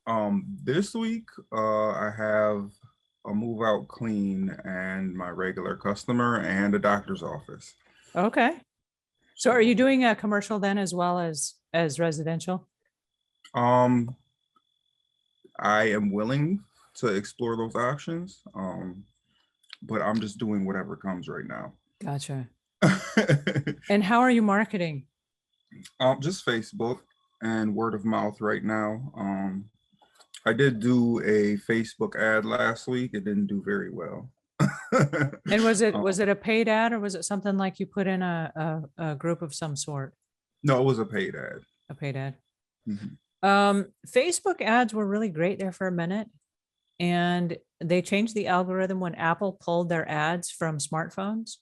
This week, I have a move out clean and my regular customer and a doctor's office. Okay. So are you So, doing a commercial then as well as residential? um, I am willing to explore those options, but I'm just doing whatever comes right now. Gotcha. And how are you marketing? Just Facebook and word of mouth right now. I did do a Facebook ad last week. It didn't do very well. And was it Um, was it a paid ad or was it something like you put in a group of some sort, no, it was a paid ad. a paid ad? Mhm. Facebook ads were really great there for a minute, and they changed the algorithm when Apple pulled their ads from smartphones.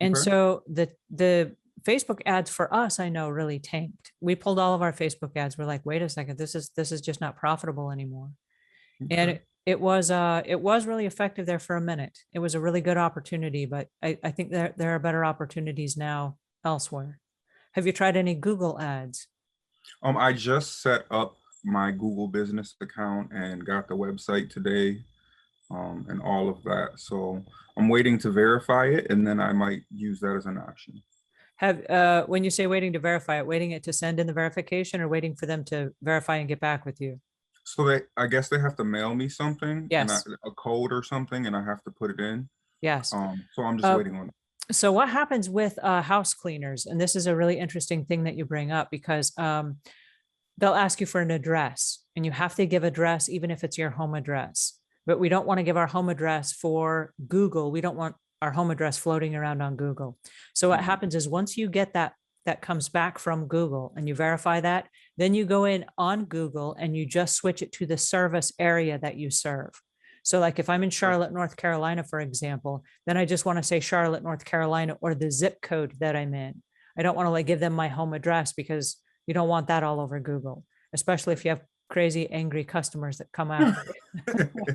And Okay. so the Facebook ads for us, I know, really tanked. We pulled all of our Facebook ads. We're like, wait a second, this is just not profitable anymore. And Okay. it was really effective there for a minute. It was a really good opportunity, but I think there are better opportunities now elsewhere. Have you tried any Google ads? I just set up my Google business account and got the website today, and all of that. So I'm waiting to verify it, and then I might use that as an option. Have when you say waiting to verify it, waiting it to send in the verification or waiting for them to verify and get back with you? So I guess they have to mail me something and Yes. a code or something, and I have to put it in. Yes. So I'm just Uh, waiting on. so what happens with house cleaners? And this is a really interesting thing that you bring up because they'll ask you for an address and you have to give address even if it's your home address. But we don't want to give our home address for Google. We don't want our home address floating around on Google. So what Mhm. happens is once you get that comes back from Google and you verify that, then you go in on Google and you just switch it to the service area that you serve. So like if I'm in Okay. Charlotte, North Carolina, for example, then I just want to say Charlotte, North Carolina, or the zip code that I'm in. I don't want to like give them my home address because you don't want that all over Google, especially if you have crazy angry customers that come after you.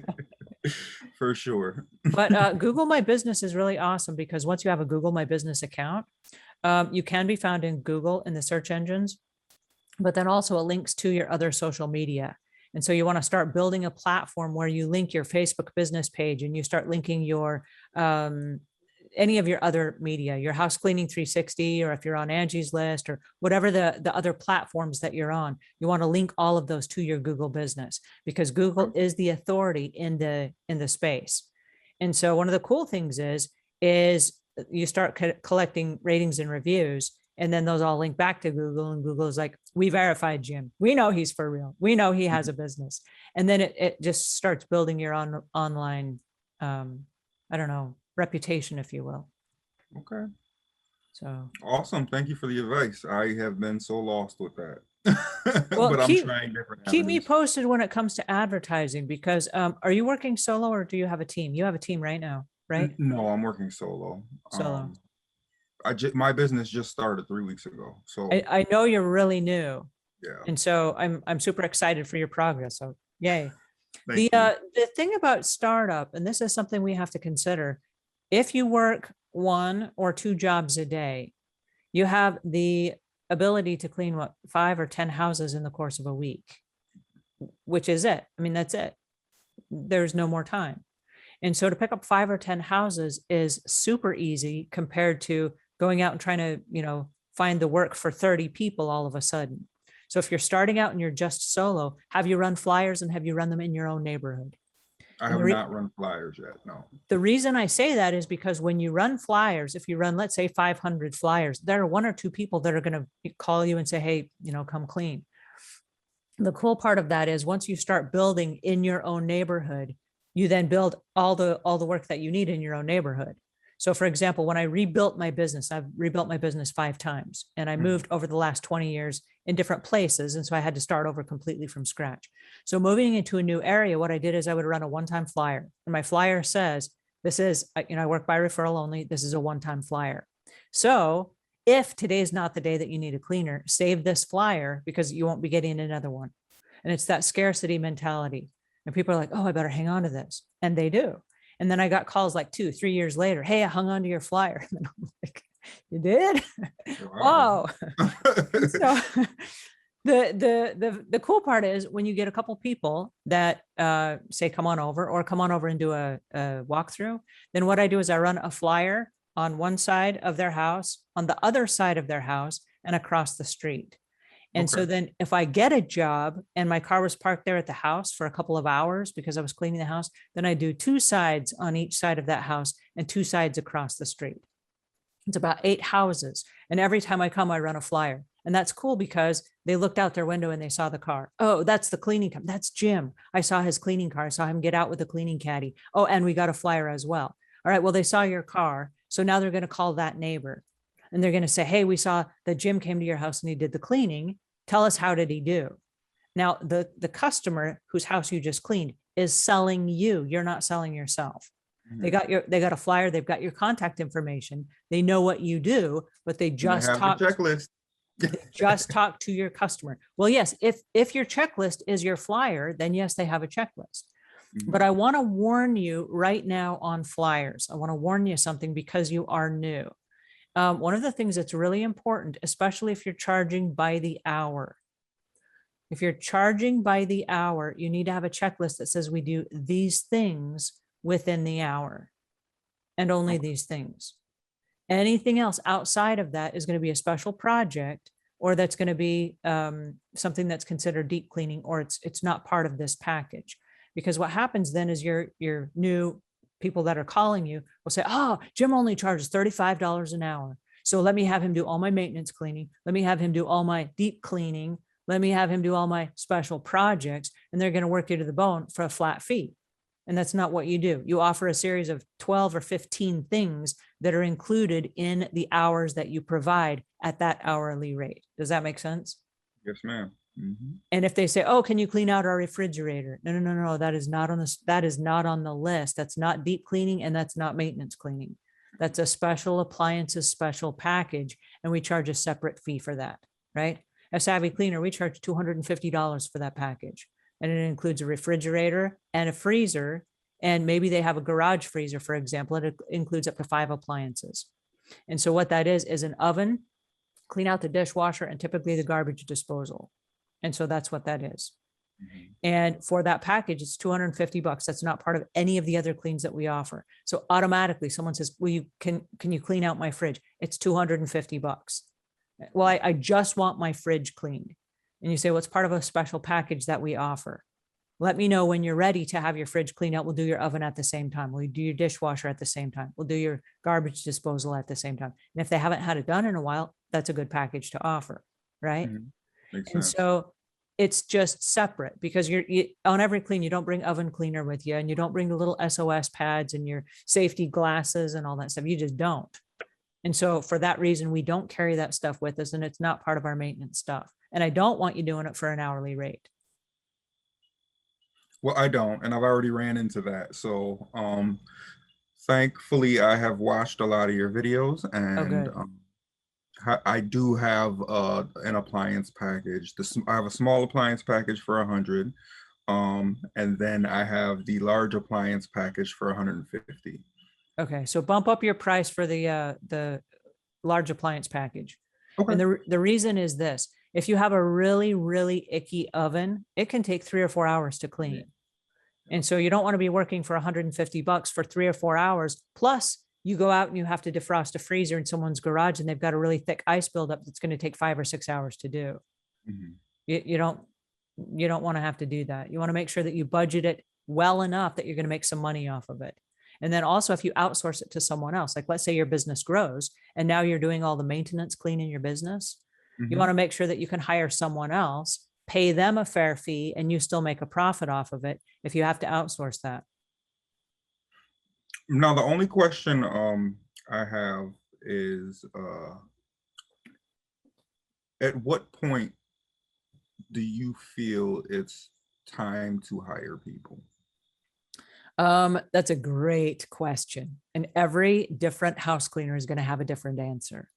For sure. But Google My Business is really awesome because once you have a Google My Business account, you can be found in Google in the search engines, but then also it links to your other social media. And so you want to start building a platform where you link your Facebook business page and you start linking your um, any of your other media, your house cleaning 360, or if you're on Angie's List or whatever the other platforms that you're on, you want to link all of those to your Google business because Google is the authority in the space. And so one of the cool things is you start collecting ratings and reviews, and then those all link back to Google, and Google is like, we verified Jim. We know he's for real. We know he has a business. And then it just starts building your online, I don't know, reputation, if you will. Okay. So, Awesome. Thank you for the advice. I have been so lost with that, well, but I'm trying different keep me avenues. posted when it comes to advertising because are you working solo or do you have a team? You have a team right now, right? No, I'm working solo. Solo. My business just started 3 weeks ago. So I know you're really new, yeah, and so I'm super excited for your progress. So yay. thank you. The thing about startup, and this is something we have to consider, if you work one or two jobs a day, you have the ability to clean what 5 or 10 houses in the course of a week, which is it. I mean, that's it. There's no more time. And so to pick up 5 or 10 houses is super easy compared to going out and trying to, find the work for 30 people all of a sudden. So if you're starting out and you're just solo, have you run flyers and have you run them in your own neighborhood? I And have not run flyers yet. No. the reason I say that is because when you run flyers, if you run, let's say 500 flyers, there are one or two people that are going to call you and say, hey, come clean. The cool part of that is once you start building in your own neighborhood, you then build all the work that you need in your own neighborhood. So for example, when I rebuilt my business, I've rebuilt my business 5 times and I Mhm. moved over the last 20 years in different places. And so I had to start over completely from scratch. So moving into a new area, what I did is I would run a one-time flyer. And my flyer says, this is, I work by referral only. This is a one-time flyer. So if today is not the day that you need a cleaner, save this flyer because you won't be getting another one. And it's that scarcity mentality. And people are like, oh, I better hang on to this. And they do. And then I got calls like 2, 3 years later. Hey, I hung on to your flyer. And I'm like, you did? Wow. Whoa. And so The cool part is when you get a couple people that say come on over or come on over and do a walkthrough, then what I do is I run a flyer on one side of their house, on the other side of their house, and across the street. And so Okay. then if I get a job and my car was parked there at the house for a couple of hours because I was cleaning the house, then I do two sides on each side of that house and two sides across the street. It's about 8 houses. And every time I come, I run a flyer. And that's cool because they looked out their window and they saw the car. Oh, that's the cleaning car. That's Jim. I saw his cleaning car. I saw him get out with a cleaning caddy. Oh, and we got a flyer as well. All right. Well, they saw your car. So now they're going to call that neighbor and they're going to say, hey, we saw that Jim came to your house and he did the cleaning. Tell us, how did he do? Now, the customer whose house you just cleaned is selling you. You're not selling yourself. They got a flyer, they've got your contact information. They know what you do, but they And I just have the checklist. talk to your customer. Well, yes, if your checklist is your flyer, then yes, they have a checklist. But I want to warn you right now on flyers. I want to warn you something because you are new. One of the things that's really important, especially if you're charging by the hour. If you're charging by the hour, you need to have a checklist that says we do these things within the hour and only these things. Anything else outside of that is going to be a special project, or that's going to be something that's considered deep cleaning, or it's not part of this package. Because what happens then is your new people that are calling you will say, oh, Jim only charges $35 an hour. So let me have him do all my maintenance cleaning. Let me have him do all my deep cleaning. Let me have him do all my special projects. And they're going to work you to the bone for a flat fee. And that's not what you do. You offer a series of 12 or 15 things that are included in the hours that you provide at that hourly rate. Does that make sense? Yes, ma'am. And if they say, oh, can you clean out our refrigerator? No, that is not on the list. That's not deep cleaning and that's not maintenance cleaning. That's a special appliances special package. And we charge a separate fee for that, right? A Savvy Cleaner, we charge $250 for that package. And it includes a refrigerator and a freezer. And maybe they have a garage freezer, for example, and it includes up to 5 appliances. And so what that is an oven, clean out the dishwasher, and typically the garbage disposal. And so that's what that is. And for that package, it's $250. That's not part of any of the other cleans that we offer. So automatically someone says, well, can you clean out my fridge? It's $250. Well, I just want my fridge cleaned. And you say, well, it's part of a special package that we offer. Let me know when you're ready to have your fridge cleaned out. We'll do your oven at the same time. We'll do your dishwasher at the same time. We'll do your garbage disposal at the same time. And if they haven't had it done in a while, that's a good package to offer, right? Makes And sense. so it's just separate because on every clean, you don't bring oven cleaner with you and you don't bring the little SOS pads and your safety glasses and all that stuff. You just don't. And so for that reason, we don't carry that stuff with us and it's not part of our maintenance stuff. And I don't want you doing it for an hourly rate. Well, I don't, and I've already ran into that. So thankfully, I have watched a lot of your videos, Oh, and good. I do have an appliance package. I have a small appliance package for 100, and then I have the large appliance package for 150. Okay. So bump up your price for the large appliance package. Okay. And the reason is this: if you have a really, really icky oven, it can take 3 or 4 hours to clean. And so you don't want to be working for $150 for 3 or 4 hours. Plus you go out and you have to defrost a freezer in someone's garage and they've got a really thick ice buildup that's going to take 5 or 6 hours to do. You don't want to have to do that. You want to make sure that you budget it well enough that you're going to make some money off of it. And then also if you outsource it to someone else, like let's say your business grows and now you're doing all the maintenance clean in your business, you want to make sure that you can hire someone else, pay them a fair fee, and you still make a profit off of it if you have to outsource that. Now, the only question I have is, at what point do you feel it's time to hire people? That's a great question. And every different house cleaner is going to have a different answer.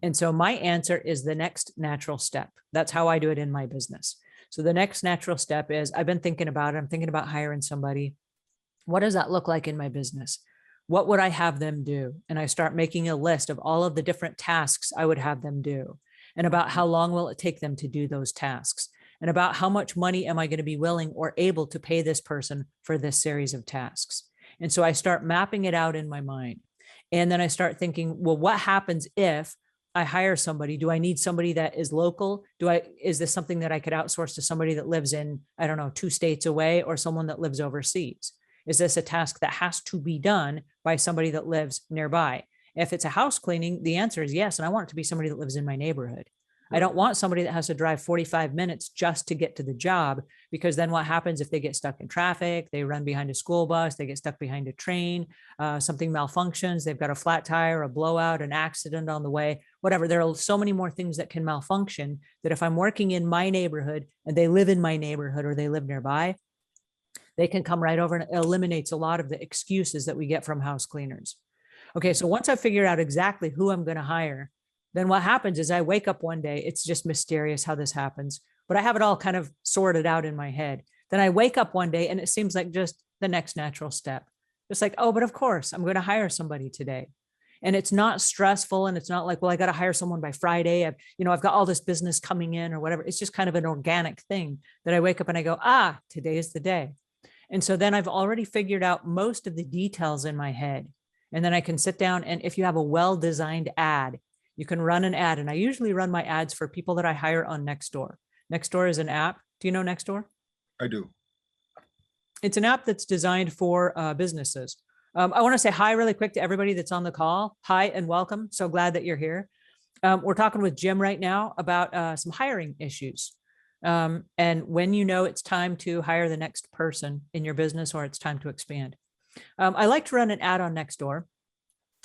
And so my answer is the next natural step. That's how I do it in my business. So the next natural step is I've been thinking about it. I'm thinking about hiring somebody. What does that look like in my business? What would I have them do? And I start making a list of all of the different tasks I would have them do. and about how long will it take them to do those tasks, and about how much money am I going to be willing or able to pay this person for this series of tasks. And so I start mapping it out in my mind. And then I start thinking, well, what happens if I hire somebody? Do I need somebody that is local? Is this something that I could outsource to somebody that lives in, I don't know, 2 states away, or someone that lives overseas? Is this a task that has to be done by somebody that lives nearby? If it's a house cleaning, the answer is yes. And I want it to be somebody that lives in my neighborhood. I don't want somebody that has to drive 45 minutes just to get to the job, because then what happens if they get stuck in traffic, they run behind a school bus, they get stuck behind a train, something malfunctions, they've got a flat tire, a blowout, an accident on the way, whatever. There are so many more things that can malfunction that if I'm working in my neighborhood and they live in my neighborhood or they live nearby, they can come right over, and it eliminates a lot of the excuses that we get from house cleaners. Okay, so once I figure out exactly who I'm going to hire, then what happens is I wake up one day, it's just mysterious how this happens, but I have it all kind of sorted out in my head. Then I wake up one day and it seems like just the next natural step. It's like, oh, but of course, I'm going to hire somebody today. And it's not stressful. And it's not like, well, I got to hire someone by Friday. I've got all this business coming in or whatever. It's just kind of an organic thing that I wake up and I go, today is the day. And so then I've already figured out most of the details in my head. And then I can sit down, and if you have a well-designed ad, you can run an ad. And I usually run my ads for people that I hire on Nextdoor. Nextdoor is an app. Do you know Nextdoor? I do. It's an app that's designed for businesses. I want to say hi really quick to everybody that's on the call. Hi and welcome. So glad that you're here. We're talking with Jim right now about some hiring issues. And when you know it's time to hire the next person in your business or it's time to expand. I like to run an ad on Nextdoor,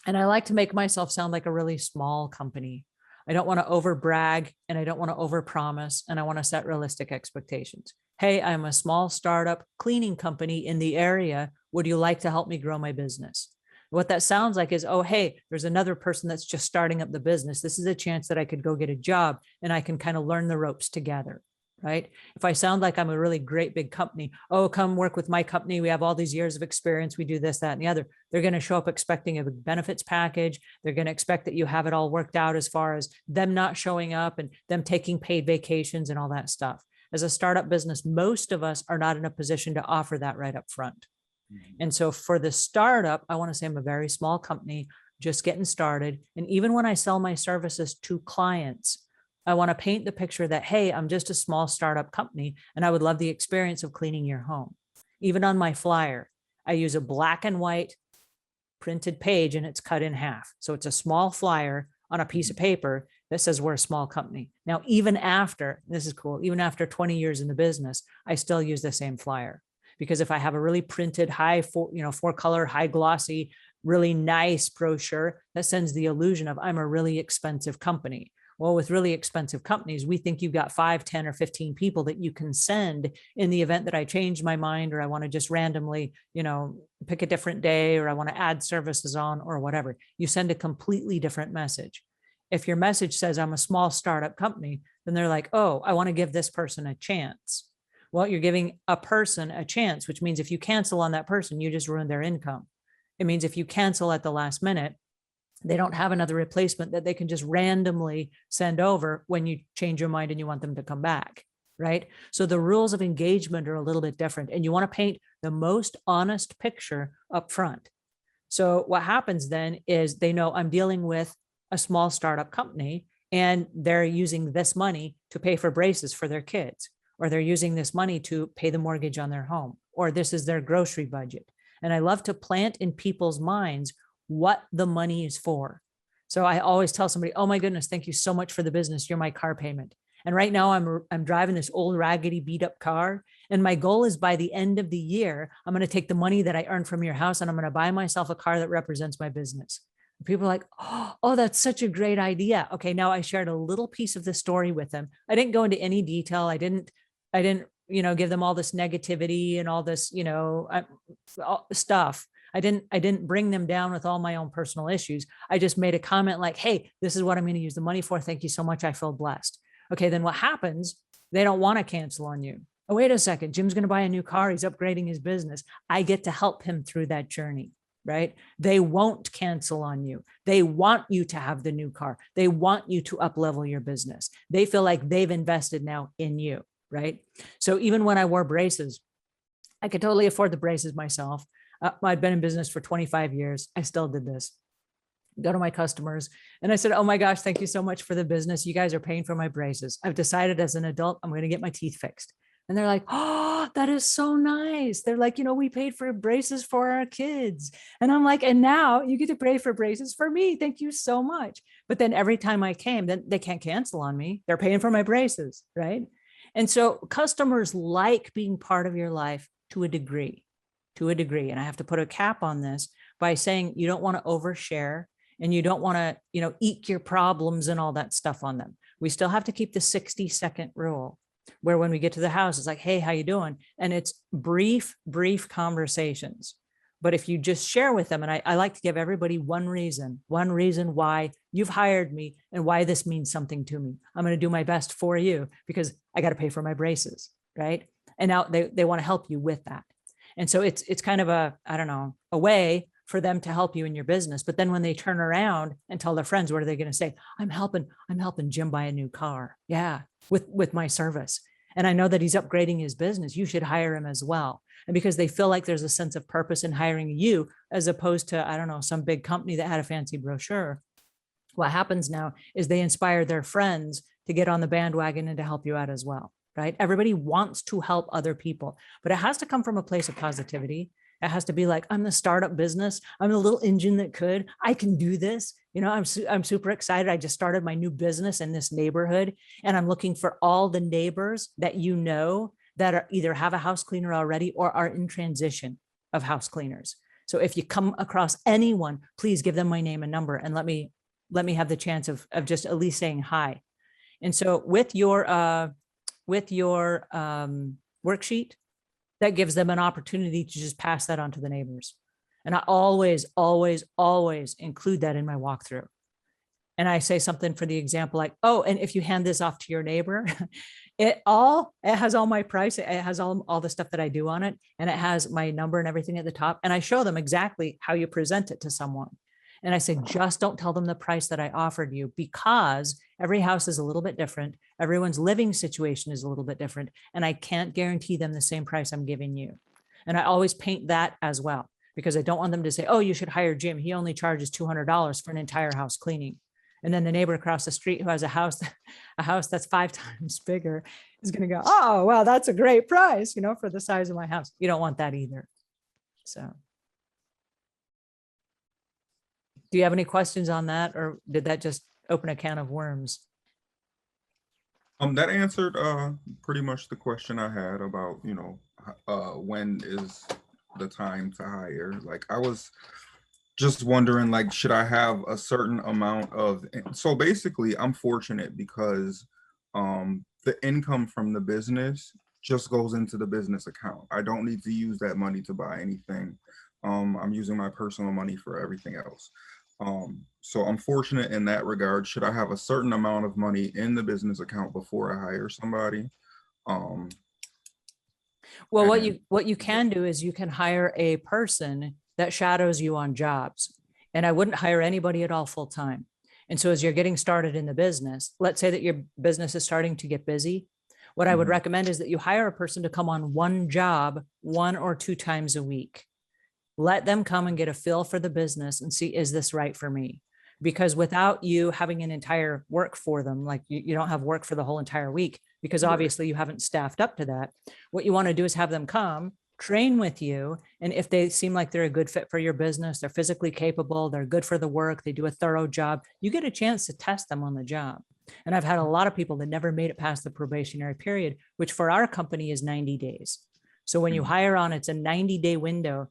and I like to make myself sound like a really small company. I don't want to over brag, and I don't want to over promise, and I want to set realistic expectations. Hey, I'm a small startup cleaning company in the area. Would you like to help me grow my business? What that sounds like is, oh, hey, there's another person that's just starting up the business. This is a chance that I could go get a job and I can kind of learn the ropes together. Right? If I sound like I'm a really great big company, oh, come work with my company. We have all these years of experience. We do this, that, and the other. They're going to show up expecting a benefits package. They're going to expect that you have it all worked out as far as them not showing up and them taking paid vacations and all that stuff. As a startup business, most of us are not in a position to offer that right up front. And so for the startup, I want to say I'm a very small company, just getting started. And even when I sell my services to clients, I want to paint the picture that, hey, I'm just a small startup company and I would love the experience of cleaning your home. Even on my flyer, I use a black and white printed page and it's cut in half. So it's a small flyer on a piece of paper that says we're a small company. Now, even after, this is cool, even after 20 years in the business, I still use the same flyer. Because if I have a really printed four color, high glossy, really nice brochure, that sends the illusion of I'm a really expensive company. Well, with really expensive companies, we think you've got 5, 10, or 15 people that you can send in the event that I change my mind, or I want to just randomly, pick a different day, or I want to add services on, or whatever. You send a completely different message. If your message says I'm a small startup company, then they're like, oh, I want to give this person a chance. Well, you're giving a person a chance, which means if you cancel on that person, you just ruined their income. It means if you cancel at the last minute, they don't have another replacement that they can just randomly send over when you change your mind and you want them to come back, right? So the rules of engagement are a little bit different, and you want to paint the most honest picture up front. So what happens then is they know I'm dealing with a small startup company and they're using this money to pay for braces for their kids, or they're using this money to pay the mortgage on their home, or this is their grocery budget. And I love to plant in people's minds what the money is for. So I always tell somebody, oh my goodness, thank you so much for the business. You're my car payment. And right now I'm driving this old raggedy beat up car. And my goal is by the end of the year, I'm going to take the money that I earned from your house and I'm going to buy myself a car that represents my business. People are like, oh, that's such a great idea. Okay. Now I shared a little piece of the story with them. I didn't go into any detail. I didn't, give them all this negativity and all this, stuff. I didn't bring them down with all my own personal issues. I just made a comment like, hey, this is what I'm going to use the money for. Thank you so much. I feel blessed. Okay. Then what happens? They don't want to cancel on you. Oh, wait a second. Jim's going to buy a new car. He's upgrading his business. I get to help him through that journey. right? They won't cancel on you. They want you to have the new car. They want you to up level your business. They feel like they've invested now in you, right? So even when I wore braces, I could totally afford the braces myself. I'd been in business for 25 years. I still did this. Go to my customers and I said, oh my gosh, thank you so much for the business. You guys are paying for my braces. I've decided as an adult, I'm going to get my teeth fixed. And they're like, oh, that is so nice. They're like, we paid for braces for our kids. And I'm like, and now you get to pay for braces for me. Thank you so much. But then every time I came, then they can't cancel on me. They're paying for my braces, right? And so customers like being part of your life to a degree, And I have to put a cap on this by saying you don't want to overshare and you don't want to, eke your problems and all that stuff on them. We still have to keep the 60-second rule where when we get to the house, it's like, hey, how you doing? And it's brief conversations. But if you just share with them, and I like to give everybody one reason why you've hired me and why this means something to me. I'm going to do my best for you because I got to pay for my braces, right? And now they want to help you with that. And so it's kind of a way for them to help you in your business. But then when they turn around and tell their friends, what are they going to say? I'm helping Jim buy a new car. Yeah, with my service. And I know that he's upgrading his business. You should hire him as well. And because they feel like there's a sense of purpose in hiring you, as opposed to, some big company that had a fancy brochure. What happens now is they inspire their friends to get on the bandwagon and to help you out as well, right? Everybody wants to help other people, but it has to come from a place of positivity. It has to be like, I'm the startup business. I'm the little engine that could. I can do this. I'm super excited. I just started my new business in this neighborhood, and I'm looking for all the neighbors that that are either have a house cleaner already or are in transition of house cleaners. So if you come across anyone, please give them my name and number and let me have the chance of just at least saying hi. And so with your worksheet, that gives them an opportunity to just pass that on to the neighbors. And I always include that in my walkthrough. And I say something for the example like, oh, and if you hand this off to your neighbor, it has all my price. It has all the stuff that I do on it. And it has my number and everything at the top. And I show them exactly how you present it to someone. And I say, just don't tell them the price that I offered you, because every house is a little bit different. Everyone's living situation is a little bit different. And I can't guarantee them the same price I'm giving you. And I always paint that as well, because I don't want them to say, oh, you should hire Jim. He only charges $200 for an entire house cleaning. And then the neighbor across the street who has a house that's 5 times bigger is going to go, oh, well, that's a great price, for the size of my house. You don't want that either. So. Do you have any questions on that, or did that just open a can of worms? That answered pretty much the question I had about, when is the time to hire. Like, I was just wondering, like, should I have a certain amount of, so basically I'm fortunate because the income from the business just goes into the business account. I don't need to use that money to buy anything. I'm using my personal money for everything else. So I'm fortunate in that regard. Should I have a certain amount of money in the business account before I hire somebody? Well, what you can do is you can hire a person that shadows you on jobs. And I wouldn't hire anybody at all full time. And so as you're getting started in the business, let's say that your business is starting to get busy. What I would recommend is that you hire a person to come on one job 1 or 2 times a week. Let them come and get a feel for the business and see, is this right for me? Because without you having an entire work for them, like you don't have work for the whole entire week, because obviously you haven't staffed up to that. What you want to do is have them come, train with you. And if they seem like they're a good fit for your business, they're physically capable, they're good for the work, they do a thorough job, you get a chance to test them on the job. And I've had a lot of people that never made it past the probationary period, which for our company is 90 days. So when you hire on, it's a 90-day window.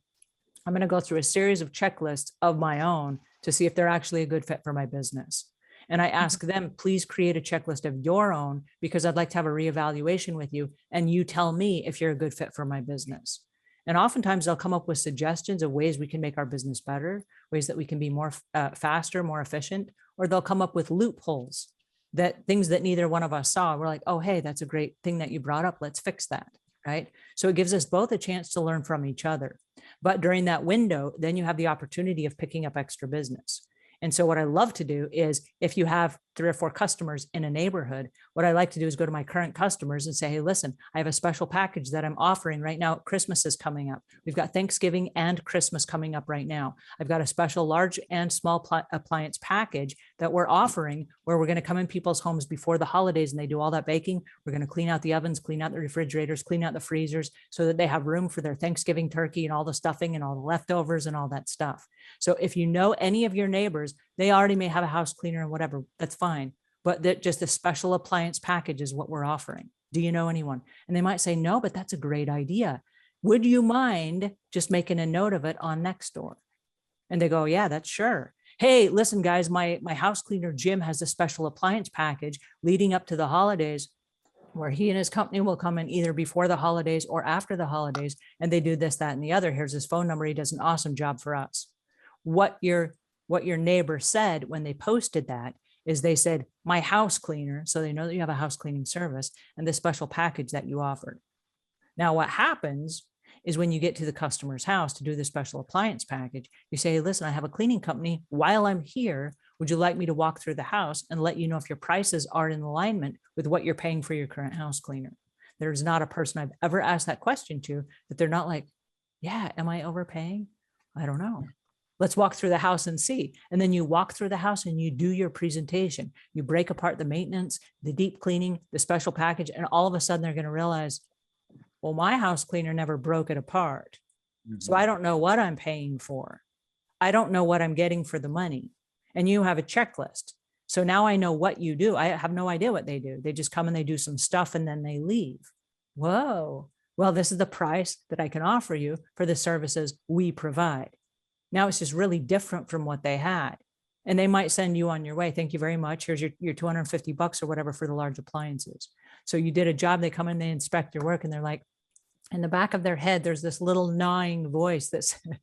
I'm going to go through a series of checklists of my own to see if they're actually a good fit for my business. And I ask them, please create a checklist of your own, because I'd like to have a reevaluation with you. And you tell me if you're a good fit for my business. And oftentimes they'll come up with suggestions of ways we can make our business better, ways that we can be more faster, more efficient, or they'll come up with loopholes, that things that neither one of us saw. We're like, oh, hey, that's a great thing that you brought up. Let's fix that. Right. So it gives us both a chance to learn from each other. But during that window, then you have the opportunity of picking up extra business. And so what I love to do is if you have 3 or 4 customers in a neighborhood, what I like to do is go to my current customers and say, hey, listen, I have a special package that I'm offering right now. Christmas is coming up. We've got Thanksgiving and Christmas coming up right now. I've got a special large and small appliance package that we're offering where we're going to come in people's homes before the holidays and they do all that baking. We're going to clean out the ovens, clean out the refrigerators, clean out the freezers so that they have room for their Thanksgiving turkey and all the stuffing and all the leftovers and all that stuff. So if you know any of your neighbors, they already may have a house cleaner and whatever, that's fine. But that just a special appliance package is what we're offering. Do you know anyone? And they might say, no, but that's a great idea. Would you mind just making a note of it on Nextdoor? And they go, yeah, that's sure. Hey, listen, guys, my house cleaner, Jim, has a special appliance package leading up to the holidays where he and his company will come in either before the holidays or after the holidays. And they do this, that, and the other. Here's his phone number. He does an awesome job for us. What your neighbor said when they posted that is they said, my house cleaner. So they know that you have a house cleaning service and the special package that you offered. Now, what happens is when you get to the customer's house to do the special appliance package, you say, listen, I have a cleaning company. While I'm here, would you like me to walk through the house and let you know if your prices are in alignment with what you're paying for your current house cleaner? There's not a person I've ever asked that question to that they're not like, yeah, am I overpaying? I don't know. Let's walk through the house and see. And then you walk through the house and you do your presentation. You break apart the maintenance, the deep cleaning, the special package, and all of a sudden they're going to realize, well, my house cleaner never broke it apart. So I don't know what I'm paying for. I don't know what I'm getting for the money. And you have a checklist. So now I know what you do. I have no idea what they do. They just come and they do some stuff and then they leave. Whoa. Well, this is the price that I can offer you for the services we provide. Now it's just really different from what they had. And they might send you on your way. Thank you very much. Here's your $250 or whatever for the large appliances. So you did a job. They come in, they inspect your work and they're like, in the back of their head, there's this little gnawing voice that said,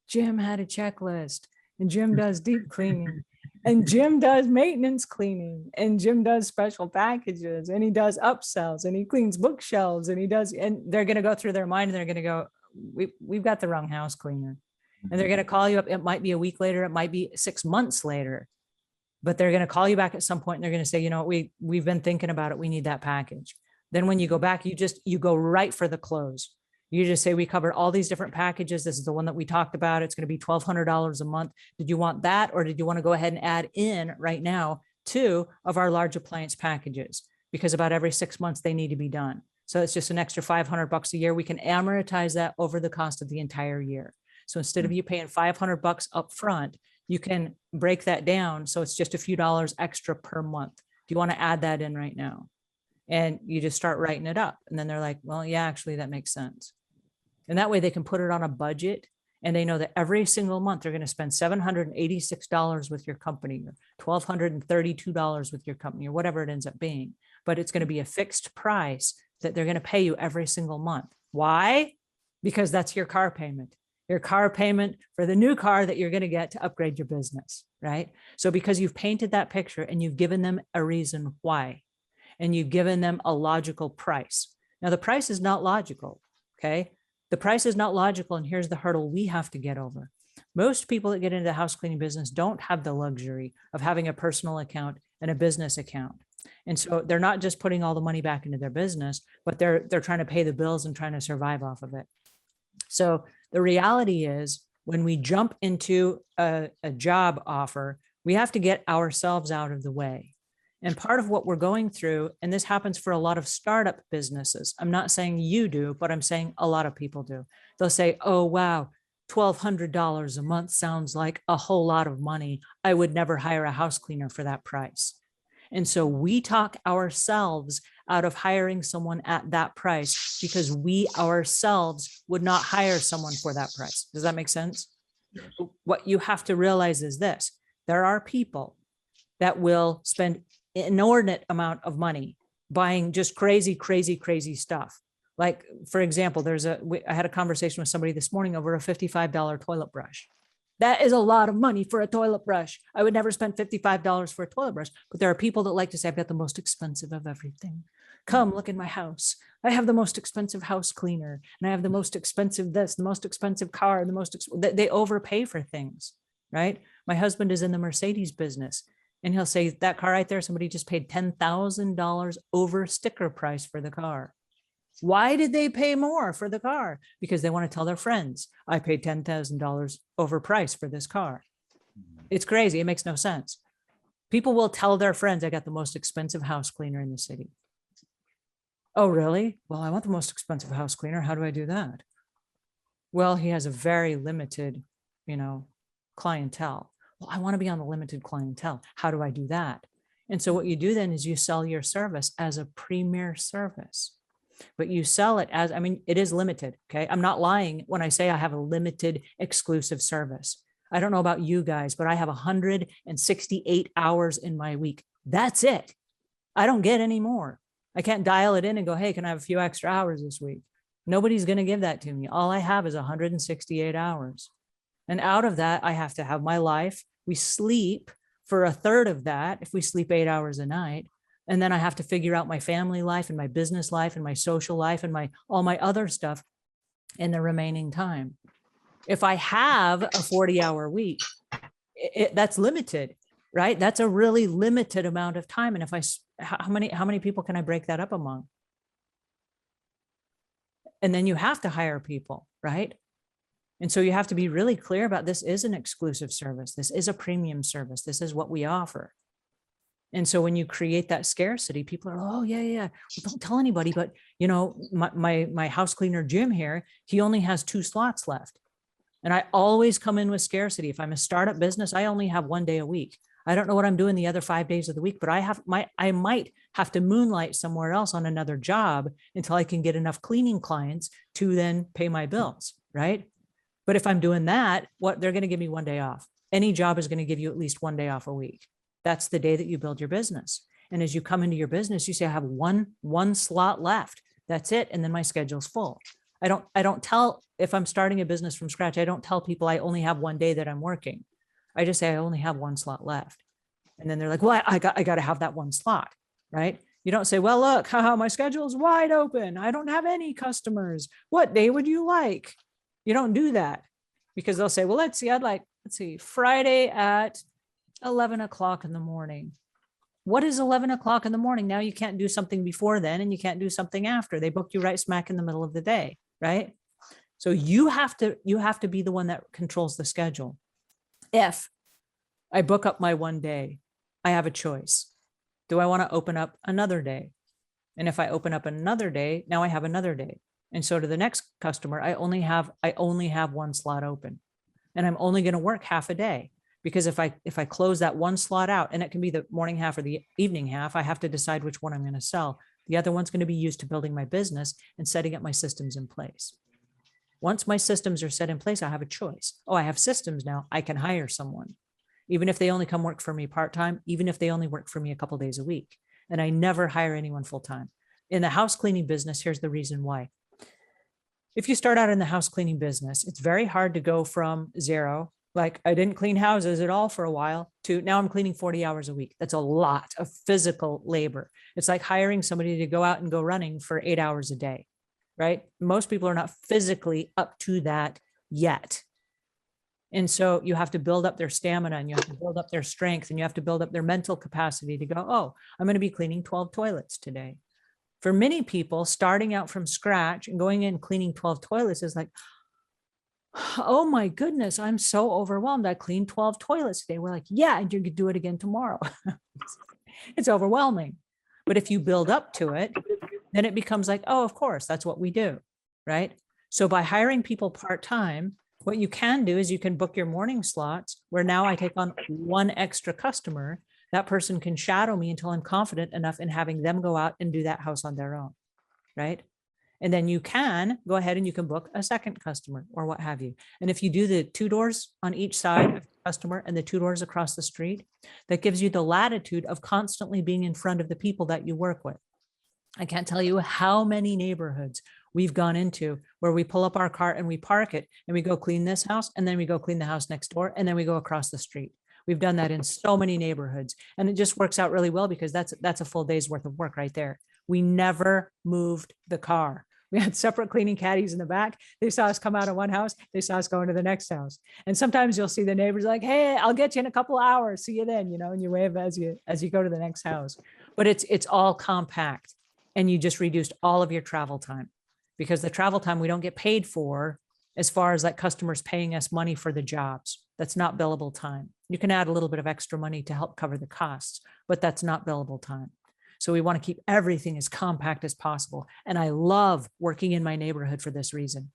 Jim had a checklist and Jim does deep cleaning and Jim does maintenance cleaning and Jim does special packages and he does upsells and he cleans bookshelves and he does, and they're going to go through their mind and they're going to go, we've got the wrong house cleaner. And they're going to call you up. It might be a week later. It might be 6 months later, but they're going to call you back at some point and they're going to say, you know, we've been thinking about it. We need that package. Then when you go back, you go right for the close. You just say, we covered all these different packages. This is the one that we talked about. It's going to be $1,200 a month. Did you want that? Or did you want to go ahead and add in right now 2 of our large appliance packages? Because about every 6 months they need to be done. So it's just an extra $500 a year. We can amortize that over the cost of the entire year. So instead of you paying $500 up front, you can break that down. So it's just a few dollars extra per month. Do you want to add that in right now? And you just start writing it up. And then they're like, well, yeah, actually that makes sense. And that way they can put it on a budget and they know that every single month they're going to spend $786 with your company or $1,232 with your company or whatever it ends up being. But it's going to be a fixed price that they're going to pay you every single month. Why? Because that's your car payment. Your car payment for the new car that you're going to get to upgrade your business, right? So because you've painted that picture and you've given them a reason why, and you've given them a logical price. Now the price is not logical, okay? The price is not logical, and here's the hurdle we have to get over. Most people that get into the house cleaning business don't have the luxury of having a personal account and a business account. And so they're not just putting all the money back into their business, but they're trying to pay the bills and trying to survive off of it. So the reality is when we jump into a job offer, we have to get ourselves out of the way. And part of what we're going through, and this happens for a lot of startup businesses. I'm not saying you do, but I'm saying a lot of people do. They'll say, oh, wow, $1,200 a month sounds like a whole lot of money. I would never hire a house cleaner for that price. And so we talk ourselves out of hiring someone at that price because we ourselves would not hire someone for that price. Does that make sense? Yes. What you have to realize is this: there are people that will spend inordinate amount of money buying just crazy, crazy, crazy stuff. Like, for example, I had a conversation with somebody this morning over a $55 toilet brush. That is a lot of money for a toilet brush. I would never spend $55 for a toilet brush, but there are people that like to say, I've got the most expensive of everything. Come look in my house. I have the most expensive house cleaner, and I have the most expensive this, the most expensive car, they overpay for things, right? My husband is in the Mercedes business, and he'll say, that car right there, somebody just paid $10,000 over sticker price for the car. Why did they pay more for the car? Because they want to tell their friends, I paid $10,000 over price for this car. It's crazy. It makes no sense. People will tell their friends, I got the most expensive house cleaner in the city. Oh, really? Well, I want the most expensive house cleaner. How do I do that? Well, he has a very limited, clientele. Well, I want to be on the limited clientele. How do I do that? And so what you do then is you sell your service as a premier service, but you sell it as, it is limited. Okay. I'm not lying when I say I have a limited exclusive service. I don't know about you guys, but I have 168 hours in my week. That's it. I don't get any more. I can't dial it in and go, hey, can I have a few extra hours this week? Nobody's going to give that to me. All I have is 168 hours. And out of that, I have to have my life. We sleep for a third of that if we sleep 8 hours a night. And then I have to figure out my family life and my business life and my social life and all my other stuff in the remaining time. If I have a 40-hour week, that's limited, right? That's a really limited amount of time. And how many people can I break that up among? And then you have to hire people, right? And so you have to be really clear about, this is an exclusive service. This is a premium service. This is what we offer. And so when you create that scarcity, people are, oh yeah. Well, don't tell anybody, but my house cleaner, Jim here, he only has 2 slots left. And I always come in with scarcity. If I'm a startup business, I only have 1 day a week. I don't know what I'm doing the other 5 days of the week, but I might have to moonlight somewhere else on another job until I can get enough cleaning clients to then pay my bills, right? But if I'm doing that, they're going to give me 1 day off. Any job is going to give you at least 1 day off a week. That's the day that you build your business. And as you come into your business, you say, I have one slot left. That's it. And then my schedule's full. I don't tell, if I'm starting a business from scratch, I don't tell people I only have 1 day that I'm working. I just say I only have 1 slot left. And then they're like, well, I got to have that 1 slot, right? You don't say, well, look, my schedule's wide open. I don't have any customers. What day would you like? You don't do that, because they'll say, well, let's see, Friday at 11 o'clock in the morning. What is 11 o'clock in the morning? Now you can't do something before then, and you can't do something after. They booked you right smack in the middle of the day, right? So you have to be the one that controls the schedule. If I book up my 1 day, I have a choice. Do I want to open up another day? And if I open up another day, now I have another day. And so to the next customer, I only have 1 slot open, and I'm only going to work half a day, because if I close that 1 slot out, and it can be the morning half or the evening half, I have to decide which one I'm going to sell. The other one's going to be used to building my business and setting up my systems in place. Once my systems are set in place, I have a choice. Oh, I have systems now. I can hire someone, even if they only come work for me part-time, even if they only work for me a couple days a week. And I never hire anyone full-time. In the house cleaning business, here's the reason why. If you start out in the house cleaning business, it's very hard to go from zero, like I didn't clean houses at all for a while, to now I'm cleaning 40 hours a week. That's a lot of physical labor. It's like hiring somebody to go out and go running for 8 hours a day, right? Most people are not physically up to that yet. And so you have to build up their stamina, and you have to build up their strength, and you have to build up their mental capacity to go, oh, I'm going to be cleaning 12 toilets today. For many people, starting out from scratch and going in cleaning 12 toilets is like, oh my goodness, I'm so overwhelmed. I cleaned 12 toilets today. We're like, yeah, and you could do it again tomorrow. It's overwhelming. But if you build up to it, then it becomes like, oh, of course, that's what we do, right? So by hiring people part-time, what you can do is you can book your morning slots, where now I take on 1 extra customer. That person can shadow me until I'm confident enough in having them go out and do that house on their own, right? And then you can go ahead and you can book a second customer or what have you. And if you do the 2 doors on each side of the customer and the 2 doors across the street, that gives you the latitude of constantly being in front of the people that you work with. I can't tell you how many neighborhoods we've gone into where we pull up our car and we park it and we go clean this house and then we go clean the house next door and then we go across the street. We've done that in so many neighborhoods and it just works out really well because that's a full day's worth of work right there. We never moved the car. We had separate cleaning caddies in the back. They saw us come out of one house. They saw us go into the next house. And sometimes you'll see the neighbors like, hey, I'll get you in a couple of hours. See you then, and you wave as you go to the next house. But it's all compact and you just reduced all of your travel time because the travel time we don't get paid for as far as like customers paying us money for the jobs. That's not billable time. You can add a little bit of extra money to help cover the costs, but that's not billable time. So we want to keep everything as compact as possible. And I love working in my neighborhood for this reason.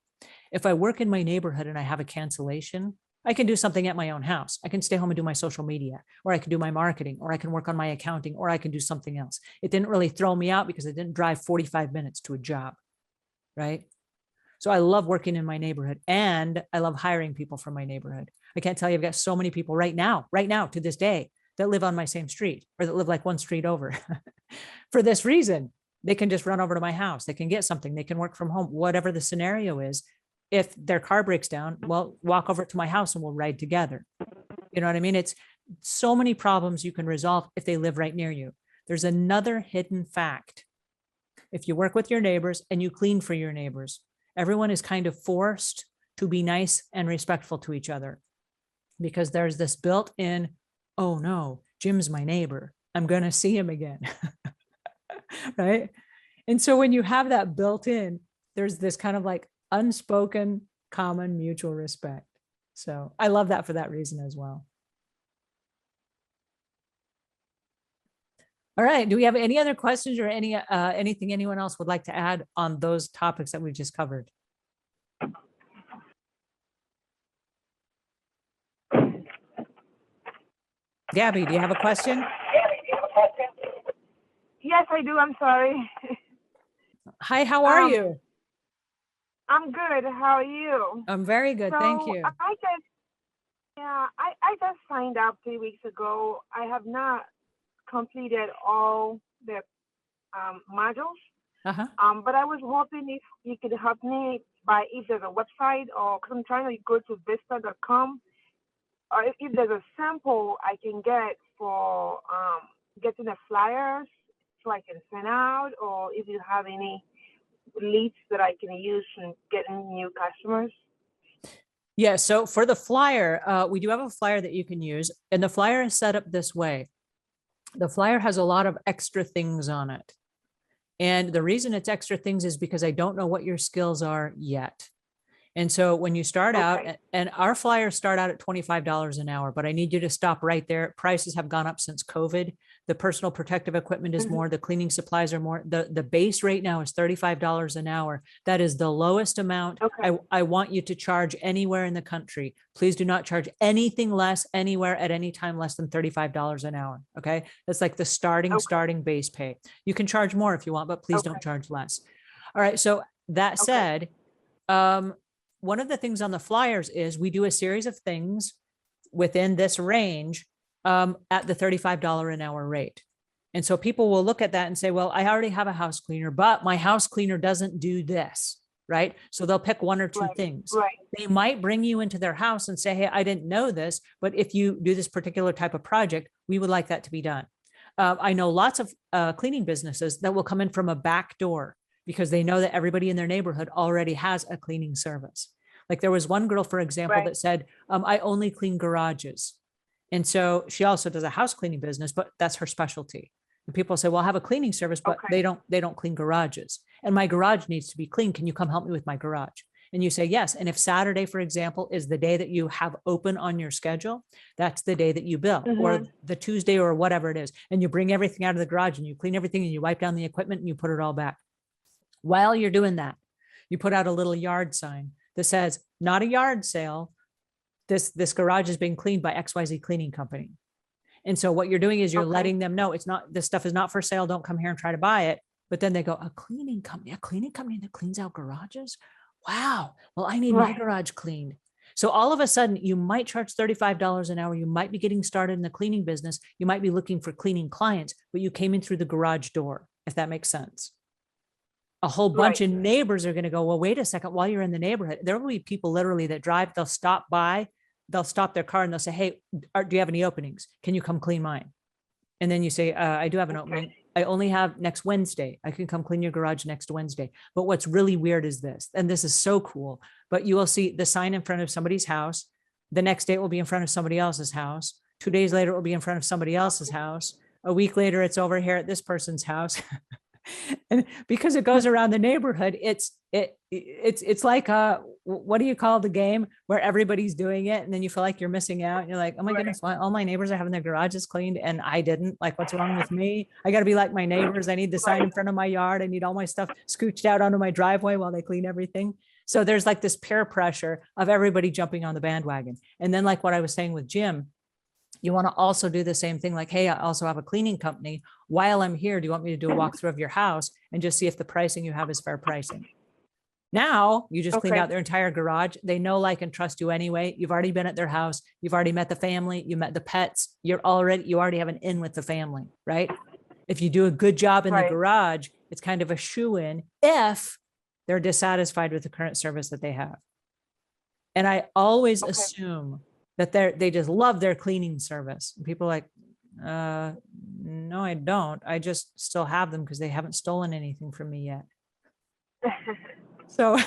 If I work in my neighborhood and I have a cancellation, I can do something at my own house. I can stay home and do my social media, or I can do my marketing, or I can work on my accounting, or I can do something else. It didn't really throw me out because I didn't drive 45 minutes to a job, right? So I love working in my neighborhood and I love hiring people from my neighborhood. I can't tell you, I've got so many people right now to this day that live on my same street or that live like one street over. For this reason, they can just run over to my house. They can get something. They can work from home, whatever the scenario is. If their car breaks down, well, walk over to my house and we'll ride together. You know what I mean? It's so many problems you can resolve if they live right near you. There's another hidden fact. If you work with your neighbors and you clean for your neighbors, everyone is kind of forced to be nice and respectful to each other because there's this built-in, oh no, Jim's my neighbor. I'm going to see him again. Right? And so when you have that built in, there's this kind of like unspoken common mutual respect. So I love that for that reason as well. All right. Do we have any other questions or anything anyone else would like to add on those topics that we just covered? Gabby, do you have a question? Yes, I do. I'm sorry. Hi, how are you? I'm good. How are you? I'm very good. Thank you. I just signed up 3 weeks ago. I have not completed all the modules. But I was hoping if you could help me if there's a website or because I'm trying to go to vista.com or if there's a sample I can get for getting the flyers so I can send out, or if you have any leads that I can use in getting new customers. Yeah, so for the flyer, we do have a flyer that you can use, and the flyer is set up this way. The flyer has a lot of extra things on it. And the reason it's extra things is because I don't know what your skills are yet. And so when you start out, and our flyers start out at $25 an hour, but I need you to stop right there. Prices have gone up since COVID. The personal protective equipment is more, the cleaning supplies are more. The base rate now is $35 an hour. That is the lowest amount I want you to charge anywhere in the country. Please do not charge anything less anywhere at any time less than $35 an hour. Okay. That's like the starting base pay. You can charge more if you want, but please don't charge less. All right. So that said, one of the things on the flyers is we do a series of things within this range at the $35 an hour rate. And so people will look at that and say, well, I already have a house cleaner, but my house cleaner doesn't do this, right? So they'll pick one or two things. They might bring you into their house and say, hey, I didn't know this, but if you do this particular type of project, we would like that to be done. I know lots of cleaning businesses that will come in from a back door because they know that everybody in their neighborhood already has a cleaning service. Like there was one girl, for example, that said, I only clean garages. And so she also does a house cleaning business, but that's her specialty. And people say, well, I have a cleaning service, but they don't clean garages. And my garage needs to be clean. Can you come help me with my garage? And you say, yes. And if Saturday, for example, is the day that you have open on your schedule, that's the day that you bill, or the Tuesday or whatever it is. And you bring everything out of the garage and you clean everything and you wipe down the equipment and you put it all back. While you're doing that, you put out a little yard sign that says, not a yard sale. This garage is being cleaned by XYZ Cleaning Company. And so what you're doing is you're letting them know this stuff is not for sale. Don't come here and try to buy it. But then they go, a cleaning company that cleans out garages? Wow. Well, I need my garage cleaned. So all of a sudden you might charge $35 an hour. You might be getting started in the cleaning business. You might be looking for cleaning clients, but you came in through the garage door, if that makes sense. a whole bunch Right. of neighbors are going to go, well, wait a second, while you're in the neighborhood, there will be people literally that drive, they'll stop by, they'll stop their car and they'll say, hey, do you have any openings? Can you come clean mine? And then you say, I do have an opening. I only have next Wednesday. I can come clean your garage next Wednesday. But what's really weird is this, and this is so cool, but you will see the sign in front of somebody's house. The next day it will be in front of somebody else's house. 2 days later, it will be in front of somebody else's house. A week later, it's over here at this person's house. And because it goes around the neighborhood, it's like what do you call the game where everybody's doing it and then you feel like you're missing out and you're like, oh my goodness, why all my neighbors are having their garages cleaned and I didn't. Like, what's wrong with me? I got to be like my neighbors. I need the sign in front of my yard. I need all my stuff scooched out onto my driveway while they clean everything. So there's like this peer pressure of everybody jumping on the bandwagon. And then, like what I was saying with Jim, you want to also do the same thing, like, hey, I also have a cleaning company. While I'm here, do you want me to do a walkthrough of your house and just see if the pricing you have is fair pricing? Now you just cleaned out their entire garage. They know, like, and trust you anyway. You've already been at their house. You've already met the family. You met the pets. You already have an in with the family, right? If you do a good job in the garage, it's kind of a shoe-in if they're dissatisfied with the current service that they have. And I always assume that they just love their cleaning service. And people are like, no, I don't. I just still have them because they haven't stolen anything from me yet. So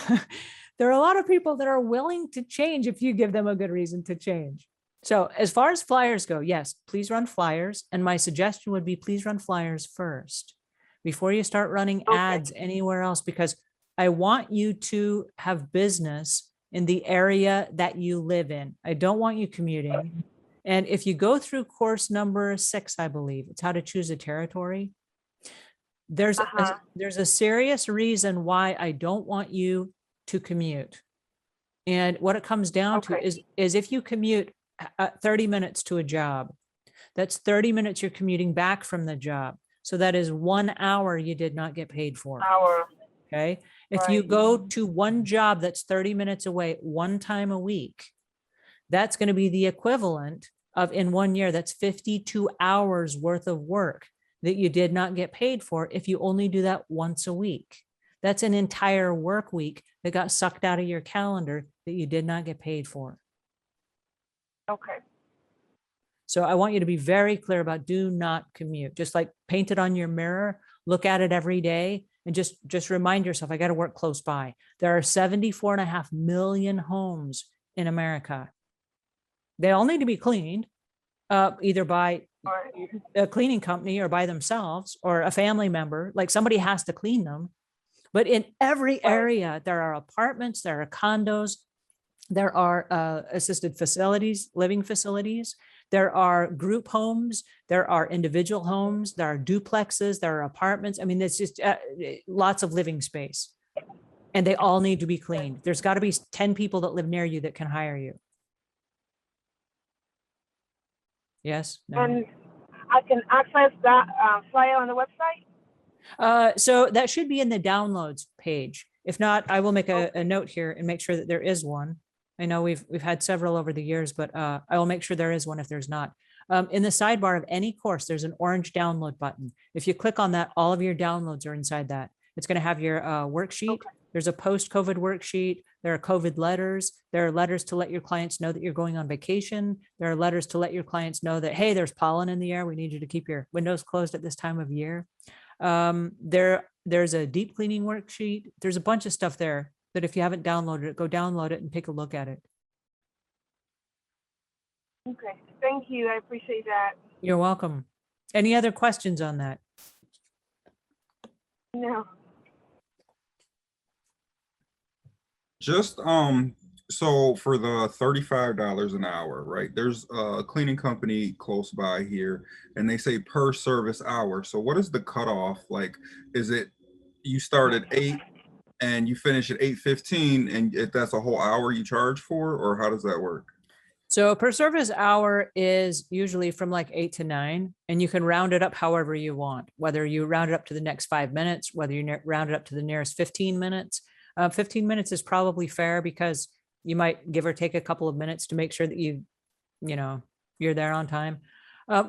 there are a lot of people that are willing to change if you give them a good reason to change. So as far as flyers go, yes, please run flyers. And my suggestion would be, please run flyers first before you start running ads anywhere else, because I want you to have business in the area that you live in. I don't want you commuting. And if you go through course number 6, I believe, it's how to choose a territory. There's a serious reason why I don't want you to commute. And what it comes down to is if you commute 30 minutes to a job, that's 30 minutes you're commuting back from the job. So that is 1 hour you did not get paid for. Okay. If you go to one job that's 30 minutes away 1 time a week, that's going to be the equivalent of, in 1 year, that's 52 hours worth of work that you did not get paid for if you only do that once a week. That's an entire work week that got sucked out of your calendar that you did not get paid for. Okay. So I want you to be very clear about, do not commute. Just like paint it on your mirror, look at it every day, and just remind yourself, I got to work close by. There are 74.5 million homes in America. They all need to be cleaned, either by a cleaning company or by themselves or a family member. Like, somebody has to clean them. But in every area, there are apartments, there are condos, there are assisted facilities, living facilities. There are group homes, there are individual homes, there are duplexes, there are apartments. I mean, it's just lots of living space, and they all need to be cleaned. There's got to be 10 people that live near you that can hire you. Yes? No. And I can access that flyer on the website? So that should be in the downloads page. If not, I will make a note here and make sure that there is one. I know we've had several over the years, but I will make sure there is one if there's not. In the sidebar of any course, there's an orange download button. If you click on that, all of your downloads are inside that. It's going to have your worksheet. There's a post-COVID worksheet. There are COVID letters. There are letters to let your clients know that you're going on vacation. There are letters to let your clients know that, hey, there's pollen in the air. We need you to keep your windows closed at this time of year. There's a deep cleaning worksheet. There's a bunch of stuff there that if you haven't downloaded it, go download it and take a look at it. Okay, thank you. I appreciate that. You're welcome. Any other questions on that? No. Just so for the $35 an hour, right? There's a cleaning company close by here, and they say per service hour. So what is the cutoff? Like, is it you start at 8 and you finish at 8:15, and if that's a whole hour you charge for, or how does that work? So per service hour is usually from like 8 to 9, and you can round it up however you want, whether you round it up to the next 5 minutes, whether you round it up to the nearest 15 minutes. 15 minutes is probably fair because you might give or take a couple of minutes to make sure that you're there on time.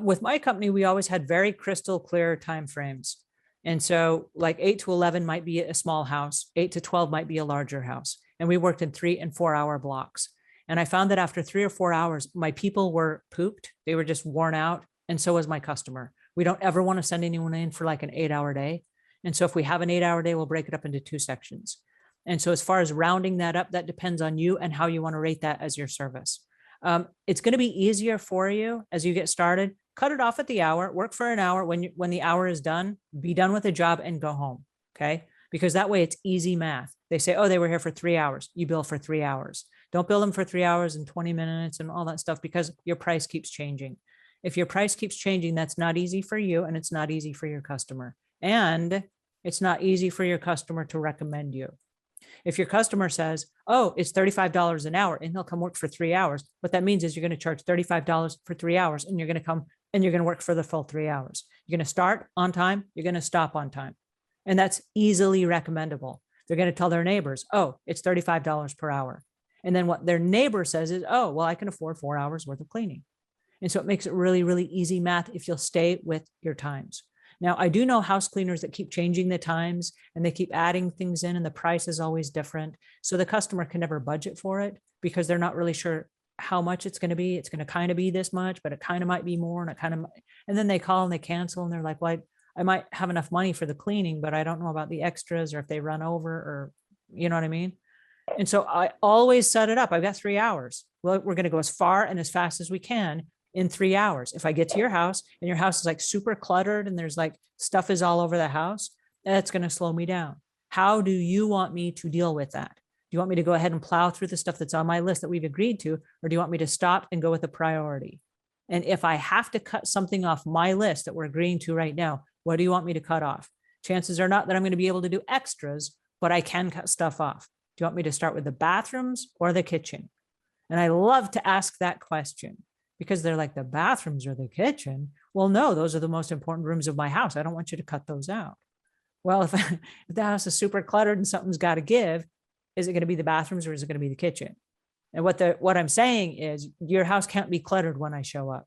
With my company, we always had very crystal clear timeframes. And so like 8 to 11 might be a small house, 8 to 12 might be a larger house. And we worked in 3 and 4 hour blocks. And I found that after 3 or 4 hours, my people were pooped. They were just worn out. And so was my customer. We don't ever want to send anyone in for like an 8-hour day. And so if we have an 8-hour day, we'll break it up into 2 sections. And so as far as rounding that up, that depends on you and how you want to rate that as your service. It's going to be easier for you as you get started. Cut it off at the hour, work for an hour. When the hour is done, be done with the job and go home. Okay. Because that way it's easy math. They say, oh, they were here for 3 hours. You bill for 3 hours. Don't bill them for 3 hours and 20 minutes and all that stuff, because your price keeps changing. If your price keeps changing, that's not easy for you, and it's not easy for your customer. And it's not easy for your customer to recommend you. If your customer says, oh, it's $35 an hour, and they'll come work for 3 hours, what that means is you're going to charge $35 for 3 hours, and you're going to come and you're going to work for the full 3 hours. You're going to start on time. You're going to stop on time. And that's easily recommendable. They're going to tell their neighbors, oh, it's $35 per hour. And then what their neighbor says is, oh, well, I can afford 4 hours worth of cleaning. And so it makes it really, really easy math if you'll stay with your times. Now, I do know house cleaners that keep changing the times and they keep adding things in, and the price is always different. So the customer can never budget for it because they're not really sure how much it's going to be. It's going to kind of be this much, but it kind of might be more. And then they call and they cancel and they're like, well, I might have enough money for the cleaning, but I don't know about the extras or if they run over, or you know what I mean? And so I always set it up. I've got 3 hours. Well, we're going to go as far and as fast as we can in 3 hours. If I get to your house and your house is like super cluttered and there's like stuff is all over the house, that's going to slow me down. How do you want me to deal with that? Do you want me to go ahead and plow through the stuff that's on my list that we've agreed to, or do you want me to stop and go with a priority? And if I have to cut something off my list that we're agreeing to right now, what do you want me to cut off? Chances are not that I'm going to be able to do extras, but I can cut stuff off. Do you want me to start with the bathrooms or the kitchen? And I love to ask that question because they're like, the bathrooms or the kitchen? Well, no, those are the most important rooms of my house. I don't want you to cut those out. Well, if the house is super cluttered and something's got to give, is it going to be the bathrooms or is it going to be the kitchen? And what I'm saying is your house can't be cluttered when I show up.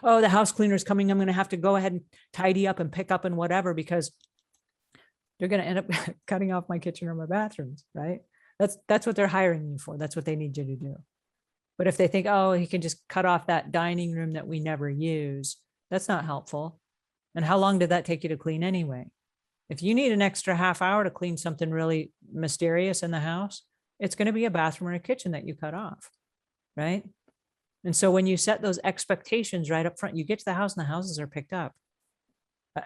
Oh, the house cleaner's coming. I'm going to have to go ahead and tidy up and pick up and whatever, because they're going to end up cutting off my kitchen or my bathrooms, right? That's what they're hiring you for. That's what they need you to do. But if they think, oh, he can just cut off that dining room that we never use, that's not helpful. And how long did that take you to clean anyway? If you need an extra half hour to clean something really mysterious in the house, it's going to be a bathroom or a kitchen that you cut off, right? And so when you set those expectations right up front, you get to the house and the houses are picked up.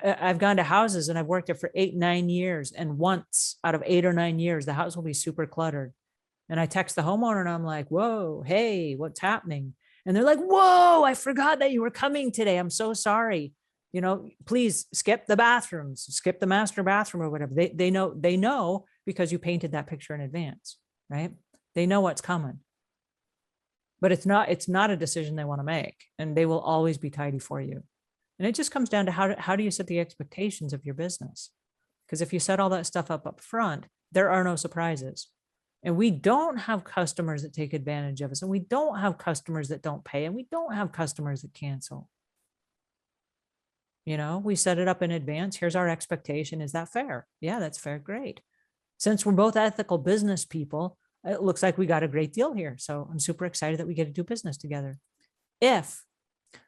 I've gone to houses and I've worked there for 8-9 years. And once out of 8 or 9 years, the house will be super cluttered. And I text the homeowner and I'm like, whoa, hey, what's happening? And they're like, whoa, I forgot that you were coming today. I'm so sorry. You know, please skip the bathrooms, skip the master bathroom or whatever. They know because you painted that picture in advance, right? They know what's coming. But it's not a decision they want to make, and they will always be tidy for you. And it just comes down to how do you set the expectations of your business? Because if you set all that stuff up front, there are no surprises. And we don't have customers that take advantage of us, and we don't have customers that don't pay, and we don't have customers that cancel. You know, we set it up in advance. Here's our expectation. Is that fair? Yeah, that's fair. Great. Since we're both ethical business people, it looks like we got a great deal here. So I'm super excited that we get to do business together. If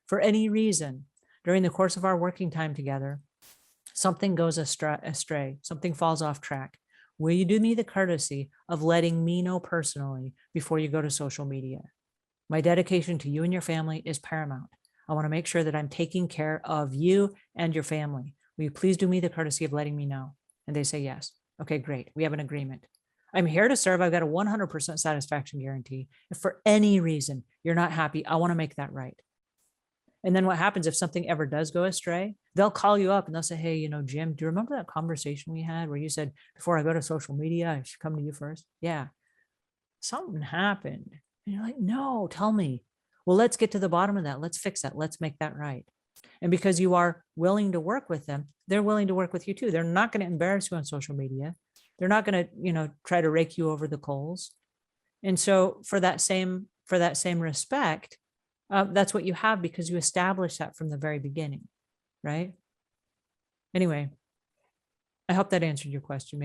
for any reason during the course of our working time together, something goes astray, something falls off track, will you do me the courtesy of letting me know personally before you go to social media? My dedication to you and your family is paramount. I want to make sure that I'm taking care of you and your family. Will you please do me the courtesy of letting me know? And they say yes. Okay, great. We have an agreement. I'm here to serve. I've got a 100% satisfaction guarantee. If for any reason you're not happy, I want to make that right. And then what happens if something ever does go astray? They'll call you up and they'll say, hey, you know, Jim, do you remember that conversation we had where you said, before I go to social media, I should come to you first? Yeah. Something happened. And you're like, no, tell me. Well, let's get to the bottom of that. Let's fix that. Let's make that right. And because you are willing to work with them, they're willing to work with you too. They're not going to embarrass you on social media. They're not going to, you know, try to rake you over the coals. And so for that same respect, that's what you have because you established that from the very beginning, right? Anyway, I hope that answered your question.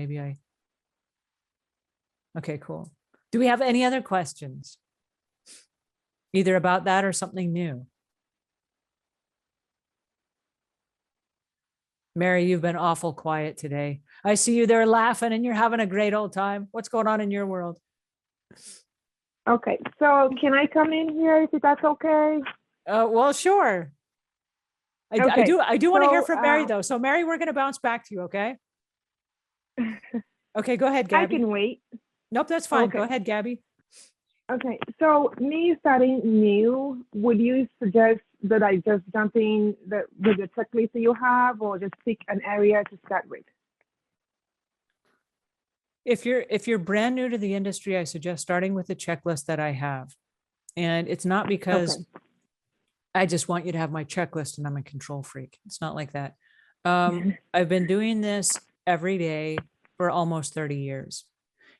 Okay, cool. Do we have any other questions? Either about that or something new? Mary, you've been awful quiet today. I see you there laughing and you're having a great old time. What's going on in your world? Okay, so can I come in here if that's okay? Well, sure. I do want to hear from Mary though. So Mary, we're going to bounce back to you. Okay. Okay. Go ahead, Gabby. I can wait. Nope. That's fine. Okay. Go ahead, Gabby. Okay. So me starting new, would you suggest that I just jump in with the checklist that you have, or just pick an area to start with? If you're brand new to the industry, I suggest starting with the checklist that I have. And it's not because I just want you to have my checklist and I'm a control freak. It's not like that. I've been doing this every day for almost 30 years.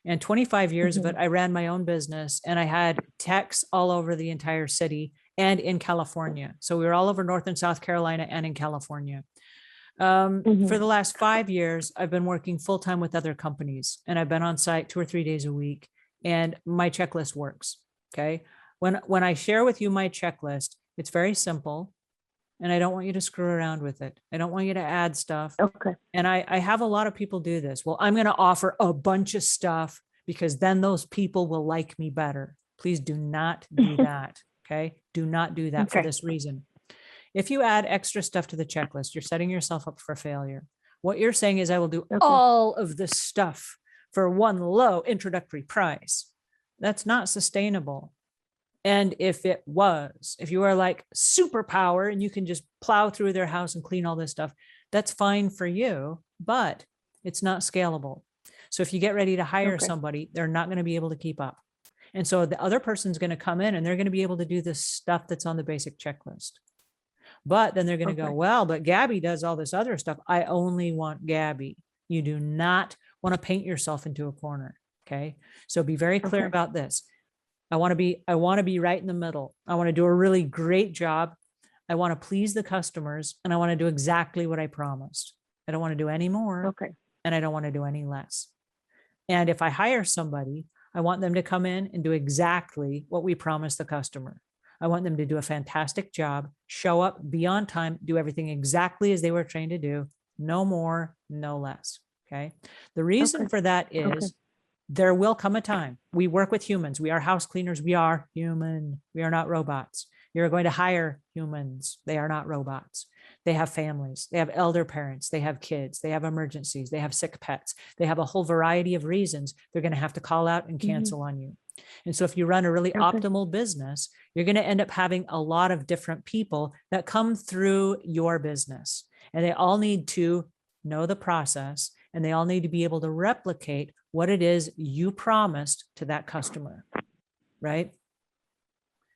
And 25 years of it, I ran my own business and I had techs all over the entire city and in California. So we were all over North and South Carolina and in California. For the last 5 years, I've been working full-time with other companies and I've been on site 2 or 3 days a week and my checklist works. Okay. When I share with you my checklist, it's very simple and I don't want you to screw around with it. I don't want you to add stuff. Okay. And I have a lot of people do this. Well, I'm going to offer a bunch of stuff because then those people will like me better. Please do not do that. Okay. Do not do that for this reason. If you add extra stuff to the checklist, you're setting yourself up for failure. What you're saying is I will do all of this stuff for one low introductory price. That's not sustainable. And if you are like superpower and you can just plow through their house and clean all this stuff, that's fine for you, but it's not scalable. So if you get ready to hire somebody, they're not going to be able to keep up. And so the other person's going to come in and they're going to be able to do this stuff that's on the basic checklist. But then they're going to go, well, but Gabby does all this other stuff. I only want Gabby. You do not want to paint yourself into a corner. Okay. So be very clear about this. I want to be right in the middle. I want to do a really great job. I want to please the customers and I want to do exactly what I promised. I don't want to do any more. And I don't want to do any less. And if I hire somebody, I want them to come in and do exactly what we promised the customer. I want them to do a fantastic job, show up, be on time, do everything exactly as they were trained to do. No more, no less. Okay. The reason for that is there will come a time. We work with humans. We are house cleaners. We are human. We are not robots. You're going to hire humans. They are not robots. They have families. They have elder parents. They have kids. They have emergencies. They have sick pets. They have a whole variety of reasons they're going to have to call out and cancel on you. And so if you run a really optimal business, you're going to end up having a lot of different people that come through your business. And they all need to know the process and they all need to be able to replicate what it is you promised to that customer, right?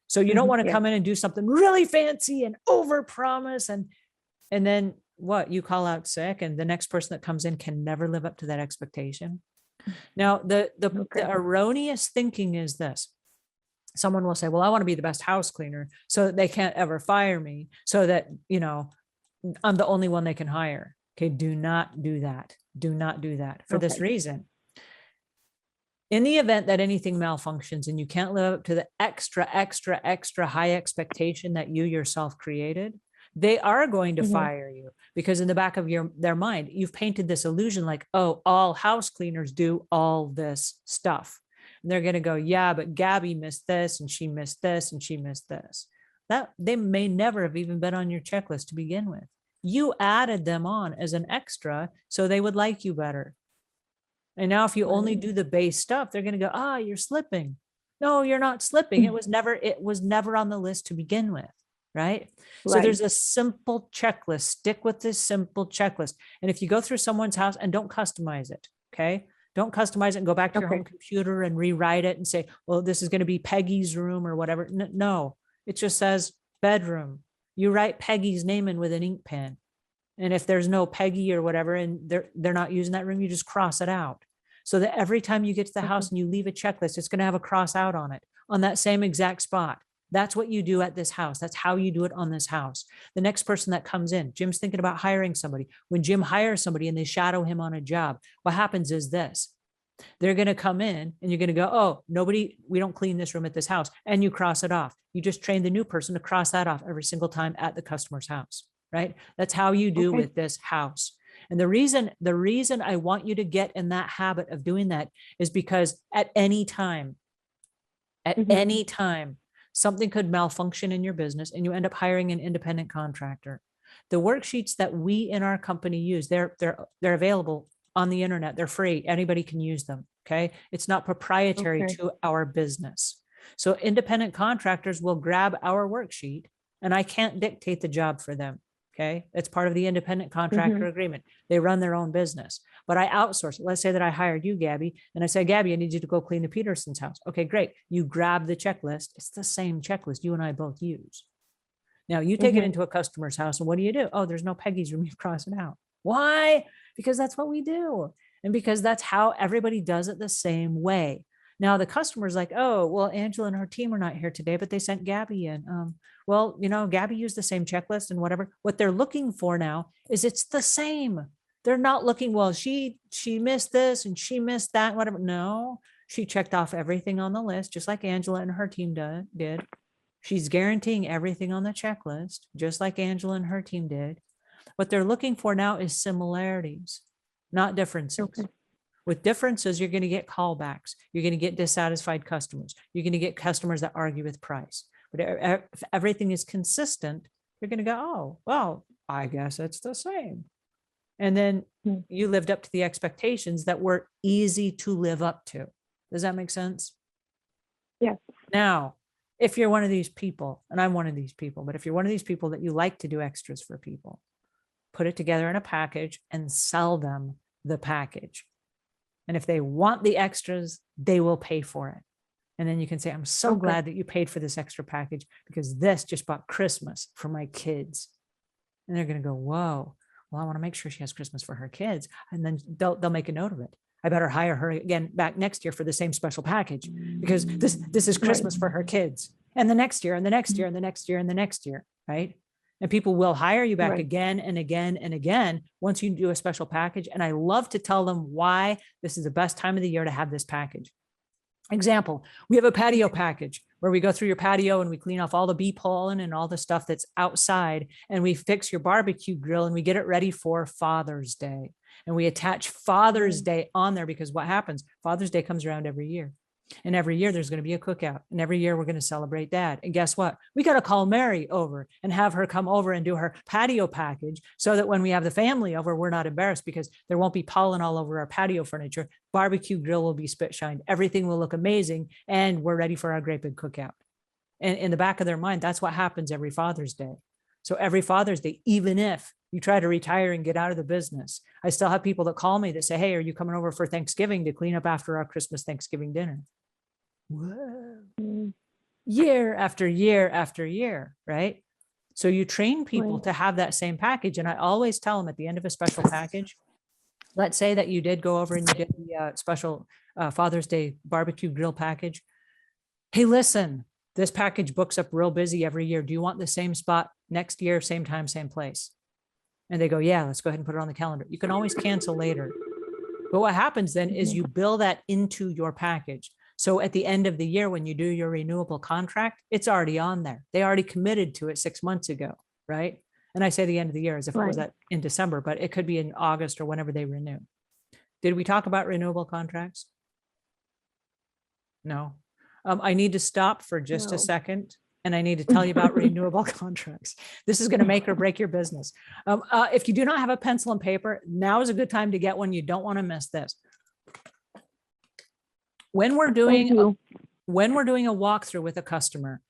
So you don't want to come in and do something really fancy and overpromise and then what? You call out sick and the next person that comes in can never live up to that expectation. Now, the erroneous thinking is this. Someone will say, well, I want to be the best house cleaner so that they can't ever fire me so that, I'm the only one they can hire. Okay. Do not do that. Do not do that for this reason. In the event that anything malfunctions and you can't live up to the extra high expectation that you yourself created, they are going to fire you because in the back of their mind, you've painted this illusion like, oh, all house cleaners do all this stuff. And they're going to go, yeah, but Gabby missed this and she missed this and she missed this. That they may never have even been on your checklist to begin with. You added them on as an extra so they would like you better. And now if you only do the base stuff, they're going to go, you're slipping. No, you're not slipping. It was never on the list to begin with. Right. So there's a simple checklist. Stick with this simple checklist. And if you go through someone's house and don't customize it, okay, don't customize it and go back to your home computer and rewrite it and say, well, this is going to be Peggy's room or whatever. No, it just says bedroom. You write Peggy's name in with an ink pen. And if there's no Peggy or whatever, and they're not using that room, you just cross it out. So that every time you get to the house and you leave a checklist, it's going to have a cross out on it on that same exact spot. That's what you do at this house. That's how you do it on this house. The next person that comes in, Jim's thinking about hiring somebody. When Jim hires somebody and they shadow him on a job, what happens is this. They're going to come in and you're going to go, oh, we don't clean this room at this house. And you cross it off. You just train the new person to cross that off every single time at the customer's house, right? That's how you do with this house. And the reason I want you to get in that habit of doing that is because at any time, something could malfunction in your business and you end up hiring an independent contractor. The worksheets that we in our company use, they're available on the internet. They're free. Anybody can use them. Okay. It's not proprietary to our business. So independent contractors will grab our worksheet and I can't dictate the job for them. Okay. It's part of the independent contractor agreement. They run their own business, but I outsource it. Let's say that I hired you, Gabby, and I say, Gabby, I need you to go clean the Peterson's house. Okay, great. You grab the checklist. It's the same checklist you and I both use. Now you take it into a customer's house and what do? Oh, there's no Peggy's room. You cross it out. Why? Because that's what we do. And because that's how everybody does it the same way. Now the customer's like, oh, well, Angela and her team are not here today, but they sent Gabby in. Well, Gabby used the same checklist and whatever. What they're looking for now is it's the same. They're not looking, well, she missed this and she missed that, whatever. No, she checked off everything on the list, just like Angela and her team did. She's guaranteeing everything on the checklist, just like Angela and her team did. What they're looking for now is similarities, not differences. With differences, you're going to get callbacks. You're going to get dissatisfied customers. You're going to get customers that argue with price. But if everything is consistent, you're going to go, oh, well, I guess it's the same. And then you lived up to the expectations that were easy to live up to. Does that make sense? Yes. Now, if you're one of these people, and I'm one of these people, but if you're one of these people that you like to do extras for people, put it together in a package and sell them the package. And if they want the extras, they will pay for it. And then you can say, I'm so glad that you paid for this extra package because this just bought Christmas for my kids. And they're going to go, whoa, well, I want to make sure she has Christmas for her kids. And then they'll make a note of it. I better hire her again back next year for the same special package because this is Christmas for her kids. And the next year and the next year and the next year and the next year, right? And people will hire you back again and again and again once you do a special package. And I love to tell them why this is the best time of the year to have this package. Example, we have a patio package where we go through your patio and we clean off all the bee pollen and all the stuff that's outside. And we fix your barbecue grill and we get it ready for Father's Day. And we attach Father's Day on there because what happens? Father's Day comes around every year. And every year there's going to be a cookout. And every year we're going to celebrate Dad. And guess what? We got to call Mary over and have her come over and do her patio package so that when we have the family over, we're not embarrassed because there won't be pollen all over our patio furniture. Barbecue grill will be spit shined. Everything will look amazing. And we're ready for our great big cookout. And in the back of their mind, that's what happens every Father's Day. So every Father's Day, even if you try to retire and get out of the business, I still have people that call me that say, hey, are you coming over for Thanksgiving to clean up after our Christmas Thanksgiving dinner? Whoa. Year after year after year, right? So you train people to have that same package. And I always tell them at the end of a special package, let's say that you did go over and you did the special Father's Day barbecue grill package. Hey, listen, this package books up real busy every year. Do you want the same spot next year, same time, same place? And they go, yeah, let's go ahead and put it on the calendar. You can always cancel later. But what happens then is you build that into your package. So at the end of the year, when you do your renewable contract, it's already on there. They already committed to it 6 months ago, right? And I say the end of the year as if it was in December, but it could be in August or whenever they renew. Did we talk about renewable contracts? No. I need to stop for just a second. And I need to tell you about renewable contracts. This is going to make or break your business. If you do not have a pencil and paper, now is a good time to get one. You don't want to miss this. When we're doing a walkthrough with a customer,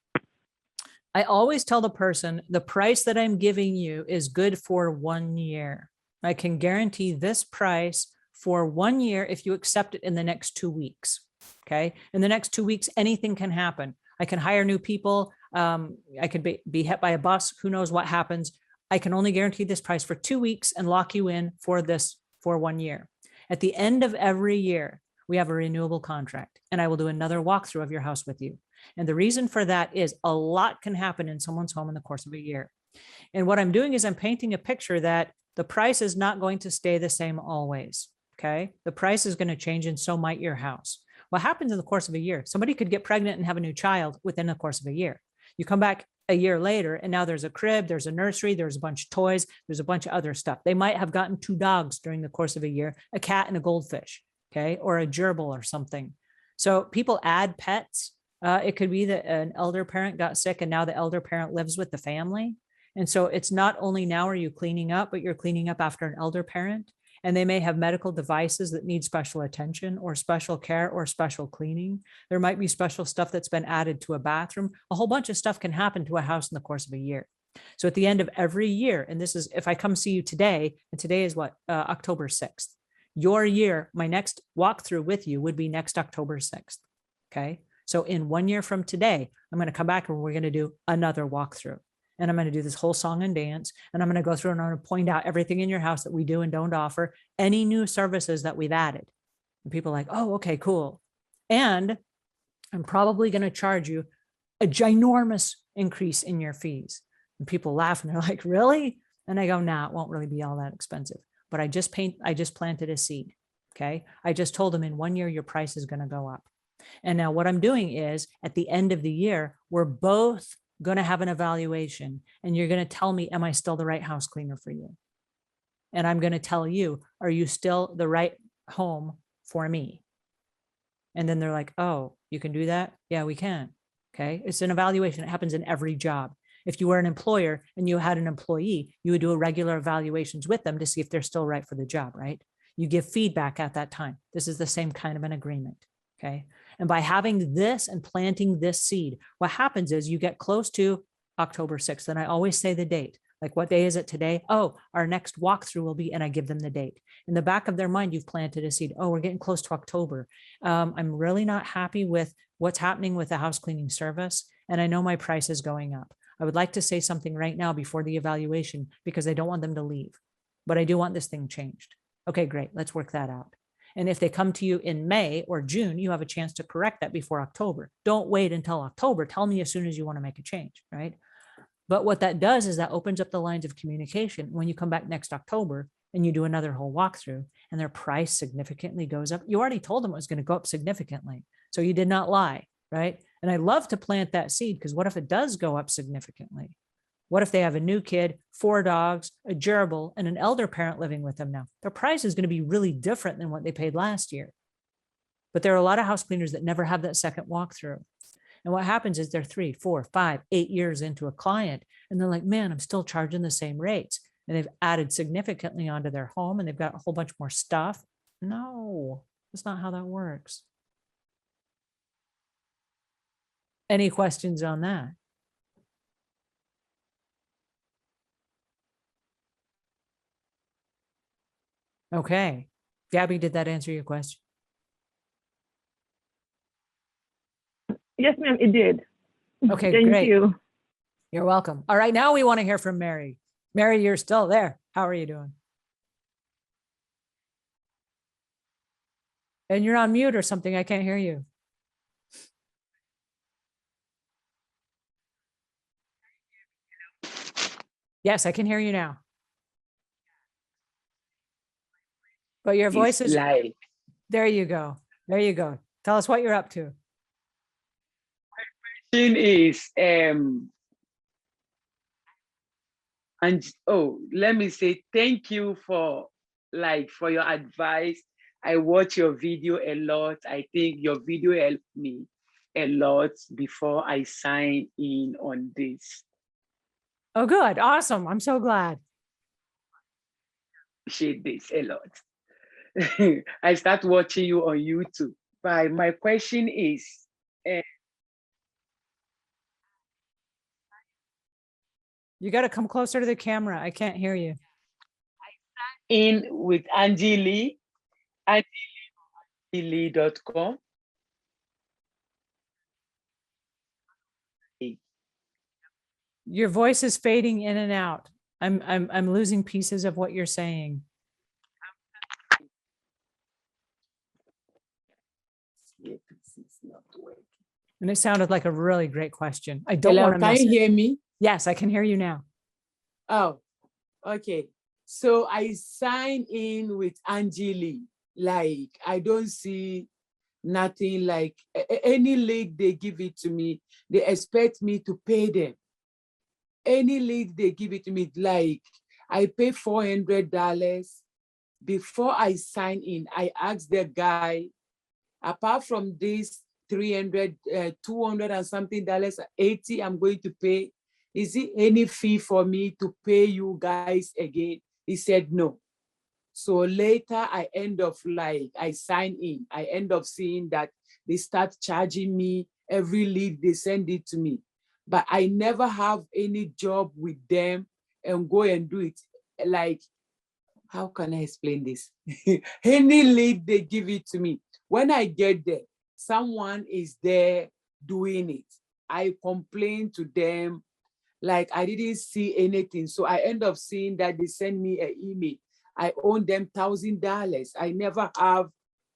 I always tell the person, the price that I'm giving you is good for 1 year. I can guarantee this price for 1 year if you accept it in the next 2 weeks. Okay. In the next 2 weeks, anything can happen. I can hire new people. I could be hit by a bus. Who knows what happens? I can only guarantee this price for 2 weeks and lock you in for this for 1 year. At the end of every year, we have a renewable contract, and I will do another walkthrough of your house with you. And the reason for that is a lot can happen in someone's home in the course of a year. And what I'm doing is I'm painting a picture that the price is not going to stay the same always. Okay. The price is going to change, and so might your house. What happens in the course of a year? Somebody could get pregnant and have a new child within the course of a year. You come back a year later, and now there's a crib, there's a nursery, there's a bunch of toys, there's a bunch of other stuff. They might have gotten 2 dogs during the course of a year, a cat and a goldfish, okay, or a gerbil or something. So people add pets. It could be that an elder parent got sick, and now the elder parent lives with the family. And so it's not only now are you cleaning up, but you're cleaning up after an elder parent. And they may have medical devices that need special attention or special care or special cleaning. There might be special stuff that's been added to a bathroom. A whole bunch of stuff can happen to a house in the course of a year. So at the end of every year, and this is if I come see you today, and today is what, October 6th, your year, my next walkthrough with you would be next October 6th. Okay. So in 1 year from today, I'm going to come back and we're going to do another walkthrough. And I'm going to do this whole song and dance. And I'm going to go through and I'm going to point out everything in your house that we do and don't offer, any new services that we've added. And people are like, oh, okay, cool. And I'm probably going to charge you a ginormous increase in your fees. And people laugh and they're like, really? And I go, nah, it won't really be all that expensive. But I just planted a seed. Okay. I just told them in 1 year, your price is going to go up. And now what I'm doing is at the end of the year, we're both going to have an evaluation, and you're going to tell me, am I still the right house cleaner for you? And I'm going to tell you, are you still the right home for me? And then they're like, oh, you can do that? Yeah, we can. Okay. It's an evaluation. It happens in every job. If you were an employer and you had an employee, you would do a regular evaluations with them to see if they're still right for the job, right? You give feedback at that time. This is the same kind of an agreement. Okay. And by having this and planting this seed, what happens is you get close to October 6th. And I always say the date, like, what day is it today? Oh, our next walkthrough will be, and I give them the date. In the back of their mind, you've planted a seed. Oh, we're getting close to October. I'm really not happy with what's happening with the house cleaning service. And I know my price is going up. I would like to say something right now before the evaluation, because I don't want them to leave, but I do want this thing changed. Okay, great. Let's work that out. And if they come to you in May or June, you have a chance to correct that before October. Don't wait until October. Tell me as soon as you want to make a change, right? But what that does is that opens up the lines of communication. When you come back next October and you do another whole walkthrough and their price significantly goes up, you already told them it was going to go up significantly. So you did not lie, right? And I love to plant that seed, because what if it does go up significantly? What if they have a new kid, 4 dogs, a gerbil, and an elder parent living with them now? Their price is going to be really different than what they paid last year. But there are a lot of house cleaners that never have that second walkthrough. And what happens is they're 3, 4, 5, 8 years into a client, and they're like, man, I'm still charging the same rates. And they've added significantly onto their home, and they've got a whole bunch more stuff. No, that's not how that works. Any questions on that? Okay. Gabby, did that answer your question? Yes, ma'am, it did. Okay, Thank great. you. You're welcome. All right, now we want to hear from Mary. Mary, you're still there. How are you doing? And you're on mute or something. I can't hear you. Yes, I can hear you now. But your voice is live. There you go. There you go. Tell us what you're up to. Thing is, and let me say thank you for your advice. I watch your video a lot. I think your video helped me a lot before I sign in on this. Oh, good. Awesome. I'm so glad. Appreciate this a lot. I start watching you on YouTube. But my question is, you got to come closer to the camera. I can't hear you. In with Angie Lee, angielee.com. Your voice is fading in and out. I'm losing pieces of what you're saying. And it sounded like a really great question. I don't Hello, want to can miss you it. hear me? Yes, I can hear you now. Oh, okay. So I sign in with Angie Lee. Like, I don't see nothing like any lead they give it to me, they expect me to pay them. Any lead they give it to me, like I pay $400. Before I sign in, I ask the guy, apart from this 300, 200 and something dollars, 80 I'm going to pay, is it any fee for me to pay you guys again? He said no. So later I end up like, I sign in, I end up seeing that they start charging me every lead, they send it to me. But I never have any job with them and go and do it. Like, how can I explain this? Any lead, they give it to me. When I get there, someone is there doing it. I complain to them, like I didn't see anything. So I end up seeing that they send me an email. I owe them $1,000. I never have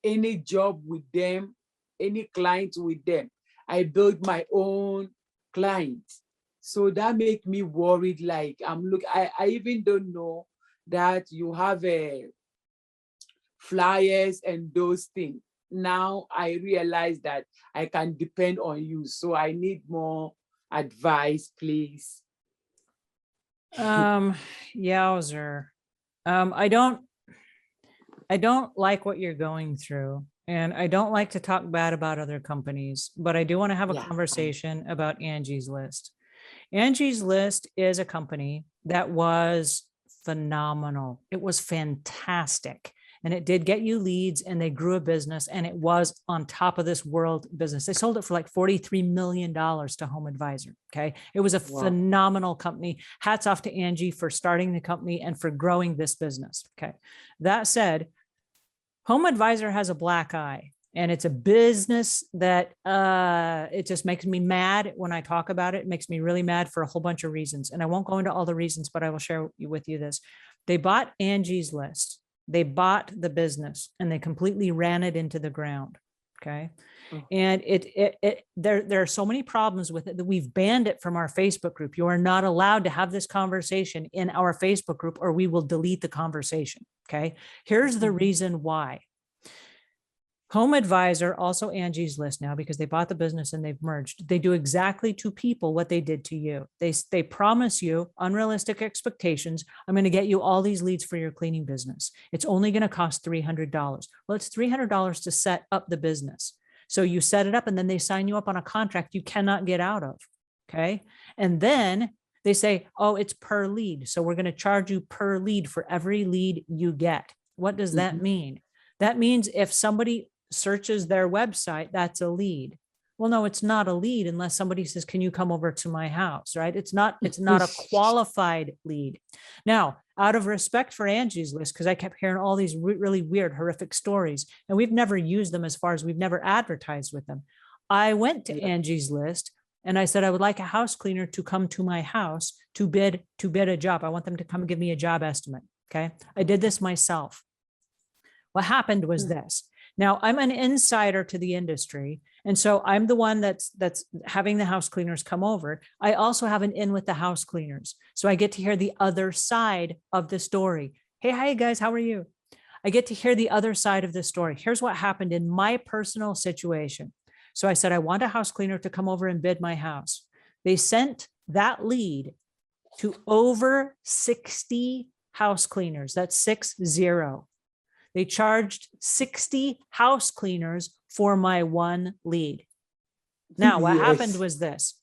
any job with them, any client with them. I build my own client. So that make me worried. Like I even don't know that you have a flyers and those things. Now I realize that I can depend on you. So I need more advice, please. Yowzer. I don't like what you're going through, and I don't like to talk bad about other companies, but I do want to have a conversation about Angie's List. Angie's List is a company that was phenomenal. It was fantastic. And it did get you leads, and they grew a business, and it was on top of this world business. They sold it for like $43 million to Home Advisor. Okay. It was a phenomenal company. Hats off to Angie for starting the company and for growing this business. Okay. That said, Home Advisor has a black eye, and it's a business that it just makes me mad when I talk about it. It makes me really mad for a whole bunch of reasons. And I won't go into all the reasons, but I will share with you this. They bought Angie's List. They bought the business and they completely ran it into the ground. Okay. And there are so many problems with it that we've banned it from our Facebook group. You are not allowed to have this conversation in our Facebook group, or we will delete the conversation. Okay. Here's the reason why. Home Advisor, also Angie's List now, because they bought the business and they've merged. They do exactly to people what they did to you. They promise you unrealistic expectations. I'm going to get you all these leads for your cleaning business. It's only going to cost $300. Well, it's $300 to set up the business. So you set it up, and then they sign you up on a contract you cannot get out of. Okay. And then they say, oh, it's per lead. So we're going to charge you per lead for every lead you get. What does that mean? That means if somebody searches their website, that's a lead. Well, no, it's not a lead unless somebody says, can you come over to my house, right? It's not a qualified lead. Now, out of respect for Angie's List, because I kept hearing all these really weird, horrific stories, and we've never used them, as far as we've never advertised with them. I went to Angie's List and I said, I would like a house cleaner to come to my house to bid a job. I want them to come and give me a job estimate. Okay. I did this myself. What happened was this. Now, I'm an insider to the industry, and so I'm the one that's having the house cleaners come over. I also have an in with the house cleaners, so I get to hear the other side of the story. Hey, hi guys, how are you? I get to hear the other side of the story. Here's what happened in my personal situation. So I said, I want a house cleaner to come over and bid my house. They sent that lead to over 60 house cleaners. That's 60. They charged 60 house cleaners for my one lead. Now, what happened was this.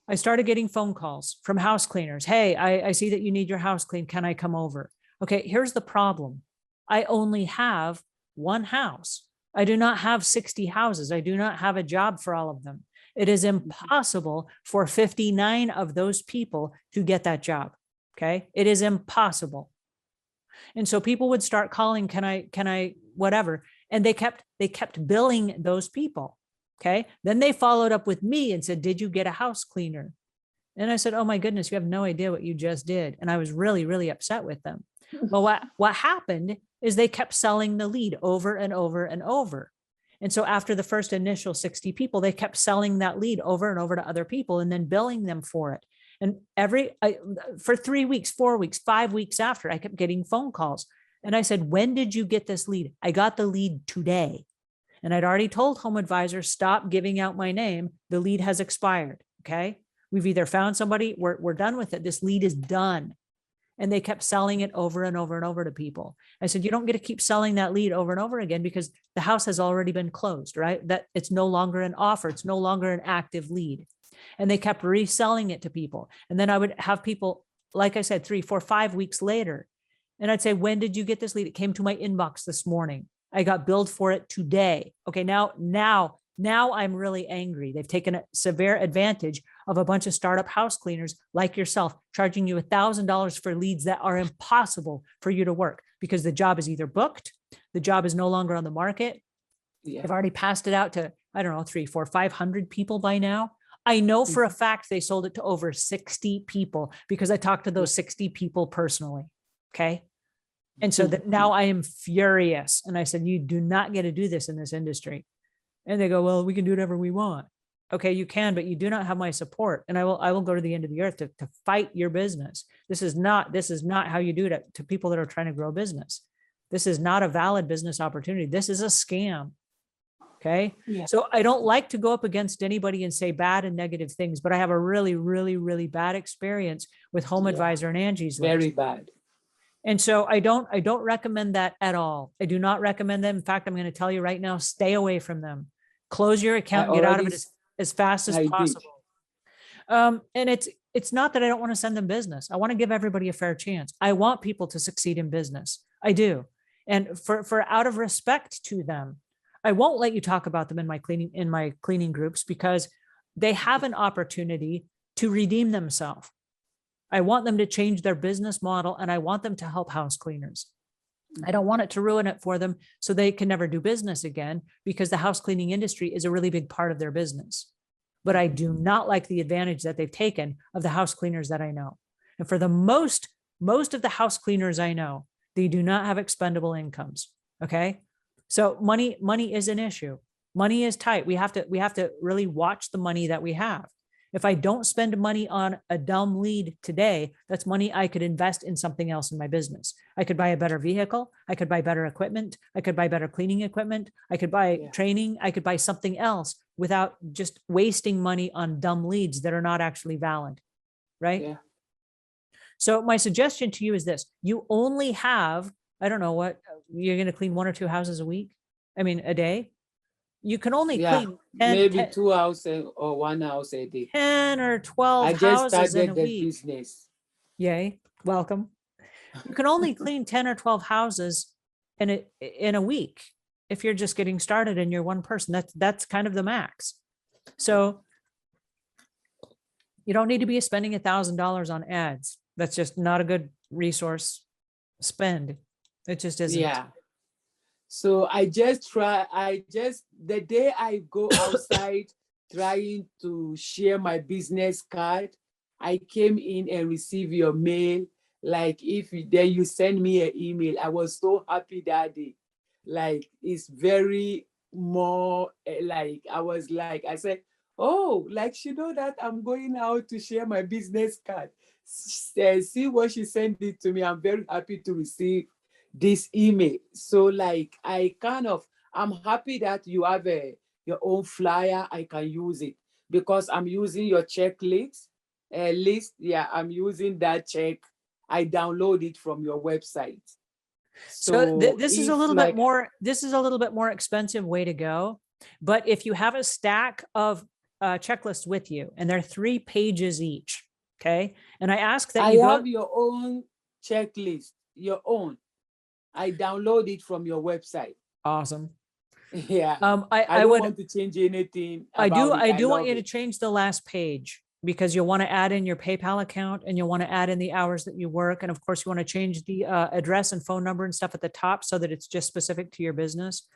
I started getting phone calls from house cleaners. Hey, I see that you need your house cleaned. Can I come over? Okay, here's the problem. I only have one house. I do not have 60 houses. I do not have a job for all of them. It is impossible for 59 of those people to get that job. Okay, it is impossible. And so people would start calling, can I, whatever. And they kept billing those people. Okay. Then they followed up with me and said, did you get a house cleaner? And I said, oh my goodness, you have no idea what you just did. And I was really, really upset with them. But what happened is they kept selling the lead over and over and over. And so after the first initial 60 people, they kept selling that lead over and over to other people and then billing them for it. And for 3 weeks, 4 weeks, 5 weeks after, I kept getting phone calls. And I said, when did you get this lead? I got the lead today. And I'd already told Home Advisor, stop giving out my name. The lead has expired. Okay. We've either found somebody, we're done with it. This lead is done. And they kept selling it over and over and over to people. I said, you don't get to keep selling that lead over and over again because the house has already been closed, right? That it's no longer an offer. It's no longer an active lead. And they kept reselling it to people. And then I would have people, like I said, 3, 4, 5 weeks later. And I'd say, when did you get this lead? It came to my inbox this morning. I got billed for it today. Okay, now I'm really angry. They've taken a severe advantage of a bunch of startup house cleaners like yourself, charging you $1,000 for leads that are impossible for you to work because the job is either booked, the job is no longer on the market. Yeah. I've already passed it out to, I don't know, 300, 400, 500 people by now. I know for a fact they sold it to over 60 people because I talked to those 60 people personally. Okay. And so that now I am furious. And I said, you do not get to do this in this industry. And they go, well, we can do whatever we want. Okay, you can, but you do not have my support. And I will go to the end of the earth to fight your business. This is not how you do it to people that are trying to grow business. This is not a valid business opportunity. This is a scam. Okay. Yeah. So I don't like to go up against anybody and say bad and negative things, but I have a really, really, really bad experience with Home Advisor and Angie's List. Very bad. And so I don't recommend that at all. I do not recommend them. In fact, I'm going to tell you right now, stay away from them. Close your account, get out of it as fast as possible. And it's not that I don't want to send them business. I want to give everybody a fair chance. I want people to succeed in business. I do. And for out of respect to them, I won't let you talk about them in my cleaning groups because they have an opportunity to redeem themselves. I want them to change their business model and I want them to help house cleaners. I don't want it to ruin it for them so they can never do business again because the house cleaning industry is a really big part of their business. But I do not like the advantage that they've taken of the house cleaners that I know. And for the most of the house cleaners I know, they do not have expendable incomes. Okay. So money is an issue. Money is tight. We have to really watch the money that we have. If I don't spend money on a dumb lead today, that's money I could invest in something else in my business. I could buy a better vehicle. I could buy better equipment. I could buy better cleaning equipment. I could buy training. I could buy something else without just wasting money on dumb leads that are not actually valid. Right? Yeah. So my suggestion to you is this. You only have, I don't know what, you're going to clean 1 or 2 houses a day. You can only clean 2 houses or 1 house a day. 10 or 12 I houses just started in a the week. business. Yay, welcome. You can only clean 10 or 12 houses in a week if you're just getting started and you're one person. That's kind of the max. So you don't need to be spending $1,000 on ads. That's just not a good resource spend. It just isn't. Yeah. So the day I go outside trying to share my business card, I came in and received your mail. Like then you send me an email. I was so happy that day. Like it's very more like, I said, oh, like she know that I'm going out to share my business card. See what she sent it to me. I'm very happy to receive this email. So like I'm happy that you have your own flyer. I can use it because I'm using your checklist list. Yeah, I'm using that check. I download it from your website. So this is a little bit more. This is a little bit more expensive way to go. But if you have a stack of checklists with you, and they're 3 pages each, okay. And I ask that you have your own checklist, your own. I download it from your website. Awesome. Yeah. I would want to change anything. I do want you to change the last page because you'll want to add in your PayPal account and you'll want to add in the hours that you work. And of course you want to change the address and phone number and stuff at the top so that it's just specific to your business.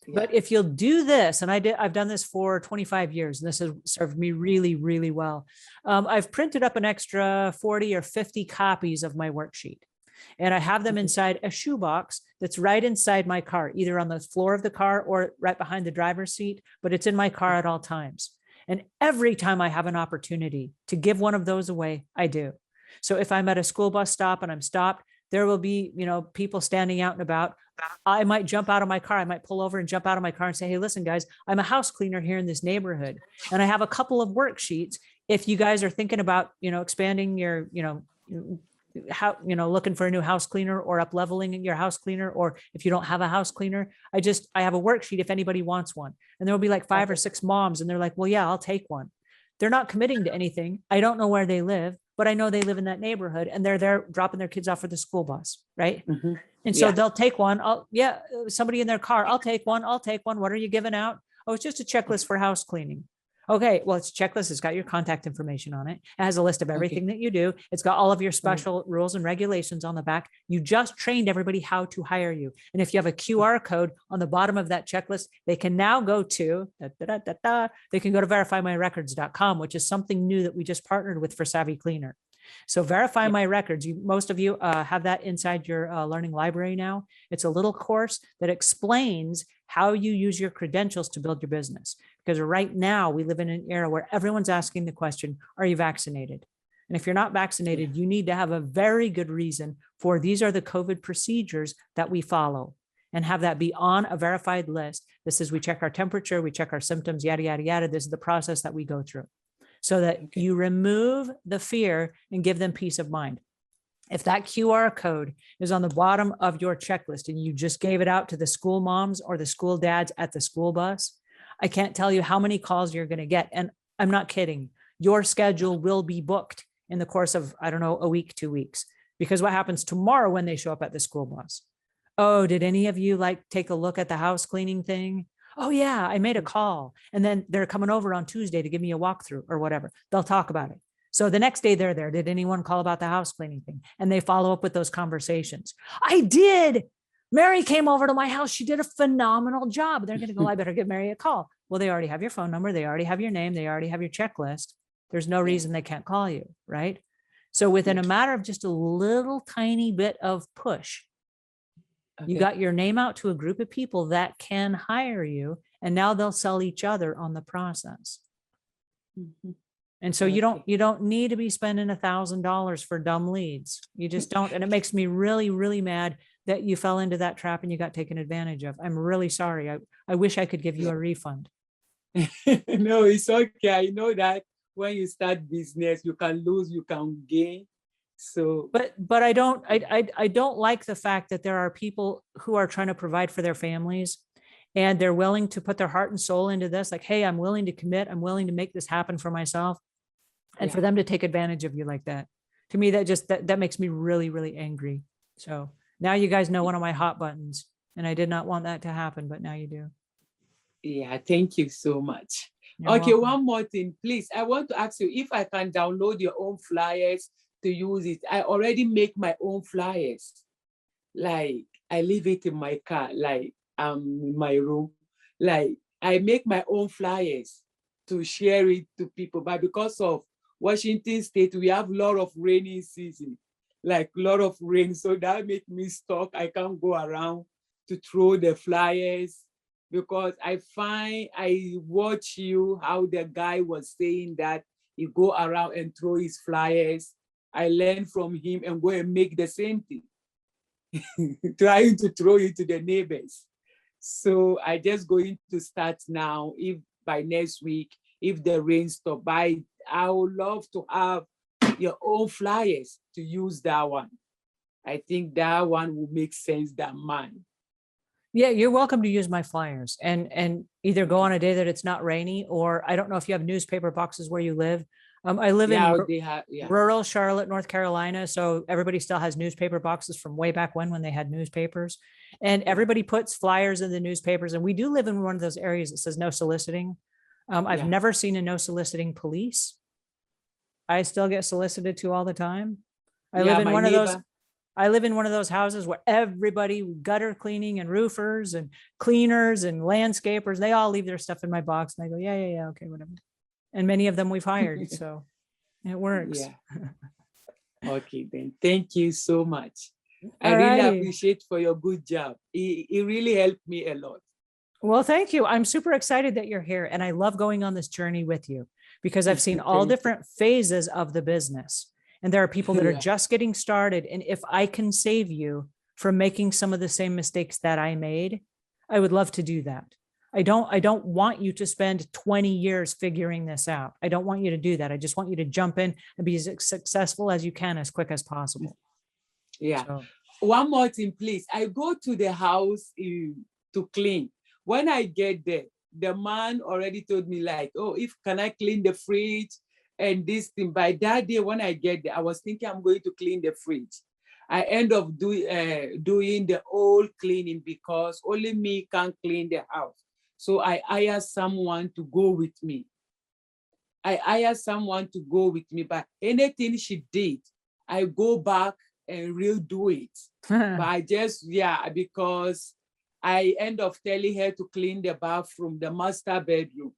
Yeah. But if you'll do this, and I've done this for 25 years, and this has served me really, really well. I've printed up an extra 40 or 50 copies of my worksheet. And I have them inside a shoebox that's right inside my car, either on the floor of the car or right behind the driver's seat, but it's in my car at all times. And every time I have an opportunity to give one of those away, I do. So if I'm at a school bus stop and I'm stopped, there will be, people standing out and about. I might jump out of my car. I might pull over and jump out of my car and say, hey, listen, guys, I'm a house cleaner here in this neighborhood. And I have a couple of worksheets. If you guys are thinking about, expanding your, how, looking for a new house cleaner or up leveling your house cleaner, or if you don't have a house cleaner, I have a worksheet if anybody wants one. And there will be like 5 or 6 moms and they're like, well, yeah, I'll take one. They're not committing to anything. I don't know where they live, but I know they live in that neighborhood and they're there dropping their kids off for the school bus. Right. Mhm. And so Yeah. they'll take one. Somebody in their car, I'll take one. What are you giving out? Oh, it's just a checklist for house cleaning. Okay, well, it's a checklist. It's got your contact information on it. It has a list of everything that you do. It's got all of your special rules and regulations on the back. You just trained everybody how to hire you. And if you have a QR code on the bottom of that checklist, they can now go to, they can go to verifymyrecords.com, which is something new that we just partnered with for Savvy Cleaner. So Verify My Records, most of you have that inside your learning library now. It's a little course that explains how you use your credentials to build your business. Because right now we live in an era where everyone's asking the question, are you vaccinated? And if you're not vaccinated, you need to have a very good reason for these are the COVID procedures that we follow, and have that be on a verified list. This is, we check our temperature, we check our symptoms, yada, yada, yada. This is the process that we go through, so that you remove the fear and give them peace of mind. If that QR code is on the bottom of your checklist and you just gave it out to the school moms or the school dads at the school bus, I can't tell you how many calls you're going to get. And I'm not kidding. Your schedule will be booked in the course of, I don't know, a week, 2 weeks, because what happens tomorrow when they show up at the school bus? Oh, did any of you take a look at the house cleaning thing? Oh yeah, I made a call. And then they're coming over on Tuesday to give me a walkthrough or whatever. They'll talk about it. So the next day they're there. Did anyone call about the house cleaning thing? And they follow up with those conversations. I did. Mary came over to my house. She did a phenomenal job. They're going to go, I better give Mary a call. Well, they already have your phone number. They already have your name. They already have your checklist. There's no reason they can't call you, right? So within a matter of just a little tiny bit of push, you got your name out to a group of people that can hire you, and now they'll sell each other on the process. Mm-hmm. And so you don't need to be spending $1,000 for dumb leads. You just don't. And it makes me really, really mad that you fell into that trap and you got taken advantage of. I'm really sorry. I wish I could give you a refund. No, it's okay. I know that when you start business, you can lose, you can gain. So, but I don't like the fact that there are people who are trying to provide for their families, and they're willing to put their heart and soul into this. Like, hey, I'm willing to commit. I'm willing to make this happen for myself. And for them to take advantage of you like that, to me, that makes me really, really angry. So now you guys know one of my hot buttons, and I did not want that to happen, but now you do. Yeah, thank you so much. You're okay, welcome. one more thing, please. I want to ask you if I can download your own flyers to use it. I already make my own flyers. Like, I leave it in my car, like in my room. Like, I make my own flyers to share it to people, but because of Washington State, we have a lot of rainy season, like a lot of rain. So that makes me stuck. I can't go around to throw the flyers, because I watch you, how the guy was saying that he go around and throw his flyers. I learn from him and go and make the same thing, trying to throw it to the neighbors. So I just going to start now. If by next week, if the rain stop by, I would love to have your own flyers to use that one. I think that one will make sense than mine. Yeah, you're welcome to use my flyers, and either go on a day that it's not rainy, or I don't know if you have newspaper boxes where you live. I live in rural Charlotte, North Carolina. So everybody still has newspaper boxes from way back when they had newspapers, and everybody puts flyers in the newspapers. And we do live in one of those areas that says no soliciting. I've never seen a no soliciting police. I still get solicited to all the time. I live in one of those houses where everybody, gutter cleaning and roofers and cleaners and landscapers, they all leave their stuff in my box. And I go, yeah, okay, whatever. And many of them we've hired, so it works. Yeah. Okay, then. Thank you so much. I really appreciate for your good job. It really helped me a lot. Well, thank you. I'm super excited that you're here. And I love going on this journey with you because I've seen all different phases of the business. And there are people that are just getting started. And if I can save you from making some of the same mistakes that I made, I would love to do that. I don't want you to spend 20 years figuring this out. I don't want you to do that. I just want you to jump in and be as successful as you can as quick as possible. Yeah. So. One more thing, please. I go to the house to clean. When I get there, the man already told me like, oh, can I clean the fridge and this thing. By that day, when I get there, I was thinking I'm going to clean the fridge. I end up doing the whole cleaning because only me can clean the house. So I hire someone to go with me. But anything she did, I go back and redo it. But I just, because I end up telling her to clean the bathroom, the master bedroom.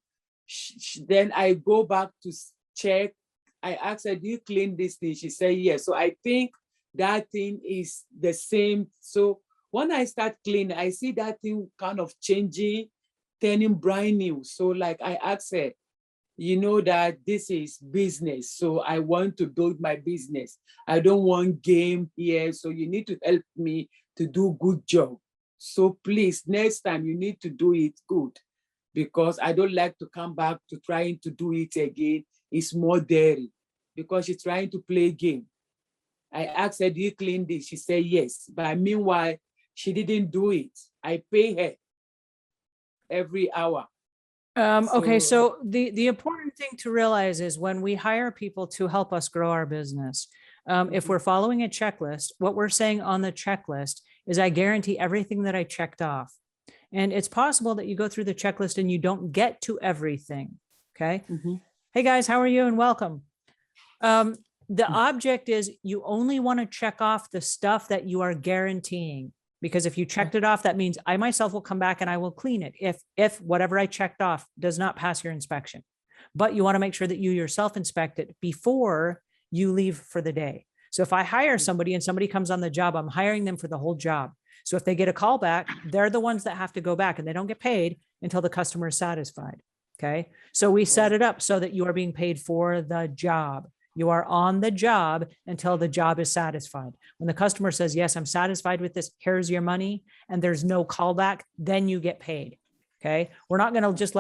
Then I go back to check. I asked her, do you clean this thing? She said, yes. So I think that thing is the same. So when I start cleaning, I see that thing kind of changing, turning brand new. So like I asked her, you know that this is business. So I want to build my business. I don't want game here. So you need to help me to do good job. So please, next time you need to do it good because I don't like to come back to trying to do it again. It's more daring because she's trying to play game. I asked her, do you clean this? She said, yes. But meanwhile, she didn't do it. I pay her every hour. Okay, so the important thing to realize is when we hire people to help us grow our business, if we're following a checklist, what we're saying on the checklist is I guarantee everything that I checked off. And it's possible that you go through the checklist and you don't get to everything. Okay. Hey guys, how are you and welcome. The object is you only want to check off the stuff that you are guaranteeing. Because if you checked it off, that means I myself will come back and I will clean it if whatever I checked off does not pass your inspection. But you want to make sure that you yourself inspect it before you leave for the day. So if I hire somebody and somebody comes on the job, I'm hiring them for the whole job. So if they get a call back, they're the ones that have to go back and they don't get paid until the customer is satisfied. Okay. So we set it up so that you are being paid for the job. You are on the job until the job is satisfied. When the customer says, yes, I'm satisfied with this, here's your money, and there's no callback, then you get paid. Okay. We're not going to just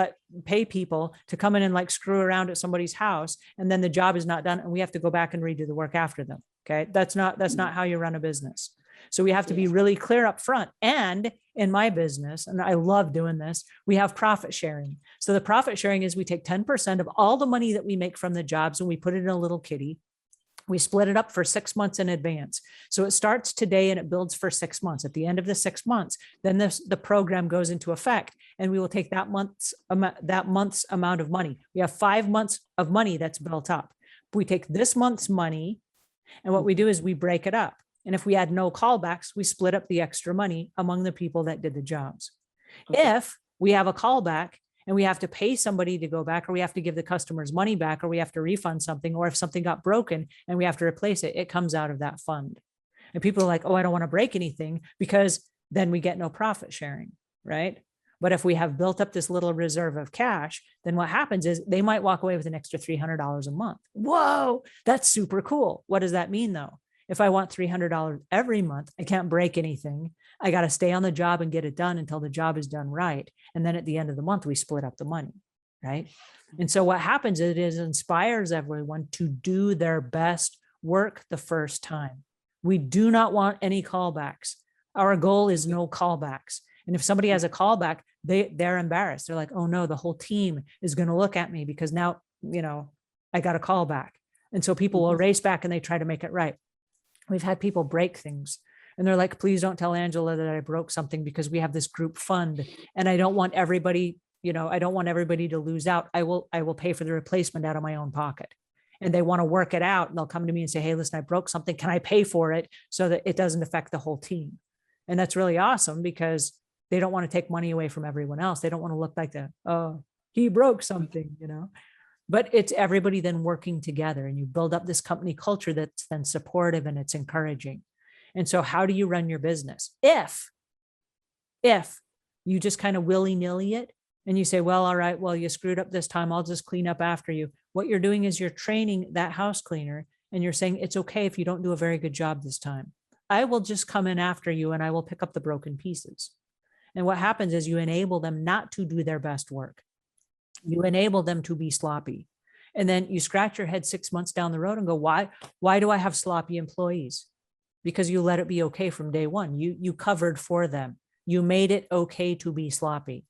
pay people to come in and like screw around at somebody's house and then the job is not done and we have to go back and redo the work after them. Okay. That's not how you run a business. So we have to be really clear up front. And in my business, and I love doing this, we have profit sharing. So the profit sharing is we take 10% of all the money that we make from the jobs and we put it in a little kitty. We split it up for 6 months in advance. So it starts today and it builds for 6 months. At the end of the 6 months, then the program goes into effect and we will take that month's amount of money. We have 5 months of money that's built up. We take this month's money and what we do is we break it up. And if we had no callbacks, we split up the extra money among the people that did the jobs. Okay. If we have a callback and we have to pay somebody to go back, or we have to give the customers money back, or we have to refund something, or if something got broken and we have to replace it, it comes out of that fund. And people are like, oh, I don't want to break anything because then we get no profit sharing, right? But if we have built up this little reserve of cash, then what happens is they might walk away with an extra $300 a month. Whoa, that's super cool. What does that mean though? If I want $300 every month, I can't break anything. I got to stay on the job and get it done until the job is done right. And then at the end of the month, we split up the money, right? And so what happens is it inspires everyone to do their best work the first time. We do not want any callbacks. Our goal is no callbacks. And if somebody has a callback, they're embarrassed. They're like, oh no, the whole team is going to look at me because now, I got a callback. And so people will race back and they try to make it right. We've had people break things and they're like, please don't tell Angela that I broke something because we have this group fund and I don't want everybody, to lose out. I will pay for the replacement out of my own pocket. And they want to work it out and they'll come to me and say, hey, listen, I broke something. Can I pay for it so that it doesn't affect the whole team? And that's really awesome because they don't want to take money away from everyone else. They don't want to look like he broke something, But it's everybody then working together and you build up this company culture that's then supportive and it's encouraging. And so how do you run your business? If you just kind of willy-nilly it and you say, well, all right, well, you screwed up this time, I'll just clean up after you. What you're doing is you're training that house cleaner and you're saying, it's okay if you don't do a very good job this time. I will just come in after you and I will pick up the broken pieces. And what happens is you enable them not to do their best work. You enable them to be sloppy. And then you scratch your head 6 months down the road and go, why do I have sloppy employees? Because you let it be okay from day one. You covered for them. You made it okay to be sloppy.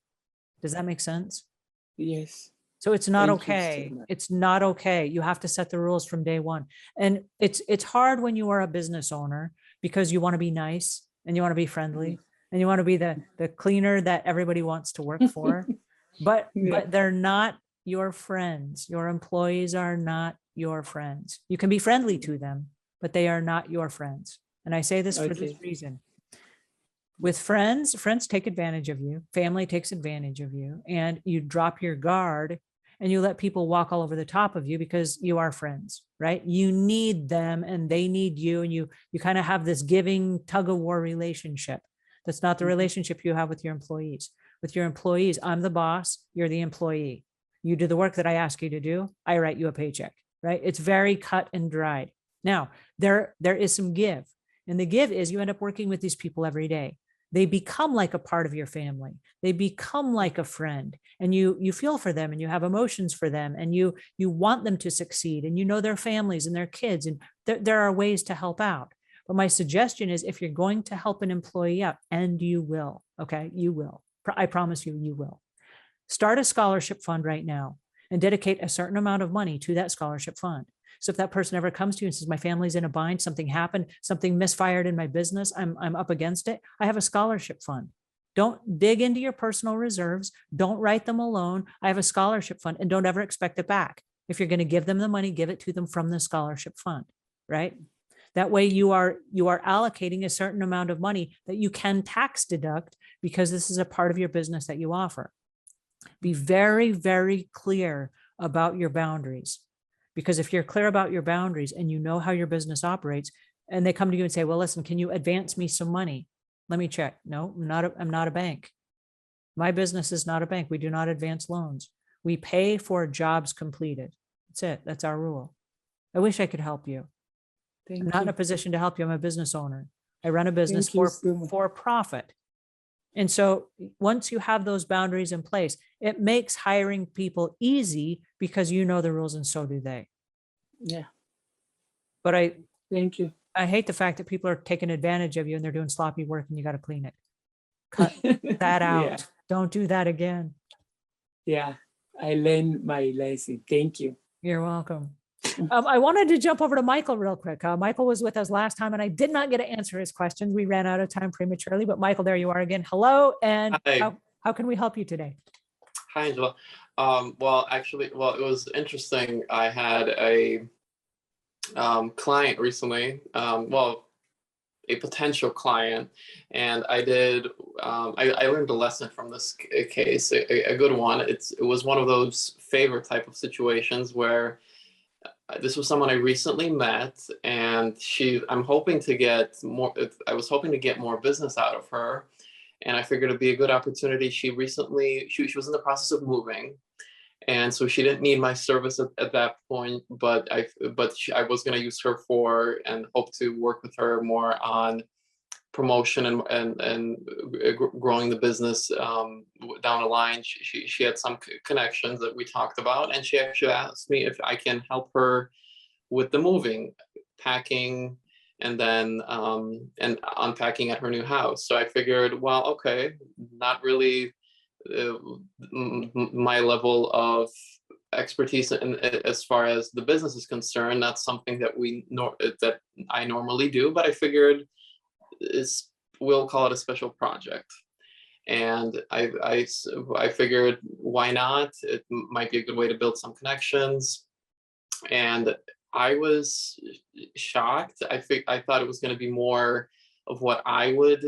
Does that make sense? Yes. So it's not Thank you so okay. much. It's not okay. You have to set the rules from day one. And it's hard when you are a business owner because you want to be nice and you want to be friendly and you want to be the cleaner that everybody wants to work for. But they're not your friends. Your employees are not your friends. You can be friendly to them, but they are not your friends. And I say this for this reason. With friends take advantage of you. Family takes advantage of you, and you drop your guard and you let people walk all over the top of you because you are friends, right? You need them and they need you. And you kind of have this giving tug of war relationship. That's not the relationship you have with your employees. With your employees, I'm the boss, you're the employee. You do the work that I ask you to do, I write you a paycheck, right? It's very cut and dried. Now, there is some give. And the give is you end up working with these people every day. They become like a part of your family. They become like a friend, and you feel for them and you have emotions for them and you want them to succeed, and you know their families and their kids, and there are ways to help out. But my suggestion is if you're going to help an employee out, and you will, okay, you will, I promise you, you will. Start a scholarship fund right now and dedicate a certain amount of money to that scholarship fund. So if that person ever comes to you and says, my family's in a bind, something happened, something misfired in my business, I'm up against it, I have a scholarship fund. Don't dig into your personal reserves. Don't write them a loan. I have a scholarship fund, and don't ever expect it back. If you're going to give them the money, give it to them from the scholarship fund, right? That way you are allocating a certain amount of money that you can tax deduct because this is a part of your business that you offer. Be very, very clear about your boundaries. Because if you're clear about your boundaries and you know how your business operates, and they come to you and say, well, listen, can you advance me some money? Let me check. No, I'm not a bank. My business is not a bank. We do not advance loans. We pay for jobs completed. That's it. That's our rule. I wish I could help you. I'm not in a position to help you. I'm a business owner. I run a business for profit. And so once you have those boundaries in place, it makes hiring people easy because you know the rules and so do they. Yeah. But thank you. I hate the fact that people are taking advantage of you and they're doing sloppy work and you got to clean it. Cut that out. Yeah. Don't do that again. Yeah, I learned my lesson. Thank you. You're welcome. I wanted to jump over to Michael real quick. Michael was with us last time and I did not get to answer his questions. We ran out of time prematurely, but Michael, there you are again. Hello. And how can we help you today? Hi, Angela. Well, it was interesting. I had a client recently, a potential client, and I learned a lesson from this case, a good one. It was one of those favor type of situations where this was someone I recently met, and I was hoping to get more business out of her, and I figured it'd be a good opportunity. She was in the process of moving, and so she didn't need my service at that point, but I was going to use her and hope to work with her more on promotion and growing the business down the line. She had some connections that we talked about, and she actually asked me if I can help her with the moving, packing, and then and unpacking at her new house. So I figured, well, okay, not really my level of expertise as far as the business is concerned. That's something that that I normally do, but I figured we'll call it a special project. And I figured, why not? It might be a good way to build some connections. And I was shocked. I thought it was going to be more of what I would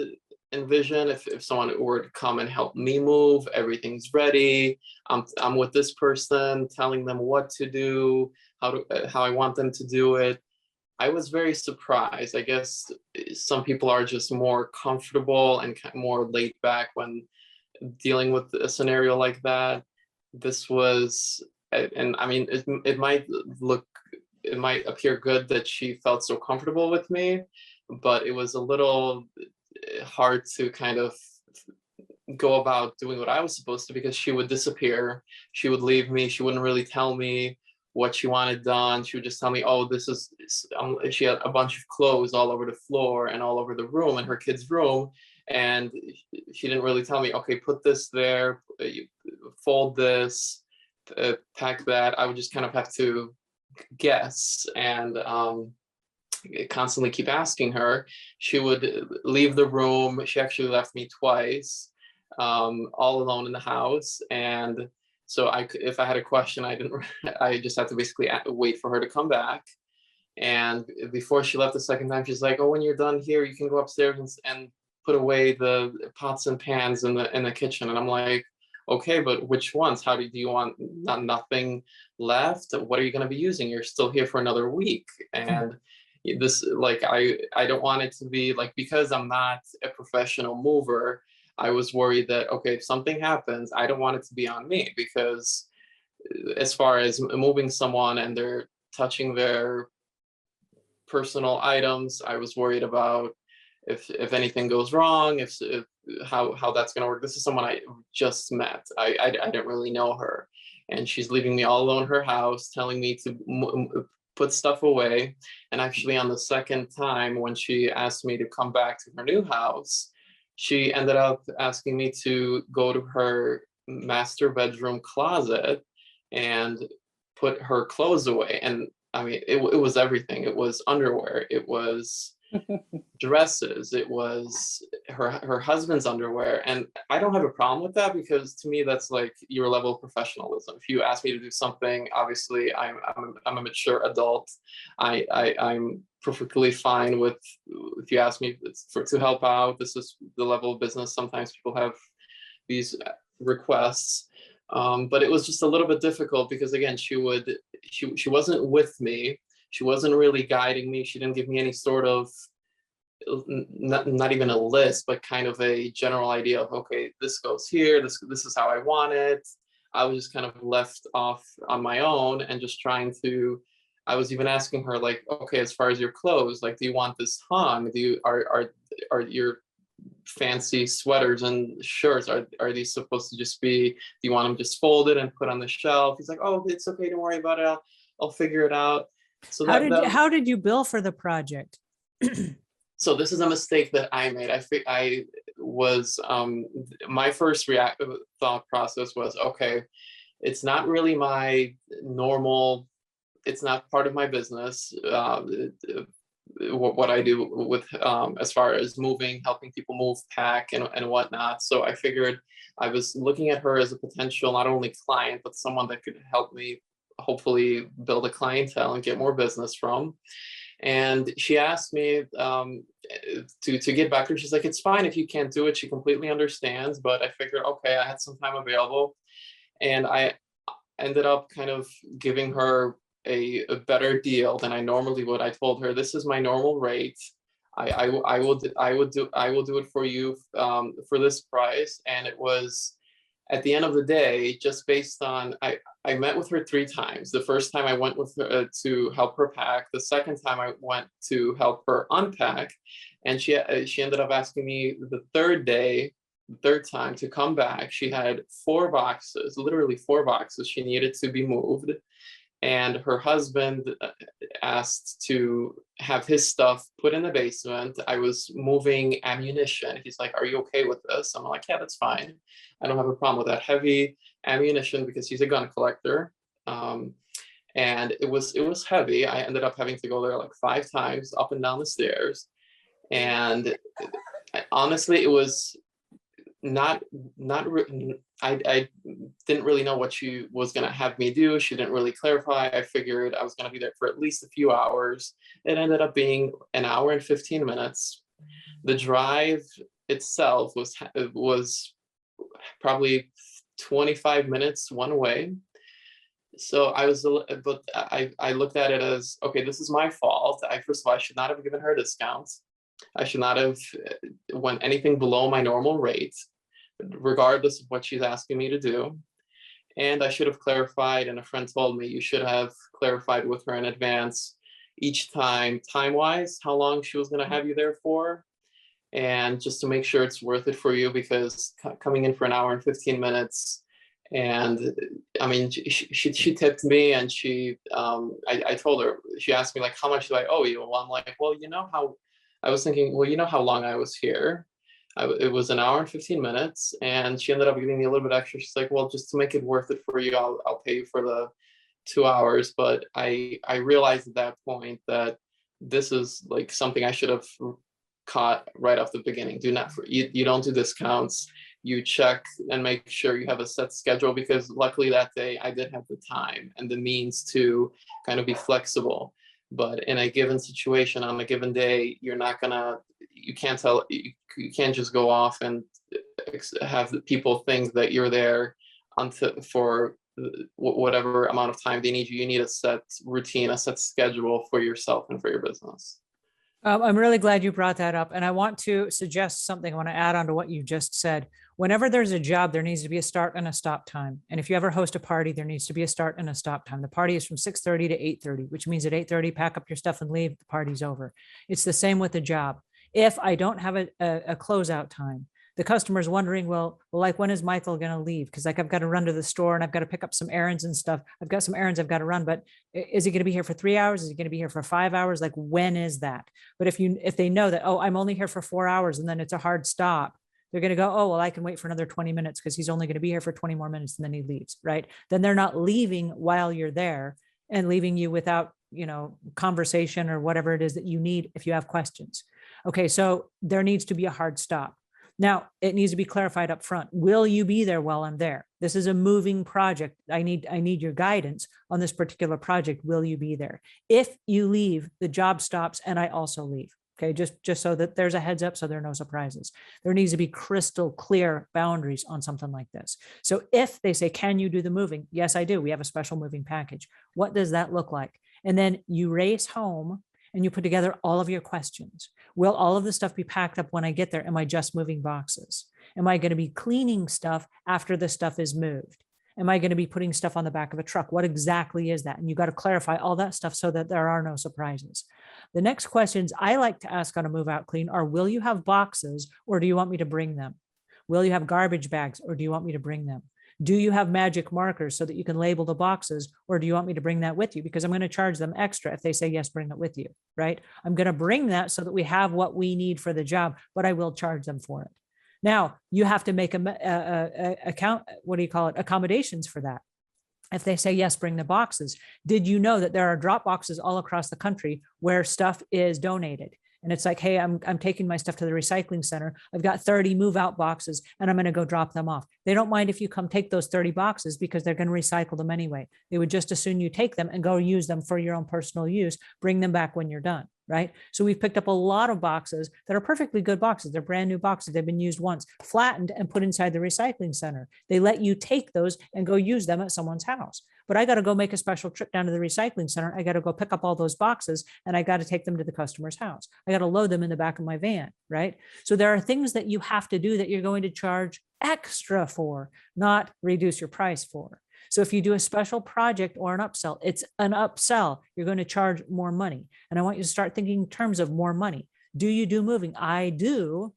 envision if someone were to come and help me move. Everything's ready. I'm with this person, telling them what to do, how I want them to do it. I was very surprised. I guess some people are just more comfortable and more laid back when dealing with a scenario like that. This was, and I mean, it might appear good that she felt so comfortable with me, but it was a little hard to kind of go about doing what I was supposed to, because she would disappear. She would leave me. She wouldn't really tell me what she wanted done. She would just tell me, oh, this is, she had a bunch of clothes all over the floor and all over the room, in her kid's room. And she didn't really tell me, okay, put this there, fold this, pack that. I would just kind of have to guess and constantly keep asking her. She would leave the room. She actually left me twice, all alone in the house. And so if I had a question, I just had to basically wait for her to come back. And before she left the second time, she's like, oh, when you're done here, you can go upstairs and put away the pots and pans in the kitchen. And I'm like, okay, but which ones? How do you want nothing left? What are you going to be using? You're still here for another week. And this, like, I don't want it to be like, because I'm not a professional mover, I was worried that, okay, if something happens, I don't want it to be on me, because as far as moving someone and they're touching their personal items, I was worried about if anything goes wrong, if how that's going to work. This is someone I just met. I didn't really know her, and she's leaving me all alone in her house, telling me to put stuff away. And actually, on the second time, when she asked me to come back to her new house, she ended up asking me to go to her master bedroom closet and put her clothes away. And I mean, it was everything. It was underwear. It was dresses. It was her husband's underwear. And I don't have a problem with that, because to me, that's like your level of professionalism. If you ask me to do something, obviously I'm a mature adult. I'm perfectly fine with, if you ask me to help out, this is the level of business. Sometimes people have these requests. But it was just a little bit difficult, because again, she wasn't with me. She wasn't really guiding me. She didn't give me any sort of, not even a list, but kind of a general idea of, okay, this goes here, this is how I want it. I was just kind of left off on my own, and just trying to, I was even asking her, like, okay, as far as your clothes, like, do you want this hung? Are your fancy sweaters and shirts, are these supposed to just be, do you want them just folded and put on the shelf? He's like, oh, it's okay, don't worry about it, I'll figure it out. So how did you bill for the project? So this is a mistake that I made. I was my first thought process was, okay, it's not really my normal, it's not part of my business, what I do with as far as moving, helping people move, pack, and whatnot. So I figured, I was looking at her as a potential not only client, but someone that could help me hopefully build a clientele and get more business from. And she asked me to get back to her. She's like, it's fine if you can't do it. She completely understands. But I figured, okay, I had some time available, and I ended up kind of giving her a better deal than I normally would. I told her, this is my normal rate. I will do it for you for this price. And it was, at the end of the day, just based on, I met with her 3 times. The first time I went with her to help her pack. The second time I went to help her unpack. And she ended up asking me the third time to come back. She had 4 boxes, literally 4 boxes she needed to be moved. And her husband asked to have his stuff put in the basement. I was moving ammunition. He's like, are you okay with this? I'm like, yeah, that's fine. I don't have a problem with that. Heavy ammunition, because he's a gun collector. And it was heavy. I ended up having to go there like 5 times up and down the stairs. And honestly, it was not I didn't really know what she was going to have me do. She didn't really clarify. I figured I was going to be there for at least a few hours. It ended up being an hour and 15 minutes. The drive itself was probably 25 minutes one way. So I was, but I looked at it as, okay, this is my fault. First of all, I should not have given her discounts. I should not have went anything below my normal rate, regardless of what she's asking me to do. And I should have clarified, and a friend told me you should have clarified with her in advance each time-wise, how long she was going to have you there for. And just to make sure it's worth it for you, because coming in for an hour and 15 minutes, and I mean, she tipped me, and I told her, she asked me like, how much do I owe you? Well, I'm like, well, I was thinking, well, you know how long I was here. It was an hour and 15 minutes, and she ended up giving me a little bit extra. She's like, well, just to make it worth it for you, I'll pay you for the 2 hours. But I realized at that point that this is like something I should have caught right off the beginning. You don't do discounts. You check and make sure you have a set schedule, because luckily that day I did have the time and the means to kind of be flexible. But in a given situation on a given day, you can't just go off and have people think that you're there for whatever amount of time they need you. You need a set routine, a set schedule for yourself and for your business. I'm really glad you brought that up. And I want to suggest something. I want to add on to what you just said. Whenever there's a job, there needs to be a start and a stop time. And if you ever host a party, there needs to be a start and a stop time. The party is from 6:30 to 8:30, which means at 8:30, pack up your stuff and leave. The party's over. It's the same with the job. If I don't have a closeout time, the customer's wondering, well, like, when is Michael going to leave? Because like, I've got to run to the store and I've got to pick up some errands and stuff. I've got some errands I've got to run, but is he going to be here for 3 hours? Is he going to be here for 5 hours? Like, when is that? But if they know that, oh, I'm only here for 4 hours, and then it's a hard stop, they're going to go, oh, well, I can wait for another 20 minutes because he's only going to be here for 20 more minutes and then he leaves, right? Then they're not leaving while you're there and leaving you without, conversation or whatever it is that you need if you have questions. Okay, so there needs to be a hard stop. Now, it needs to be clarified up front. Will you be there while I'm there? This is a moving project. I need your guidance on this particular project. Will you be there? If you leave, the job stops and I also leave. Okay, just so that there's a heads up, so there are no surprises. There needs to be crystal clear boundaries on something like this. So if they say, can you do the moving? Yes, I do. We have a special moving package. What does that look like? And then you race home and you put together all of your questions. Will all of the stuff be packed up when I get there? Am I just moving boxes? Am I going to be cleaning stuff after the stuff is moved? Am I going to be putting stuff on the back of a truck? What exactly is that? And you got to clarify all that stuff so that there are no surprises. The next questions I like to ask on a move out clean are, will you have boxes or do you want me to bring them? Will you have garbage bags or do you want me to bring them? Do you have magic markers so that you can label the boxes, or do you want me to bring that with you? Because I'm going to charge them extra if they say, yes, bring it with you, right? I'm going to bring that so that we have what we need for the job, but I will charge them for it. Now, you have to make accommodations for that. If they say, yes, bring the boxes. Did you know that there are drop boxes all across the country where stuff is donated? And it's like, hey, I'm taking my stuff to the recycling center. I've got 30 move out boxes and I'm going to go drop them off. They don't mind if you come take those 30 boxes because they're going to recycle them anyway. They would just as soon you take them and go use them for your own personal use, bring them back when you're done, right? So we've picked up a lot of boxes that are perfectly good boxes. They're brand new boxes. They've been used once, flattened and put inside the recycling center. They let you take those and go use them at someone's house. But I got to go make a special trip down to the recycling center. I got to go pick up all those boxes and I got to take them to the customer's house. I got to load them in the back of my van, right? So there are things that you have to do that you're going to charge extra for, not reduce your price for. So if you do a special project or an upsell, it's an upsell. You're going to charge more money. And I want you to start thinking in terms of more money. Do you do moving? I do,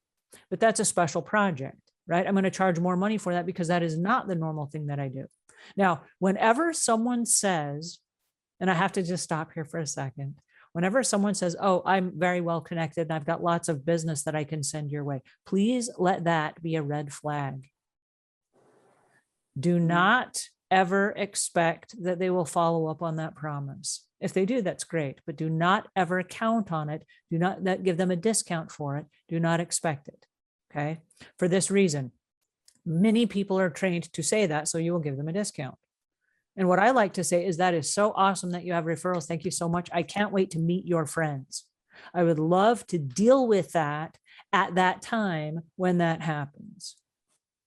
but that's a special project, right? I'm going to charge more money for that because that is not the normal thing that I do. Now, whenever someone says, and I have to just stop here for a second, whenever someone says, oh, I'm very well connected and I've got lots of business that I can send your way, please let that be a red flag. Do not ever expect that they will follow up on that promise. If they do, that's great, but do not ever count on it. Do not give them a discount for it. Do not expect it, okay? For this reason, many people are trained to say that, so you will give them a discount. And what I like to say is, that is so awesome that you have referrals. Thank you so much. I can't wait to meet your friends. I would love to deal with that at that time when that happens.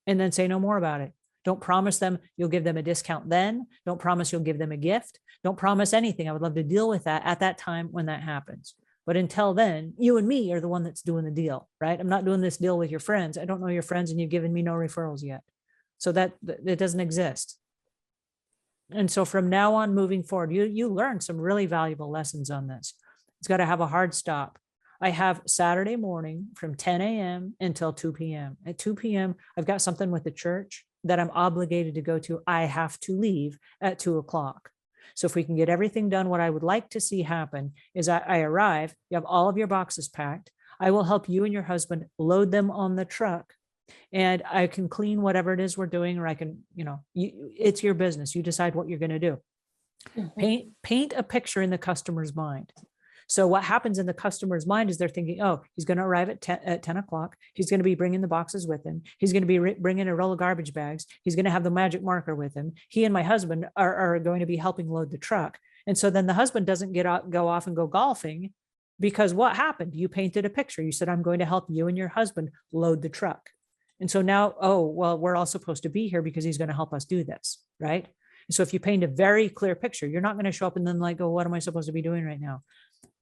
And then say no more about it. Don't promise them you'll give them a discount then. Don't promise you'll give them a gift. Don't promise anything. I would love to deal with that at that time when that happens. But until then, you and me are the one that's doing the deal, right? I'm not doing this deal with your friends. I don't know your friends and you've given me no referrals yet. So that it doesn't exist. And so from now on, moving forward, you learn some really valuable lessons on this. It's got to have a hard stop. I have Saturday morning from 10 a.m. until 2 p.m. At 2 p.m., I've got something with the church that I'm obligated to go to. I have to leave at 2 o'clock. So if we can get everything done, what I would like to see happen is I arrive, you have all of your boxes packed. I will help you and your husband load them on the truck, and I can clean whatever it is we're doing, or I can, it's your business. You decide what you're going to do. Paint a picture in the customer's mind. So what happens in the customer's mind is they're thinking, oh, he's going to arrive at 10 o'clock. He's going to be bringing the boxes with him. He's going to be bringing a roll of garbage bags. He's going to have the magic marker with him. He and my husband are going to be helping load the truck. And so then the husband doesn't go off and go golfing, because what happened? You painted a picture. You said, I'm going to help you and your husband load the truck. And so now, oh, well, we're all supposed to be here because he's going to help us do this, right? And so if you paint a very clear picture, you're not going to show up and then like, oh, what am I supposed to be doing right now?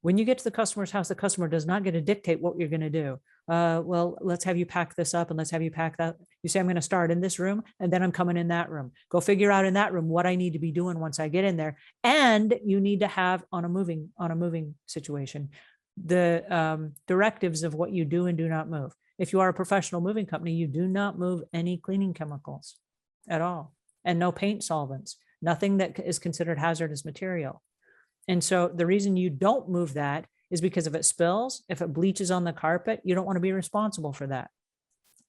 When you get to the customer's house, the customer does not get to dictate what you're going to do. Well, let's have you pack this up and let's have you pack that. You say, I'm going to start in this room and then I'm coming in that room. Go figure out in that room what I need to be doing once I get in there. And you need to have on a moving situation, the directives of what you do and do not move. If you are a professional moving company, you do not move any cleaning chemicals at all, and no paint solvents, nothing that is considered hazardous material. And so the reason you don't move that is because if it spills, if it bleaches on the carpet, you don't want to be responsible for that.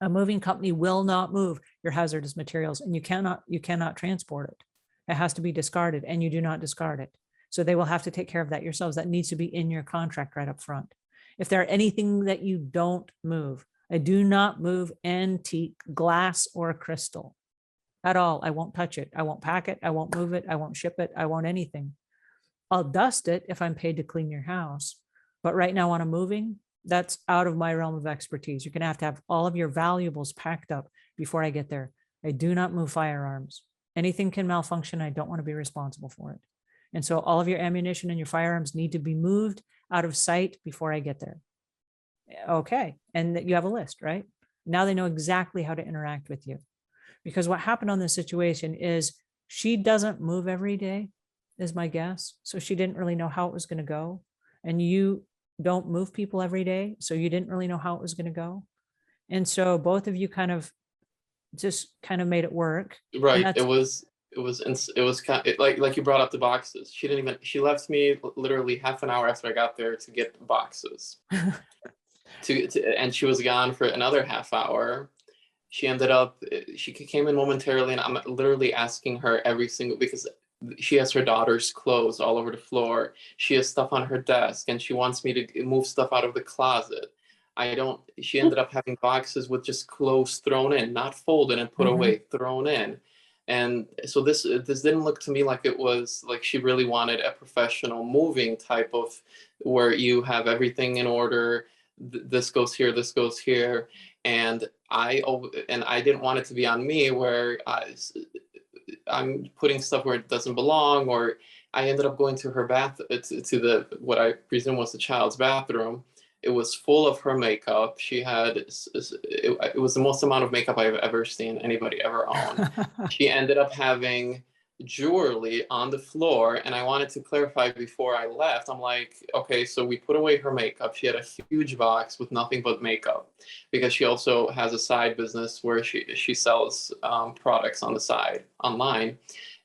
A moving company will not move your hazardous materials, and you cannot transport it. It has to be discarded, and you do not discard it. So they will have to take care of that yourselves. That needs to be in your contract right up front. If there are anything that you don't move, I do not move antique glass or crystal at all. I won't touch it. I won't pack it. I won't move it. I won't ship it. I won't anything. I'll dust it if I'm paid to clean your house. But right now on a moving, that's out of my realm of expertise. You're going to have all of your valuables packed up before I get there. I do not move firearms. Anything can malfunction. I don't want to be responsible for it. And so all of your ammunition and your firearms need to be moved out of sight before I get there. Okay. And you have a list, right? Now they know exactly how to interact with you. Because what happened on this situation is she doesn't move every day, is my guess. So she didn't really know how it was going to go. And you don't move people every day, so you didn't really know how it was going to go. And so both of you kind of made it work. Right. It was kind of, like you brought up the boxes. She left me literally half an hour after I got there to get the boxes. And she was gone for another half hour. She came in momentarily, and I'm literally asking her because she has her daughter's clothes all over the floor. She has stuff on her desk, and she wants me to move stuff out of the closet. She ended up having boxes with just clothes thrown in, not folded and put away, thrown in. And so this didn't look to me like it was like she really wanted a professional moving type of, where you have everything in order. This goes here, this goes here. And I didn't want it to be on me where I'm putting stuff where it doesn't belong, or I ended up going to her what I presume was the child's bathroom. It was full of her makeup. It was the most amount of makeup I've ever seen anybody ever own. She ended up having jewelry on the floor, and I wanted to clarify before I left. I'm like, okay, so we put away her makeup. She had a huge box with nothing but makeup, because she also has a side business where she sells products on the side online.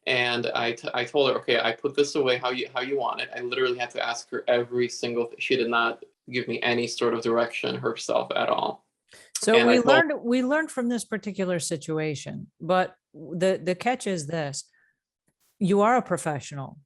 And I told her, okay, I put this away how you want it. I literally had to ask her every single thing. She did not give me any sort of direction herself at all. So we learned from this particular situation, but the catch is this: you are a professional.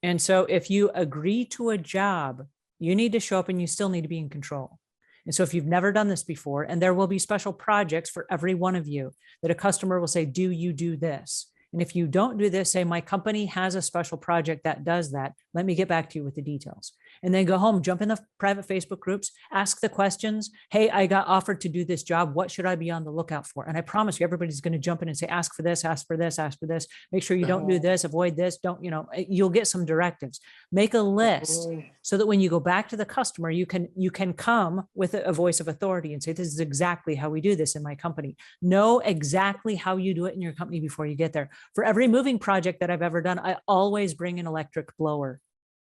And so if you agree to a job, you need to show up, and you still need to be in control. And so if you've never done this before, and there will be special projects for every one of you that a customer will say, do you do this? And if you don't do this, say, my company has a special project that does that. Let me get back to you with the details. And then go home, jump in the private Facebook groups, ask the questions. Hey, I got offered to do this job. What should I be on the lookout for? And I promise you, everybody's going to jump in and say, ask for this, ask for this, ask for this. Make sure you don't do this, avoid this. Don't, you'll get some directives. Make a list so that when you go back to the customer, you can come with a voice of authority and say, this is exactly how we do this in my company. Know exactly how you do it in your company before you get there. For every moving project that I've ever done, I always bring an electric blower.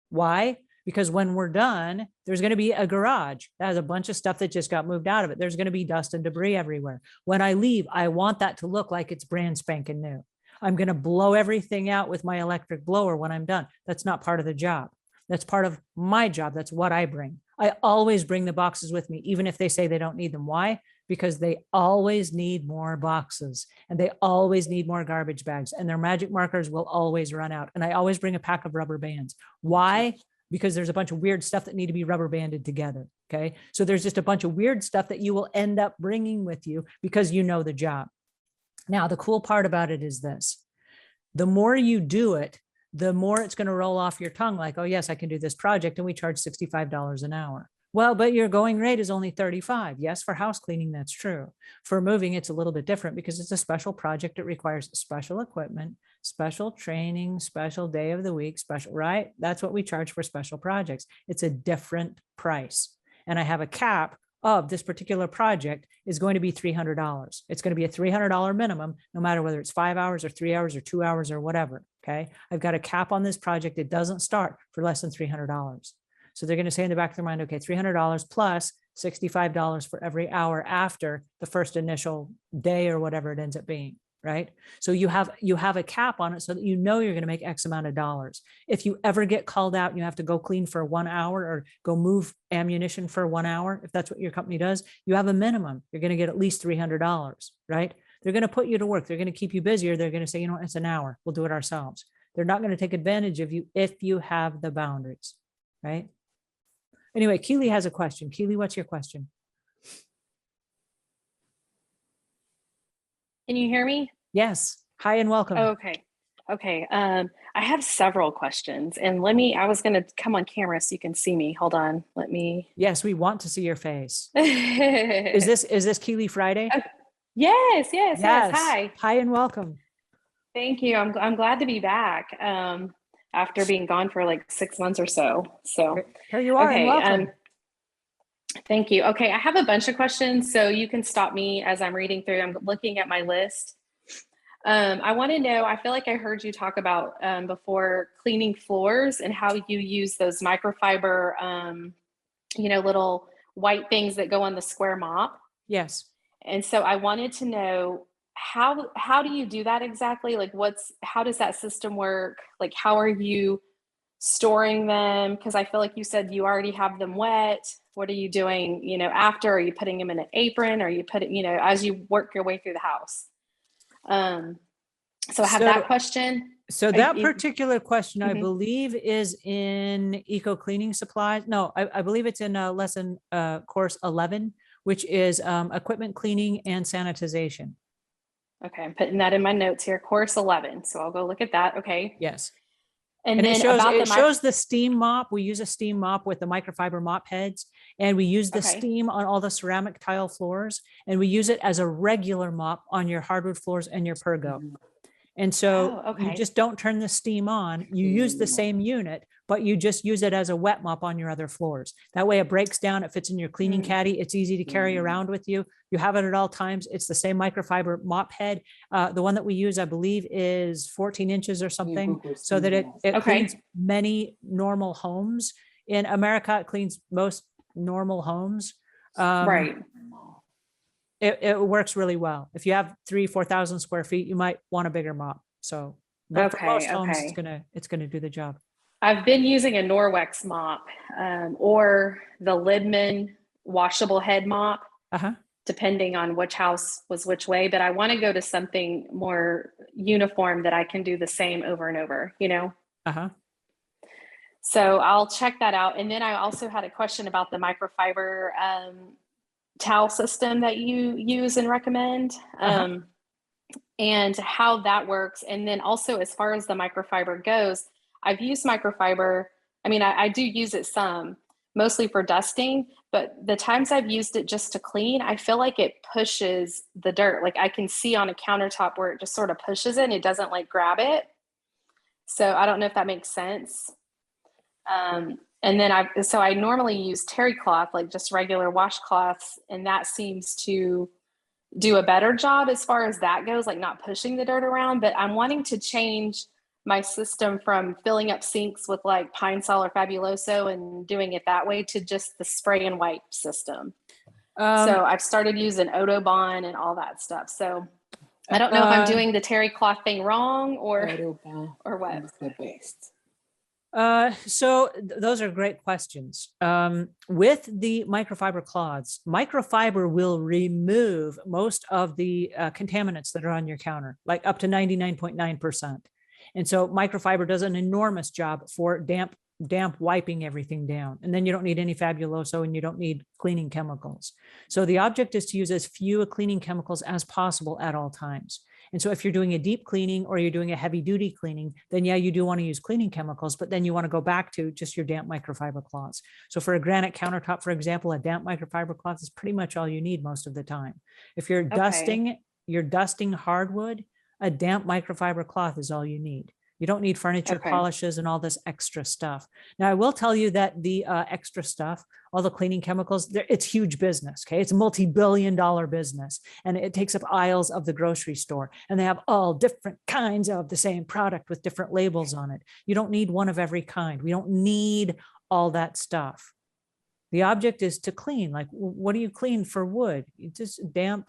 Why? Because when we're done, there's going to be a garage that has a bunch of stuff that just got moved out of it. There's going to be dust and debris everywhere. When I leave, I want that to look like it's brand spanking new. I'm going to blow everything out with my electric blower when I'm done. That's not part of the job. That's part of my job. That's what I bring. I always bring the boxes with me, even if they say they don't need them. Why? Because they always need more boxes and they always need more garbage bags, and their magic markers will always run out. And I always bring a pack of rubber bands. Why? Because there's a bunch of weird stuff that need to be rubber banded together. Okay. So there's just a bunch of weird stuff that you will end up bringing with you because you know the job. Now, the cool part about it is this: the more you do it, the more it's going to roll off your tongue like, oh, yes, I can do this project. And we charge $65 an hour. Well, but your going rate is only $35. Yes, for house cleaning, that's true. For moving, it's a little bit different because it's a special project. It requires special equipment, special training, special day of the week, special, right? That's what we charge for special projects. It's a different price. And I have a cap of this particular project is going to be $300. It's going to be a $300 minimum, no matter whether it's 5 hours or 3 hours or 2 hours or whatever. Okay. I've got a cap on this project. It doesn't start for less than $300. So they're going to say in the back of their mind, okay, $300 plus $65 for every hour after the first initial day or whatever it ends up being, right? So you have a cap on it so that you know you're going to make X amount of dollars. If you ever get called out and you have to go clean for 1 hour or go move ammunition for 1 hour, if that's what your company does, you have a minimum. You're going to get at least $300, right? They're going to put you to work. They're going to keep you busy, or they're going to say, you know what, it's an hour. We'll do it ourselves. They're not going to take advantage of you if you have the boundaries, right? Anyway, Keely has a question. Keely, what's your question? Can you hear me? Yes. Hi and welcome. Okay. Okay. I have several questions, and I was going to come on camera so you can see me. Hold on. Let me. Yes, we want to see your face. Is this Keely Friday? Yes. Hi. Hi and welcome. Thank you. I'm glad to be back. After being gone for like 6 months or so. So here you are. Okay, and welcome. Thank you. Okay, I have a bunch of questions, so you can stop me as I'm reading through. I'm looking at my list. I want to know, I feel like I heard you talk about before cleaning floors and how you use those microfiber, little white things that go on the square mop. Yes. And so I wanted to know, how do you do that exactly? Like how does that system work? Like, how are you storing them? Because I feel like you said you already have them wet. What are you doing, after? Are you putting them in an apron? Or are you putting, as you work your way through the house? So I have that question. So that particular question, I believe, is in Eco Cleaning Supplies. No, I believe it's in lesson course 11, which is equipment cleaning and sanitization. Okay, I'm putting that in my notes here, course 11. So I'll go look at that. Okay. Yes. And then it shows the steam mop. We use a steam mop with the microfiber mop heads, and we use the steam on all the ceramic tile floors, and we use it as a regular mop on your hardwood floors and your pergo. And so you just don't turn the steam on. You use the same unit, but you just use it as a wet mop on your other floors. That way it breaks down. It fits in your cleaning caddy. It's easy to carry around with you. You have it at all times. It's the same microfiber mop head. The one that we use, I believe, is 14 inches or something, so that it cleans many normal homes. In America, it cleans most normal homes. Right. It works really well. If you have 4,000 square feet, you might want a bigger mop. So for most homes, it's gonna do the job. I've been using a Norwex mop or the Lidman washable head mop, depending on which house was which way. But I want to go to something more uniform that I can do the same over and over, So I'll check that out. And then I also had a question about the microfiber towel system that you use and recommend, and how that works. And then also, as far as the microfiber goes, I've used microfiber I mean, I do use it some, mostly for dusting, but the times I've used it just to clean, I feel like it pushes the dirt. Like I can see on a countertop where it just sort of pushes it and it doesn't like grab it. So I don't know if that makes sense. And then I normally use terry cloth, like just regular washcloths, and that seems to do a better job as far as that goes, like not pushing the dirt around. But I'm wanting to change my system from filling up sinks with like Pine Sol or Fabuloso and doing it that way to just the spray and wipe system. So I've started using Autobahn and all that stuff. So I don't know if I'm doing the terry cloth thing wrong or what. Is the best. So those are great questions. With the microfiber cloths, microfiber will remove most of the contaminants that are on your counter, like up to 99.9%. And so microfiber does an enormous job for damp wiping everything down. And then you don't need any Fabuloso and you don't need cleaning chemicals. So the object is to use as few cleaning chemicals as possible at all times. And so if you're doing a deep cleaning or you're doing a heavy duty cleaning, then yeah, you do want to use cleaning chemicals, but then you want to go back to just your damp microfiber cloths. So for a granite countertop, for example, a damp microfiber cloth is pretty much all you need most of the time. If you're dusting hardwood, a damp microfiber cloth is all you need. You don't need furniture polishes and all this extra stuff. Now, I will tell you that the extra stuff, all the cleaning chemicals, it's huge business, okay? It's a multi-billion-dollar business, and it takes up aisles of the grocery store, and they have all different kinds of the same product with different labels on it. You don't need one of every kind. We don't need all that stuff. The object is to clean. Like, what do you clean for wood? You just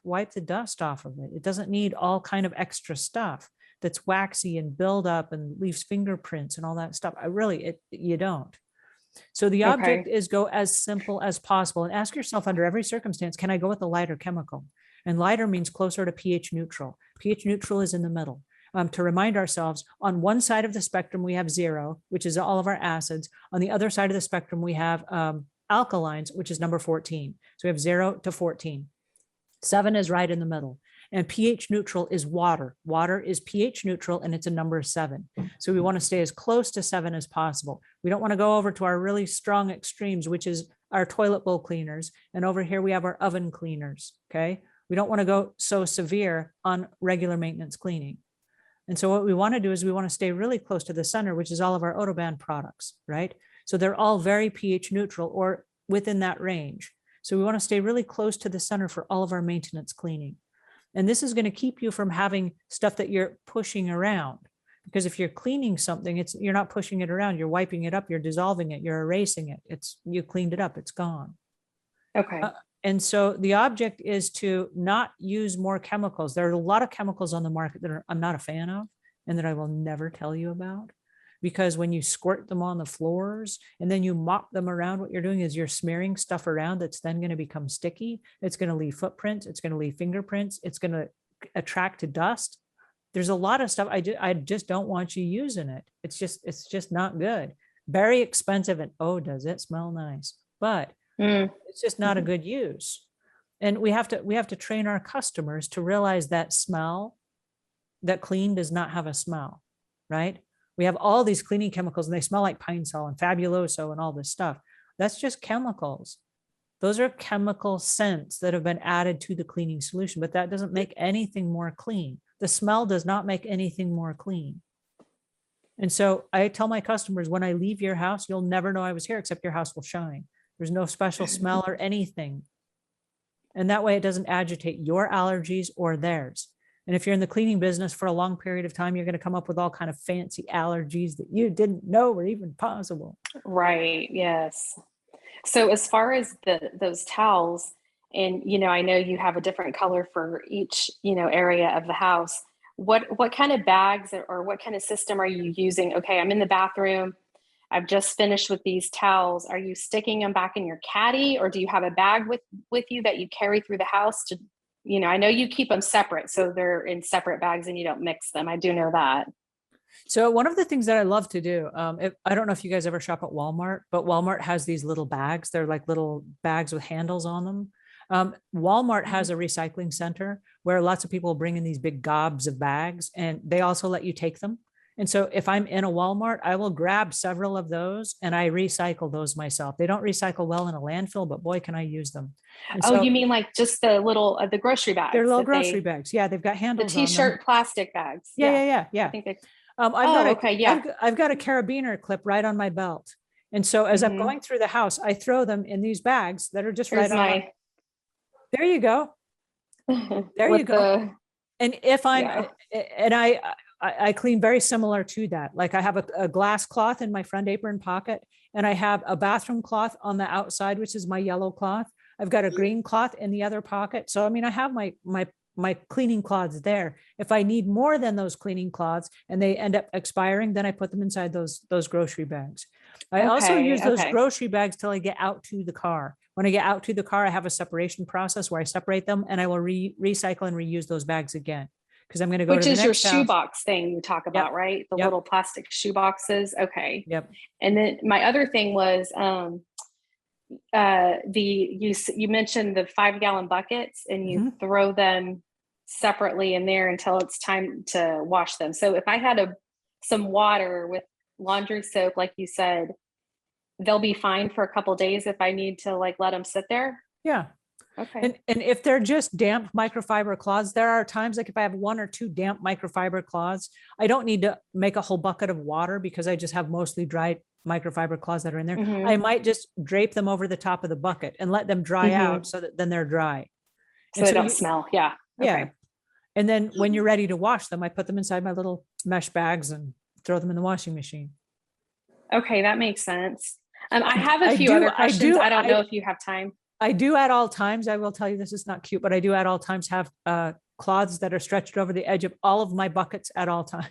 wipe the dust off of it. It doesn't need all kind of extra stuff that's waxy and build up and leaves fingerprints and all that stuff. You don't. So the object is go as simple as possible and ask yourself under every circumstance, can I go with a lighter chemical? And lighter means closer to pH neutral. pH neutral is in the middle. To remind ourselves, on one side of the spectrum, we have 0, which is all of our acids. On the other side of the spectrum, we have alkalines, which is number 14. So we have 0 to 14. 7 is right in the middle. And pH neutral is water. Water is pH neutral, and it's a number 7. So we want to stay as close to 7 as possible. We don't want to go over to our really strong extremes, which is our toilet bowl cleaners. And over here, we have our oven cleaners, okay? We don't want to go so severe on regular maintenance cleaning. And so what we want to do is we want to stay really close to the center, which is all of our Autobahn products, right? So they're all very pH neutral or within that range. So we want to stay really close to the center for all of our maintenance cleaning. And this is going to keep you from having stuff that you're pushing around. Because if you're cleaning something, you're not pushing it around, you're wiping it up, you're dissolving it, you're erasing it. You cleaned it up, it's gone. Okay. And so the object is to not use more chemicals. There are a lot of chemicals on the market that I'm not a fan of and that I will never tell you about. Because when you squirt them on the floors and then you mop them around, what you're doing is you're smearing stuff around that's then going to become sticky. It's going to leave footprints. It's going to leave fingerprints. It's going to attract to dust. There's a lot of stuff. I just don't want you using it. It's just not good. Very expensive. And oh, does it smell nice? But it's just not a good use. And we have to train our customers to realize that that clean does not have a smell, right? We have all these cleaning chemicals and they smell like Pine Sol and Fabuloso and all this stuff. That's just chemicals. Those are chemical scents that have been added to the cleaning solution, but that doesn't make anything more clean. The smell does not make anything more clean. And so I tell my customers, when I leave your house, you'll never know I was here, except your house will shine. There's no special smell or anything. And that way it doesn't agitate your allergies or theirs. And if you're in the cleaning business for a long period of time, you're going to come up with all kind of fancy allergies that you didn't know were even possible. Right. Yes. So as far as those towels, and, I know you have a different color for each, area of the house. What kind of bags or what kind of system are you using? Okay, I'm in the bathroom. I've just finished with these towels. Are you sticking them back in your caddy, or do you have a bag with you that you carry through the house to, I know you keep them separate, so they're in separate bags and you don't mix them. I do know that. So one of the things that I love to do, I don't know if you guys ever shop at Walmart, but Walmart has these little bags. They're like little bags with handles on them. Walmart has a recycling center where lots of people bring in these big gobs of bags, and they also let you take them And so if I'm in a Walmart, I will grab several of those and I recycle those myself. They don't recycle well in a landfill, but boy, can I use them. And Oh, so you mean like just the little, the grocery bags? they're little grocery bags. Yeah, they've got The handles on them. t-shirt plastic bags. Yeah. I think they, I've got a carabiner clip right on my belt. And so as I'm going through the house, I throw them in these bags that are just Here's right on. There you go. There you go. And if I'm, and I clean very similar to that. Like I have a glass cloth in my front apron pocket, and I have a bathroom cloth on the outside, which is my yellow cloth. I've got a green cloth in the other pocket. So, I mean, I have my cleaning cloths there. If I need more than those cleaning cloths and they end up expiring, then I put them inside those grocery bags. I also use those grocery bags till I get out to the car. When I get out to the car, I have a separation process where I separate them, and I will recycle and reuse those bags again. Because I'm going to go to the next house. Which is your shoebox thing you talk about, right? The little plastic shoe boxes. Okay. Yep. And then my other thing was you mentioned the 5-gallon buckets, and you throw them separately in there until it's time to wash them. So if I had some water with laundry soap, like you said, they'll be fine for a couple of days if I need to like let them sit there. Yeah. Okay. And if they're just damp microfiber cloths, there are times like if I have 1 or 2 damp microfiber cloths, I don't need to make a whole bucket of water because I just have mostly dry microfiber cloths that are in there. I might just drape them over the top of the bucket and let them dry out so that then they're dry. So they don't smell. Yeah. Yeah. Okay. And then when you're ready to wash them, I put them inside my little mesh bags and throw them in the washing machine. Okay. That makes sense. I have a few other questions. I don't know if you have time. I do at all times. I will tell you this is not cute, but I do at all times have cloths that are stretched over the edge of all of my buckets at all times.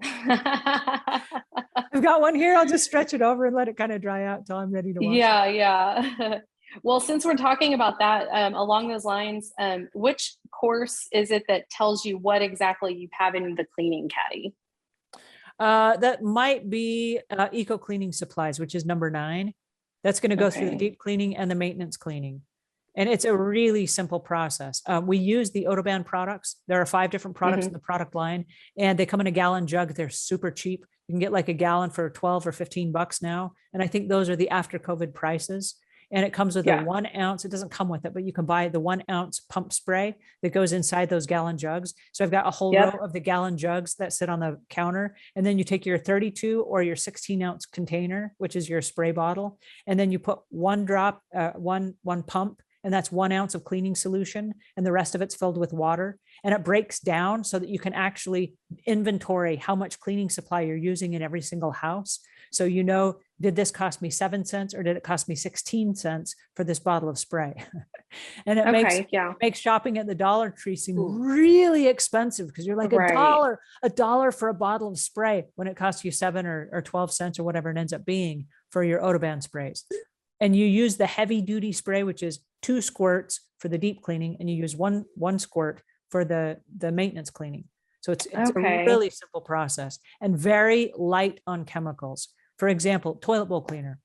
I've got one here. I'll just stretch it over and let it kind of dry out until I'm ready to wash. Yeah. Well, since we're talking about that, along those lines, which course is it that tells you what exactly you have in the cleaning caddy? That might be Eco Cleaning Supplies, which is number 9. That's going to go through the deep cleaning and the maintenance cleaning. And it's a really simple process. We use the Autobahn products. There are 5 different products in the product line, and they come in a gallon jug. They're super cheap. You can get like a gallon for 12 or 15 bucks now. And I think those are the after COVID prices. And it comes with a 1 ounce. It doesn't come with it, but you can buy the 1 ounce pump spray that goes inside those gallon jugs. So I've got a whole row of the gallon jugs that sit on the counter. And then you take your 32 or your 16 ounce container, which is your spray bottle. And then you put 1 drop, one pump, and that's 1 ounce of cleaning solution. And the rest of it's filled with water. And it breaks down so that you can actually inventory how much cleaning supply you're using in every single house. So, you know, did this cost me 7 cents or did it cost me 16 cents for this bottle of spray? And it makes shopping at the Dollar Tree seem really expensive because you're like a dollar for a bottle of spray when it costs you 7 or 12 cents or whatever it ends up being for your Autobahn sprays. And you use the heavy duty spray, which is 2 squirts for the deep cleaning, and you use one squirt for the maintenance cleaning. So it's a really simple process and very light on chemicals. For example, toilet bowl cleaner.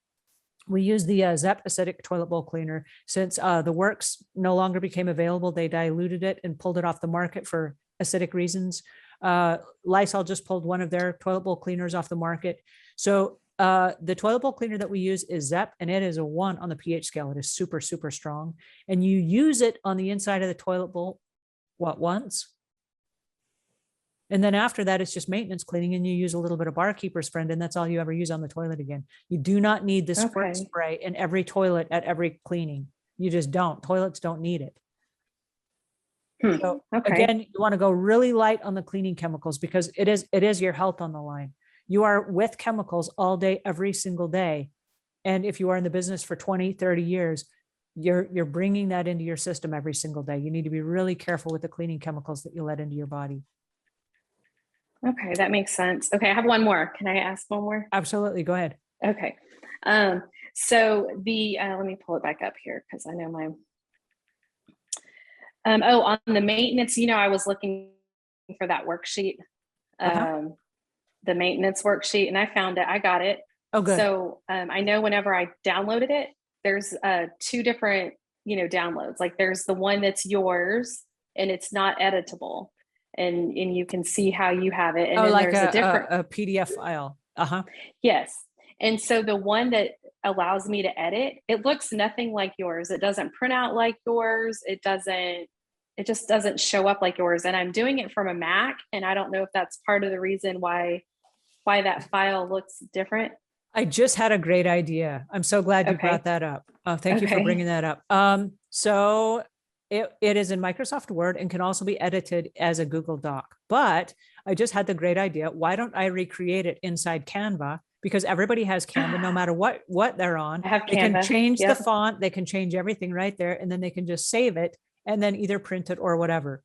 We use the Zep acidic toilet bowl cleaner. Since the Works no longer became available, they diluted it and pulled it off the market for acidic reasons. Lysol just pulled one of their toilet bowl cleaners off the market. So the toilet bowl cleaner that we use is Zep, and it is a 1 on the pH scale. It is super, super strong. And you use it on the inside of the toilet bowl, once? And then after that, it's just maintenance cleaning, and you use a little bit of Barkeeper's Friend, and that's all you ever use on the toilet again. You do not need the squirt spray in every toilet at every cleaning. You just don't. Toilets don't need it. So again, you want to go really light on the cleaning chemicals because it is your health on the line. You are with chemicals all day, every single day. And if you are in the business for 20, 30 years, you're bringing that into your system every single day. You need to be really careful with the cleaning chemicals that you let into your body. Okay, that makes sense. Okay, I have one more. Can I ask one more? Absolutely, go ahead. Okay. So the, let me pull it back up here because I know my, on the maintenance, you know, I was looking for that worksheet, the maintenance worksheet, and I found it. I got it. Oh, good. So I know whenever I downloaded it, there's 2 different, downloads. Like there's the one that's yours and it's not editable. and you can see how you have it. And Oh, then like there's a different a PDF file. Uh-huh. Yes. And so the one that allows me to edit, it looks nothing like yours. It doesn't print out like yours. It just doesn't show up like yours. And I'm doing it from a Mac. And I don't know if that's part of the reason why that file looks different. I just had a great idea. I'm so glad you Okay. brought that up. Thank you for Okay. bringing that up. So it is in Microsoft Word and can also be edited as a Google Doc. But I just had the great idea. Why don't I recreate it inside Canva? Because everybody has Canva, no matter what they're on. I have They can Canva. change Yep. the font. They can change everything right there. And then they can just save it and then either print it or whatever.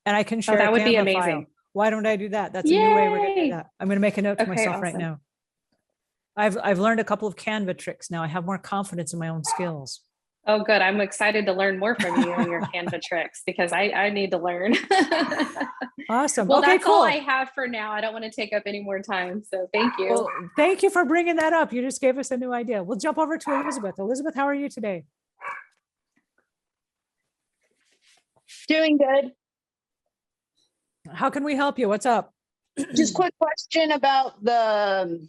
And I can share that a would be Canva amazing. file. Why don't I do that? That's a new way we're going to Yay! do that. I'm going to make a note to Okay, myself right awesome. now. I've learned a couple of Canva tricks now. I have more confidence in my own skills. Oh, good. I'm excited to learn more from you and your Canva tricks because I need to learn. Awesome. Well, Okay, that's cool. all I have for now. I don't want to take up any more time. So thank you. Well, thank you for bringing that up. You just gave us a new idea. We'll jump over to Elizabeth. Elizabeth, how are you today? Doing good. How can we help you? What's up? Just quick question about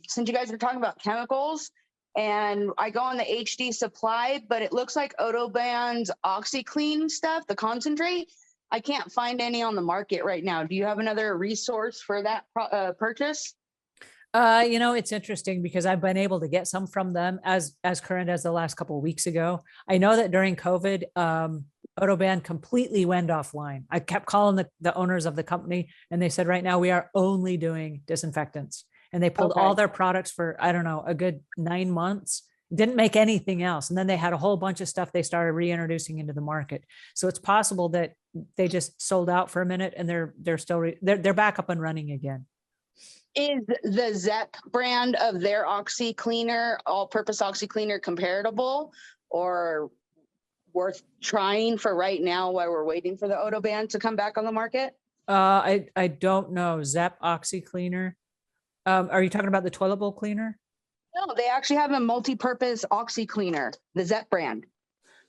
since you guys are talking about chemicals, and I go on the HD supply, but it looks like Autoband's OxyClean stuff, the concentrate. I can't find any on the market right now. Do you have another resource for that purchase? It's interesting because I've been able to get some from them as current as the last couple of weeks ago. I know that during COVID, Autoband completely went offline. I kept calling the owners of the company and they said, right now we are only doing disinfectants. And they pulled all their products for, I don't know, a good 9 months, didn't make anything else. And then they had a whole bunch of stuff they started reintroducing into the market. So it's possible that they just sold out for a minute and they're still, they're back up and running again. Is the ZEP brand of their OxyCleaner, all-purpose OxyCleaner, comparable or worth trying for right now while we're waiting for the Autoband to come back on the market? I don't know. ZEP OxyCleaner. Are you talking about the toilet bowl cleaner? No, they actually have a multi-purpose OxyCleaner, the ZEP brand.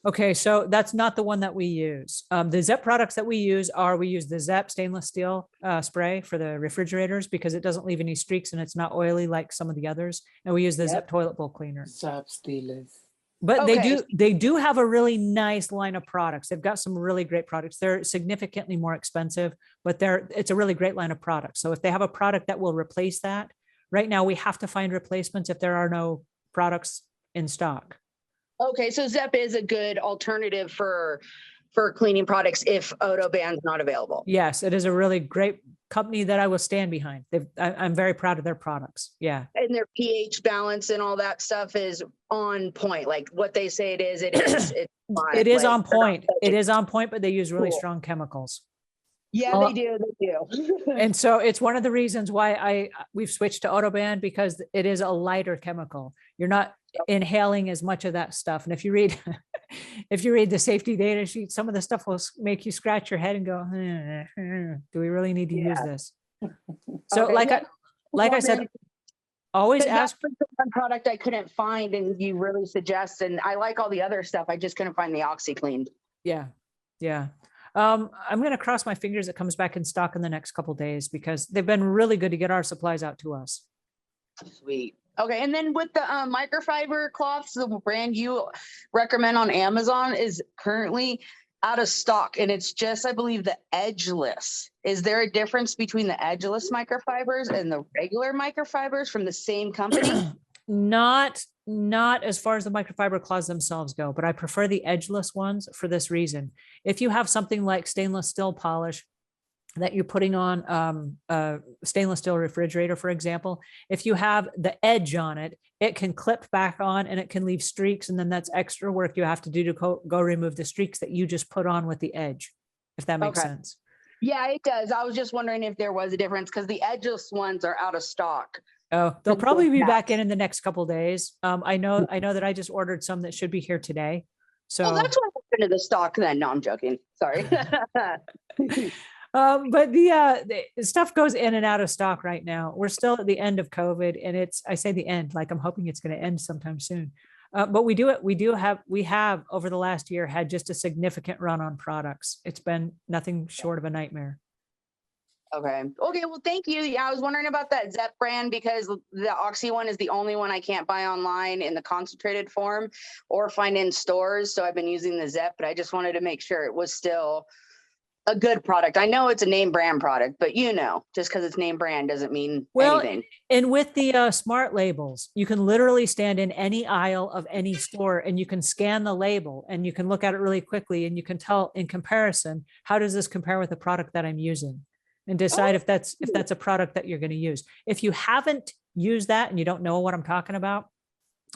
Okay, so that's not the one that we use. The ZEP products that we use the ZEP stainless steel spray for the refrigerators because it doesn't leave any streaks and it's not oily like some of the others. And we use the ZEP toilet bowl cleaner. ZEP stainless. But they do have a really nice line of products. They've got some really great products. They're significantly more expensive, but it's a really great line of products. So if they have a product that will replace that, right now we have to find replacements if there are no products in stock. Okay, so ZEP is a good alternative for cleaning products if Autoband's not available. Yes, it is a really great company that I will stand behind. I'm very proud of their products. Yeah. And their pH balance and all that stuff is on point. Like what they say it is, it is. It's fine. It is Like, on point. It is on point, but they use really Cool. strong chemicals. Yeah, they do. They do. And so it's one of the reasons why we've switched to Autoband because it is a lighter chemical. You're not inhaling as much of that stuff. And if you read the safety data sheet, some of the stuff will make you scratch your head and go, do we really need to use this? So Okay, like I said, always ask. That's the one product I couldn't find and you really suggest, and I like all the other stuff. I just couldn't find the OxyClean. Yeah. Yeah. I'm going to cross my fingers it comes back in stock in the next couple of days because they've been really good to get our supplies out to us. Sweet. Okay, and then with the microfiber cloths, the brand you recommend on Amazon is currently out of stock, and it's just, I believe, the edgeless. Is there a difference between the edgeless microfibers and the regular microfibers from the same company? Not as far as the microfiber cloths themselves go, but I prefer the edgeless ones for this reason. If you have something like stainless steel polish that you're putting on a stainless steel refrigerator, for example, if you have the edge on it, it can clip back on and it can leave streaks. And then that's extra work you have to do to go remove the streaks that you just put on with the edge, if that makes sense. Yeah, it does. I was just wondering if there was a difference because the edgeless ones are out of stock. Oh, they'll probably be back in the next couple of days. I know that I just ordered some that should be here today. So that's what happened to the stock then. No, I'm joking. Sorry. But the stuff goes in and out of stock right now. We're still at the end of COVID, and I say the end, like I'm hoping it's going to end sometime soon. But we have over the last year had just a significant run on products. It's been nothing short of a nightmare. Okay. Okay. Well, thank you. Yeah, I was wondering about that Zep brand because the Oxy one is the only one I can't buy online in the concentrated form or find in stores. So I've been using the Zep, but I just wanted to make sure it was still a good product. I know it's a name brand product, but just because it's name brand doesn't mean anything. And with the smart labels, you can literally stand in any aisle of any store and you can scan the label and you can look at it really quickly and you can tell in comparison, how does this compare with the product that I'm using? And decide if that's a product that you're going to use. If you haven't used that and you don't know what I'm talking about,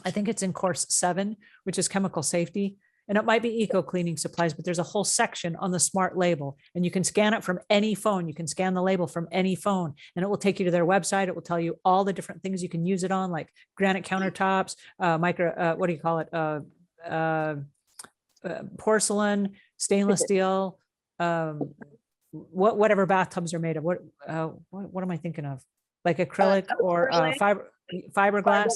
I think it's in course 7, which is chemical safety. And it might be eco cleaning supplies, but there's a whole section on the smart label and you can scan it from any phone. You can scan the label from any phone and it will take you to their website. It will tell you all the different things you can use it on, like granite countertops, what do you call it? Porcelain, stainless steel, whatever bathtubs are made of. What am I thinking of? Like acrylic or fiberglass.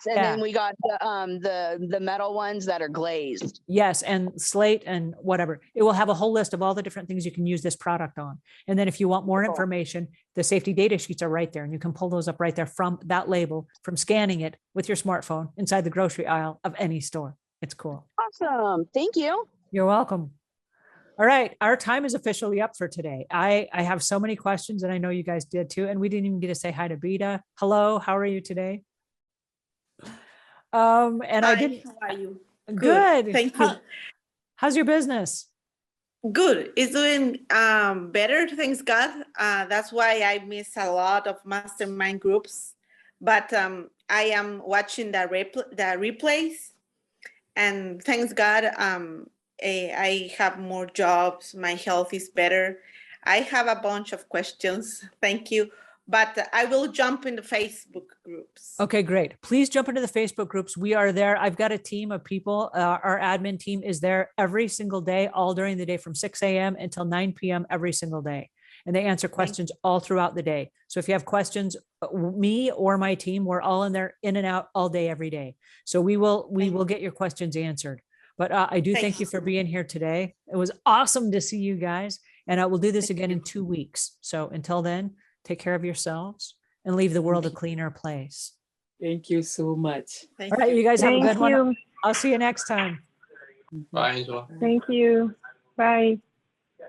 And then we got the metal ones that are glazed. Yes, and slate and whatever. It will have a whole list of all the different things you can use this product on. And then if you want more information, the safety data sheets are right there and you can pull those up right there from that label, from scanning it with your smartphone inside the grocery aisle of any store. It's cool. Awesome. Thank you. You're welcome. All right, our time is officially up for today. I have so many questions and I know you guys did too. And we didn't even get to say hi to Beta. Hello, how are you today? And hi, I didn't. How are you? Good. Thank you. How's your business? Good. It's doing better, thanks God. That's why I miss a lot of mastermind groups. But I am watching the replays, and thanks God, I have more jobs. My health is better. I have a bunch of questions. Thank you. But I will jump in the Facebook groups. Okay, great. Please jump into the Facebook groups. We are there. I've got a team of people. Our admin team is there every single day, all during the day from 6 a.m. until 9 p.m. every single day. And they answer questions all throughout the day. So if you have questions, me or my team, we're all in there, in and out all day, every day. So we will get your questions answered. But I do thank you for being here today. It was awesome to see you guys. And I will do this again in 2 weeks. So until then, take care of yourselves and leave the world a cleaner place. Thank you so much. All right, you guys have a good one. I'll see you next time. Bye, Angela. Thank you. Bye.